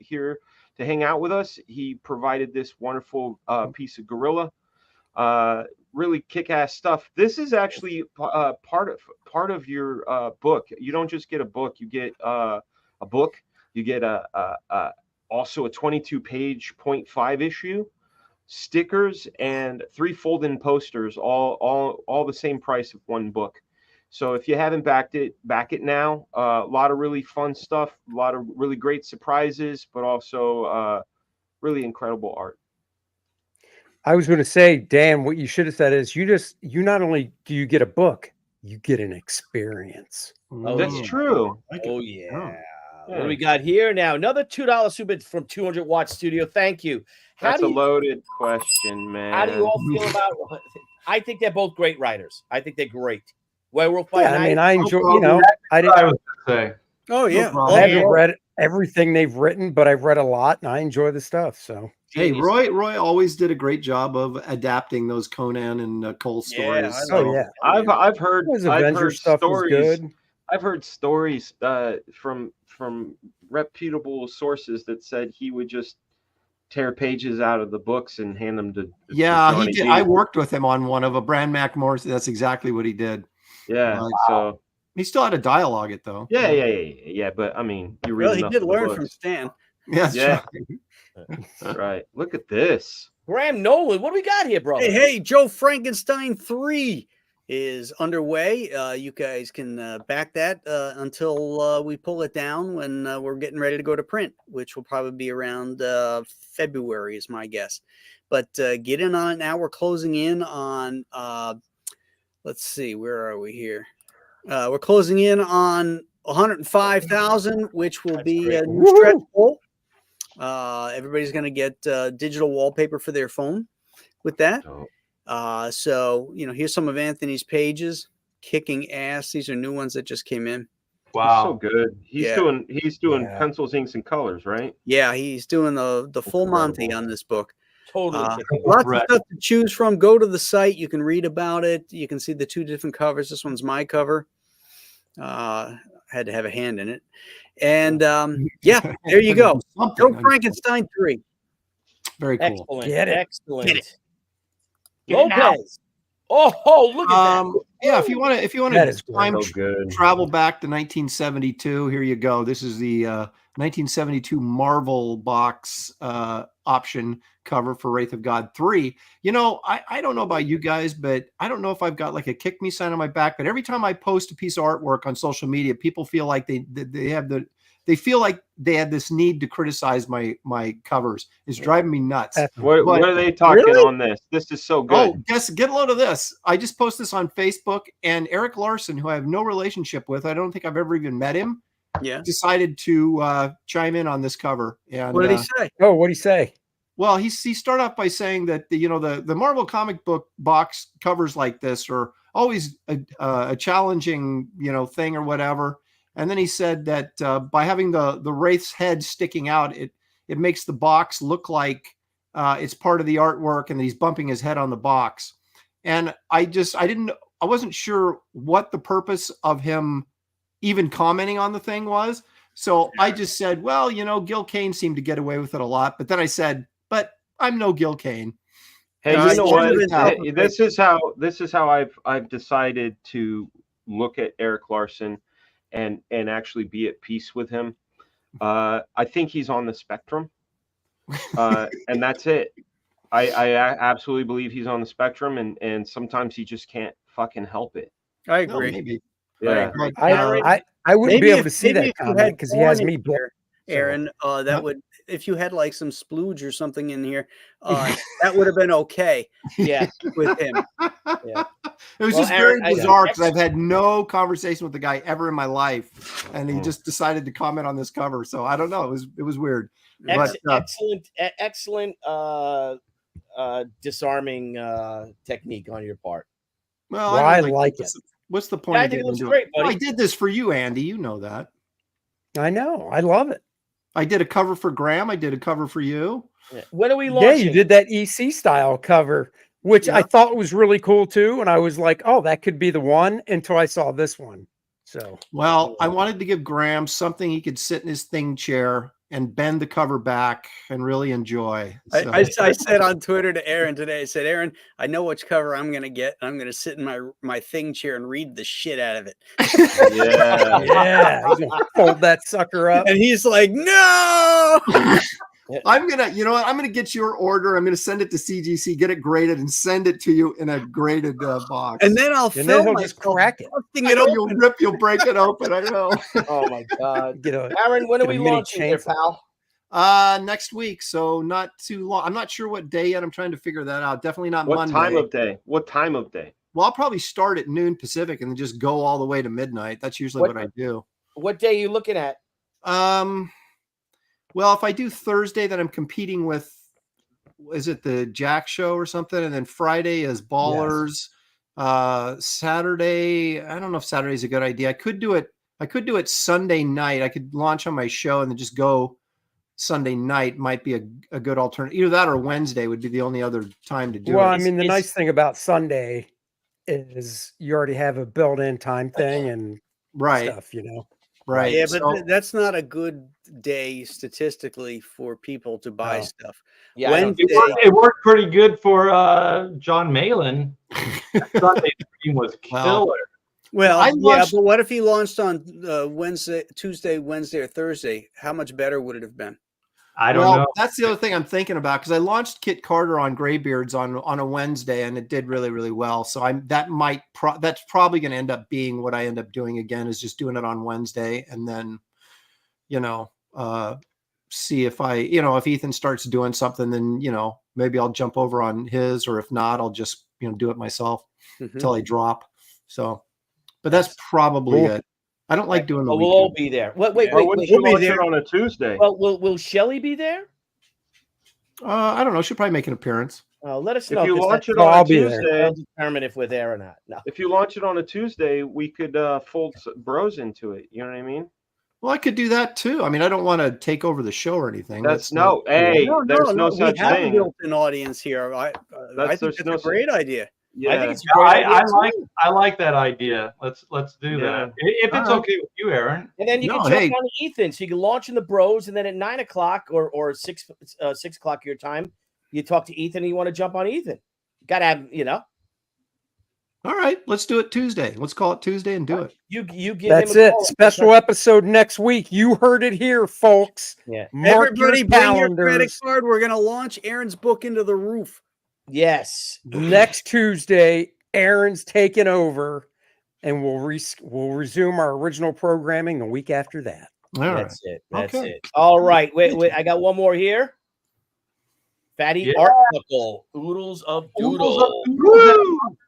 here to hang out with us, he provided this wonderful piece of Gorilla. Really kick-ass stuff. This is actually part of your book. You don't just get a book. You get a book. You get also a 22-page 0.5 issue, stickers, and 3 fold-in posters, all the same price of one book. So if you haven't backed it, back it now. A lot of really fun stuff, a lot of really great surprises, but also really incredible art. I was going to say, Dan, what you should have said is you not only do you get a book, you get an experience. Oh, That's yeah. true. Oh, yeah. What do we got here now? Another $2 super from 200 Watt Studio. Thank you. That's a loaded question, man. How do you all feel about? I think they're both great writers. I think they're great. Werewolf by Yeah, I mean, I enjoy. problem. You know, I I didn't. was gonna say. Oh yeah. problem. I haven't read everything they've written, but I've read a lot, and I enjoy the stuff. So Hey, Roy always did a great job of adapting those Conan and Cole stories. I oh like yeah, I've heard his Avenger stuff stories. was good. I've heard stories from reputable sources that said he would just tear pages out of the books and hand them to Yeah, he Johnny did. G. I worked with him on one of a Brand Mac That's exactly what he did. Yeah, so He still had to dialogue it though. yeah. But I mean, you read Well, he enough did of the learn from books. Stan. Yeah, that's Yeah. right. That's right. Look at this. Graham Nolan. What do we got here, brother? Hey, Joe Frankenstein 3 is underway. You guys can back that until we pull it down when we're getting ready to go to print, which will probably be around February is my guess. But get in on it now. We're closing in on, let's see, where are we here? We're closing in on 105,000, which will be a new stretch goal. Everybody's going to get digital wallpaper for their phone with that. So, you know, here's some of Anthony's pages, kicking ass. These are new ones that just came in. Wow, so good. He's doing Yeah. pencils, inks, and colors, right? Yeah, he's doing the full Monty on this book. Totally. Lots of stuff to choose from. Go to the site. You can read about it. You can see the 2 different covers. This one's my cover. Had to have a hand in it. And yeah, there you go. Joe Frankenstein 3. Very cool. Excellent. Get it. Excellent. Get it. Lopez. Oh, look at that. Yeah, if you want That to is great. time So good. travel back to 1972, here you go. This is the 1972 Marvel box option cover for Wraith of God 3. You know, I don't know about you guys, but I don't know if I've got like a kick me sign on my back, but every time I post a piece of artwork on social media, people feel like they feel like they have this need to criticize my covers. It's driving me nuts. What are they talking Really? on this? This is so good. Oh, get a load of this. I just posted this on Facebook, and Eric Larson, who I have no relationship with, I don't think I've ever even met him, Yeah. decided to chime in on this cover. And What did he say? Oh, what'd he say? Well, he started off by saying that the Marvel comic book box covers like this are always a challenging thing or whatever. And then he said that by having the Wraith's head sticking out, it makes the box look like it's part of the artwork, and that he's bumping his head on the box. And I wasn't sure what the purpose of him even commenting on the thing was. So I just said, well, Gil Kane seemed to get away with it a lot. But then I said, but I'm no Gil Kane. Hey, you know what? This is how I've decided to look at Eric Larson and actually be at peace with him. I think he's on the spectrum, and that's it. I absolutely believe he's on the spectrum, and sometimes he just can't fucking help it. I agree. No, maybe. Yeah. I wouldn't be able to see that comment because he has me blocked. Aaron, that would, if you had like some splooge or something in here, that would have been okay. Yeah, with him. Yeah. It was just very bizarre because I've had no conversation with the guy ever in my life, and he just decided to comment on this cover. So I don't know. It was weird. Excellent disarming technique on your part. Well, I like it. What's the point? I think it looks great, buddy. I did this for you, Andy. You know that. I know. I love it. I did a cover for Graham. I did a cover for you. Yeah. When are we launching? Yeah, you did that EC style cover, which I thought was really cool too. And I was like, oh, that could be the one until I saw this one. So, well, I wanted to give Graham something he could sit in his thing chair and bend the cover back and really enjoy. So. I said on Twitter to Aaron today, I said, Aaron, I know which cover I'm going to get. I'm going to sit in my thing chair and read the shit out of it. Yeah. Yeah. He's going to fold that sucker up. And he's like, no. I'm going to, you know what? I'm going to get your order. I'm going to send it to CGC, get it graded, and send it to you in a graded box. And then I'll film it, just crack it. You'll break it open. I know. Oh my God. Aaron, when are we launching here, pal? Next week. So not too long. I'm not sure what day yet. I'm trying to figure that out. Definitely not Monday. What time of day? Well, I'll probably start at noon Pacific and then just go all the way to midnight. That's usually what I do. What day are you looking at? Well, if I do Thursday, then I'm competing with, is it the Jack Show or something? And then Friday is Ballers. Yes. Saturday, I don't know if Saturday's a good idea. I could do it Sunday night. I could launch on my show and then just go Sunday night. Might be a good alternative. Either that or Wednesday would be the only other time to do it. Well, I mean, the nice thing about Sunday is you already have a built-in time thing and stuff, Right. Yeah, but that's not a good day statistically for people to buy stuff. Yeah, Wednesday, it worked pretty good for John Malin. Sunday stream was killer. Well, but what if he launched on Tuesday, Wednesday, or Thursday? How much better would it have been? I don't know. That's the other thing I'm thinking about because I launched Kit Carter on Graybeards on a Wednesday and it did really, really well. So that's probably going to end up being what I end up doing again is just doing it on Wednesday and then, see if if Ethan starts doing something, then maybe I'll jump over on his, or if not, I'll just do it myself until I drop. So, but that's probably it. I don't like doing the weekend. We'll all be there. Wait. We'll be there on a Tuesday. Well, will Shelly be there? I don't know. She'll probably make an appearance. Let us know. If you launch it on a Tuesday, I'll determine if we're there or not. No. If you launch it on a Tuesday, we could fold bros into it. You know what I mean? Well, I could do that too. I mean, I don't want to take over the show or anything. There's no such have thing. A built-in audience here. I think it's a great idea. Yeah, I think it's a great idea. I like that idea. Let's do that. If it's okay with you, Aaron. And then you can jump on to Ethan, so you can launch in the bros, and then at 9 o'clock or 6 o'clock your time, you talk to Ethan, and you want to jump on Ethan. You gotta have, All right, let's do it Tuesday. Let's call it Tuesday and do it. You give That's him a it. call. Special episode next week. You heard it here, folks. Yeah. Mark Everybody, your bring your credit calendars. card. We're gonna launch Aaron's book into the roof. Yes. Next Tuesday, Aaron's taking over, and we'll resume our original programming the week after that. That's it. All right. Wait. I got one more here. Fatty Art Buckle. Oodles of Doodle.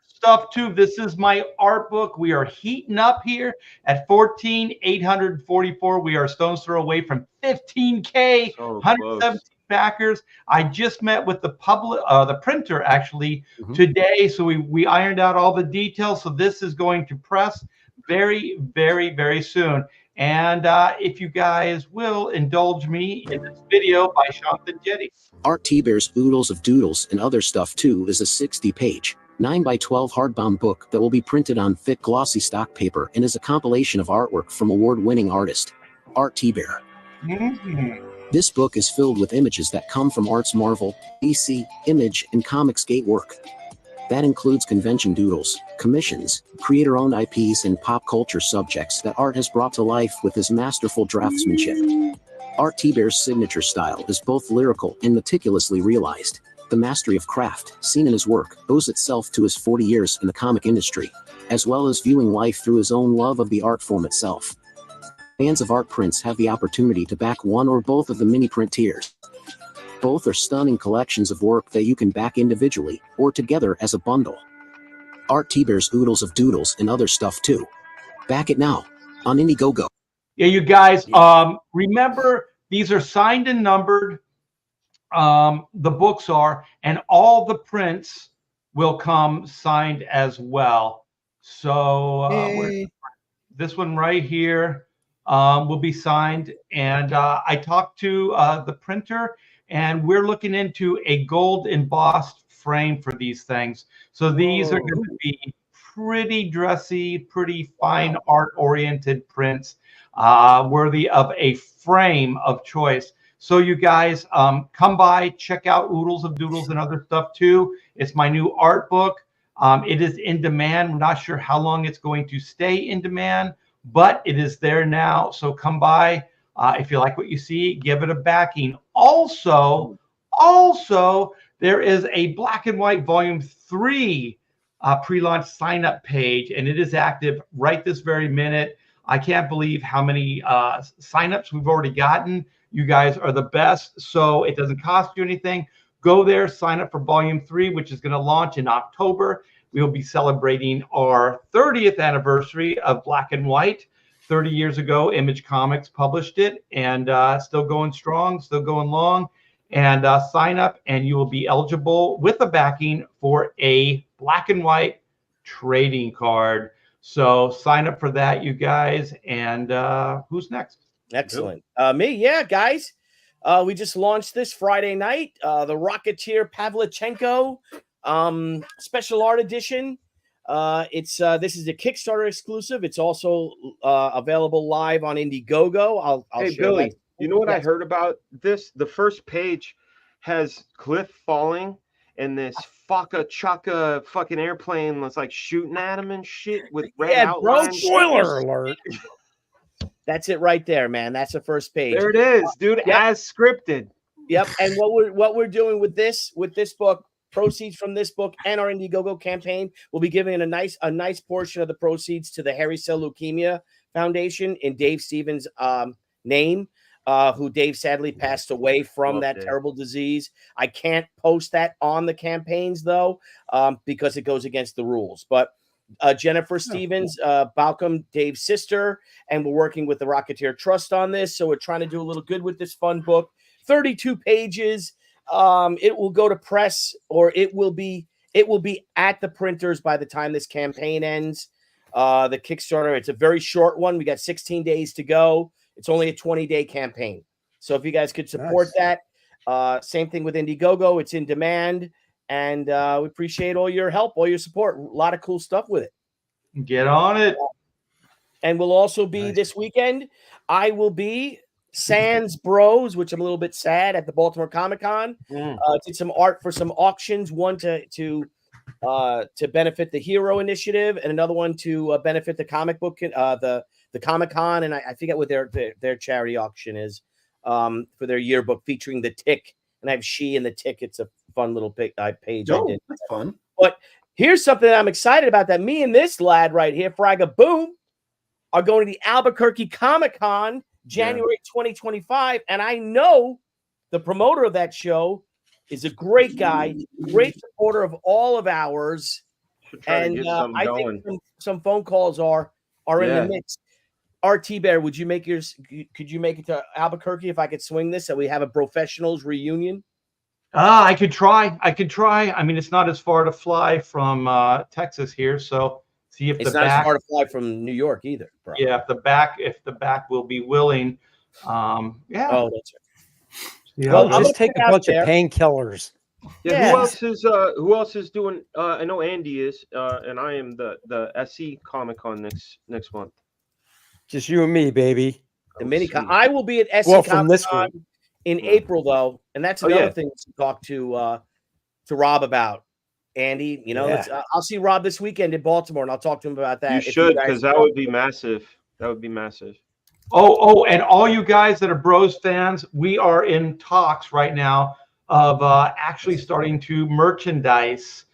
Stuff too. This is my art book. We are heating up here at 14,844. We are stone's throw away from 15K. 117 backers. I just met with the printer actually Mhm. today, so we ironed out all the details. So this is going to press very, very, very soon. And if you guys will indulge me in this video by Jonathan Jetty. Art Thibert's Oodles of Doodles and Other Stuff 2 is a 60-page, 9x12 hardbound book that will be printed on thick glossy stock paper and is a compilation of artwork from award-winning artist Art Thibert. This book is filled with images that come from Art's Marvel, DC, Image, and Comicsgate work. That includes convention doodles, commissions, creator-owned IPs, and pop culture subjects that Art has brought to life with his masterful draftsmanship. Art Thibert's signature style is both lyrical and meticulously realized. The mastery of craft, seen in his work, owes itself to his 40 years in the comic industry, as well as viewing life through his own love of the art form itself. Fans of art prints have the opportunity to back one or both of the mini print tiers. Both are stunning collections of work that you can back individually or together as a bundle. Art Thibert's Oodles of Doodles and Other Stuff 2. Back it now on Indiegogo. Yeah, you guys, remember, these are signed and numbered. The books are, and all the prints will come signed as well. So this one right here will be signed. And I talked to the printer, and we're looking into a gold embossed frame for these things. So these are going to be pretty dressy, pretty fine art-oriented prints. Worthy of a frame of choice. So you guys come by, check out Oodles of Doodles and Other Stuff 2. It's my new art book. It is in demand. I'm not sure how long it's going to stay in demand, but it is there now. So come by. If you like what you see, give it a backing. Also, there is a black and white volume 3 pre-launch sign-up page, and it is active right this very minute. I can't believe how many signups we've already gotten. You guys are the best. So it doesn't cost you anything. Go there, sign up for volume 3, which is going to launch in October. We will be celebrating our 30th anniversary of Black and White. 30 years ago, Image Comics published it, and still going strong, still going long. And sign up, and you will be eligible with a backing for a Black and White trading card. So sign up for that, you guys. And who's next? Excellent. Me, yeah, guys. We just launched this Friday night. The Rocketeer Pavlichenko special art edition. This is a Kickstarter exclusive. It's also available live on Indiegogo. I'll hey, show Billy, that. you know what I Yes. heard about this? The first page has Cliff falling, and this chaka fucking airplane was like shooting at him and shit with red outlines. Spoiler alert. That's it right there, man. That's the first page. There it is, dude, Yep. as scripted. Yep. And what we're doing with this book, proceeds from this book and our Indiegogo campaign, we'll be giving a nice portion of the proceeds to the Hairy Cell Leukemia Foundation in Dave Stevens' name. Who Dave sadly passed away from that terrible disease. I can't post that on the campaigns though, because it goes against the rules. But Jennifer Stevens, Balcom, Dave's sister, and we're working with the Rocketeer Trust on this. So we're trying to do a little good with this fun book. 32 pages. It will go to press, or it will be at the printers by the time this campaign ends. The Kickstarter, it's a very short one. We got 16 days to go. It's only a 20-day campaign. So if you guys could support that, same thing with Indiegogo. It's in demand, and we appreciate all your help, all your support. A lot of cool stuff with it. Get on it. And we'll also be this weekend. I will be Sans Bros, which I'm a little bit sad, at the Baltimore Comic Con. Did some art for some auctions. One to benefit the Hero Initiative, and another one to benefit the comic book, the Comic Con, and I forget what their charity auction is for their yearbook featuring the Tick. And I have She and the Tick. It's a fun little page I did. That's fun. But here's something I'm excited about, that me and this lad right here, Fraga Boom, are going to the Albuquerque Comic Con January 2025. And I know the promoter of that show is a great guy, great supporter of all of ours. And I think some phone calls are in the mix. RT Bear, would you make yours? Could you make it to Albuquerque if I could swing this so we have a Brofessionals reunion? I could try. I mean, it's not as far to fly from Texas here, so see if It's the not back. as far to fly from New York either. Bro. Yeah, if the back will be willing. Yeah. Oh, that's right. Yeah. Well, Just gonna take put it a out bunch there. of painkillers. Yeah. Yeah. Who else is doing? I know Andy is, and I am the SE Comic Con next month. Just you and me, baby. The Oh, mini. sweet. I will be at SE Well, from this Comic-Con group. in Yeah. April though, and that's Oh, another yeah. thing to talk to Rob about. Andy, you know, Yeah. let's, I'll see Rob this weekend in Baltimore, and I'll talk to him about that. You if should, guys because that want. would be massive. That would be massive. Oh, and all you guys that are Bros fans, we are in talks right now of actually starting to merchandise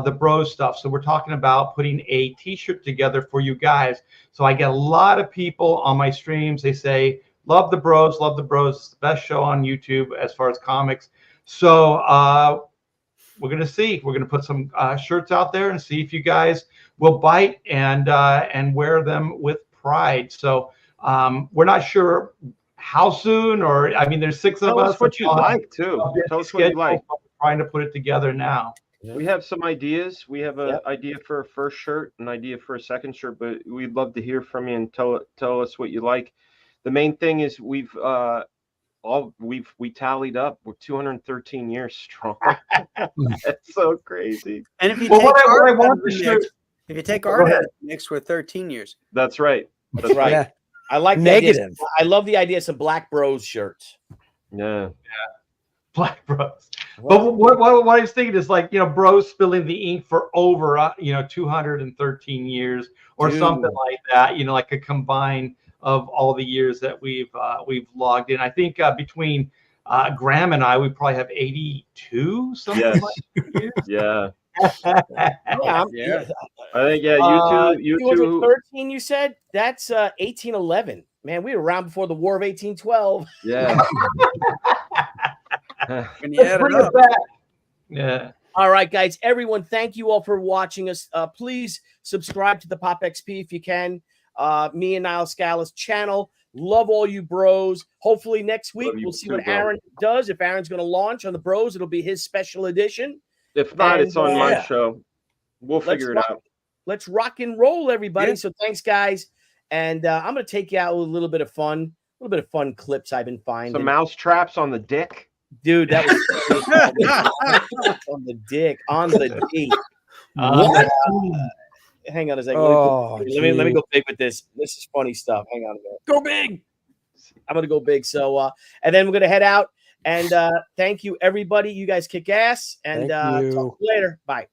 the Bros stuff. So we're talking about putting a T-shirt together for you guys. So I get a lot of people on my streams. They say, love the Bros, love the Bros. It's the best show on YouTube as far as comics. So we're going to see. We're going to put some shirts out there and see if you guys will bite and wear them with pride. So we're not sure how soon, or I mean, there's 6 of Tell us. us what you like too. Tell us what you like. We're trying to put it together now. We have some ideas. We have an idea for a first shirt, an idea for a second shirt, but we'd love to hear from you and tell us what you like. The main thing is we tallied up. We're 213 years strong. That's so crazy. And if you Well, take what I our want to mix, share. if you take Go our ahead. mix, we're 13 years. That's right. That's right. Yeah. I like the idea. Negative. I love the idea of some Black Bros shirts. Yeah. Black Bros. But what I was thinking is, like, Bros spilling the ink for over 213 years or Dude. something like that. Like a combine of all the years that we've logged in. I think between Graham and I, we probably have 82 something Yes. like that. Yeah. Yeah. I think you two. 213, you said? That's 1811. Man, we were around before the War of 1812. Yeah. When you add Bring it it up, back. Yeah. All right, guys. Everyone, thank you all for watching us. Please subscribe to the POPXP if you can. Me and Niall Scala's channel. Love all you Bros. Hopefully next week Love you we'll see too, what bro. Aaron does. If Aaron's going to launch on the Bros, it'll be his special edition. If not, And, it's on my yeah. show. We'll figure it out. Let's rock and roll, everybody. Yeah. So thanks, guys. And I'm going to take you out with a little bit of fun clips I've been finding. Some mouse traps on the dick. Dude, that was on the dick, on the D. Hang on a second. Oh, let me go big with this. This is funny stuff. Hang on a minute. Go big. I'm gonna go big. So and then we're gonna head out. And thank you, everybody. You guys kick ass. And Thank you. talk to you later. Bye.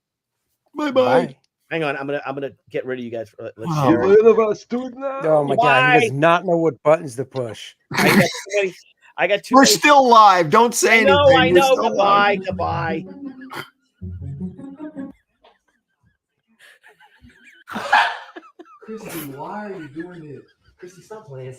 Bye. Hang on. I'm gonna get rid of you guys. Let's Wow. share it. Oh my God, he does not know what buttons to push. I got too We're many. still live. Don't say I know. anything. I We're know. still live. Goodbye. Christy, why are you doing this? Christy, stop playing.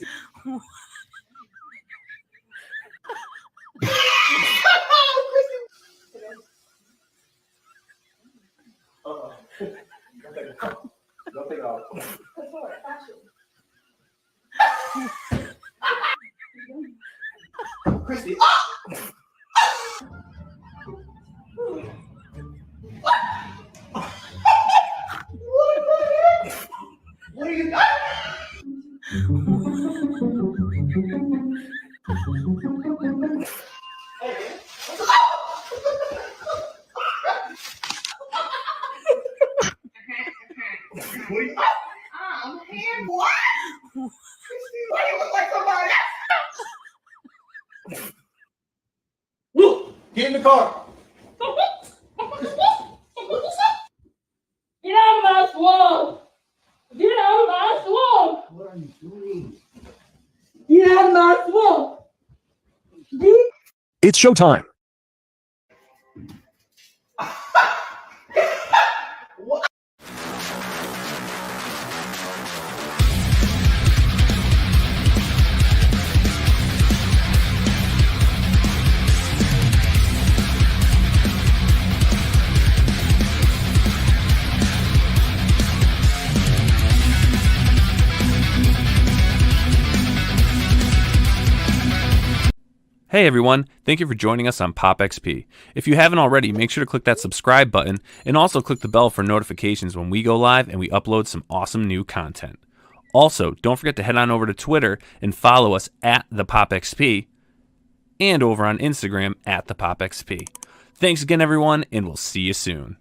Nothing else. Christy, what are you? I'm here. What? Christy, why you look like somebody else? Look, get in the car. Get out of my swamp! Get out of my swamp! What are you doing? Get out of my swamp! It's showtime. Hey everyone, thank you for joining us on POPXP. If you haven't already, make sure to click that subscribe button and also click the bell for notifications when we go live and we upload some awesome new content. Also, don't forget to head on over to Twitter and follow us at the POPXP and over on Instagram at the POPXP. Thanks again everyone, and we'll see you soon.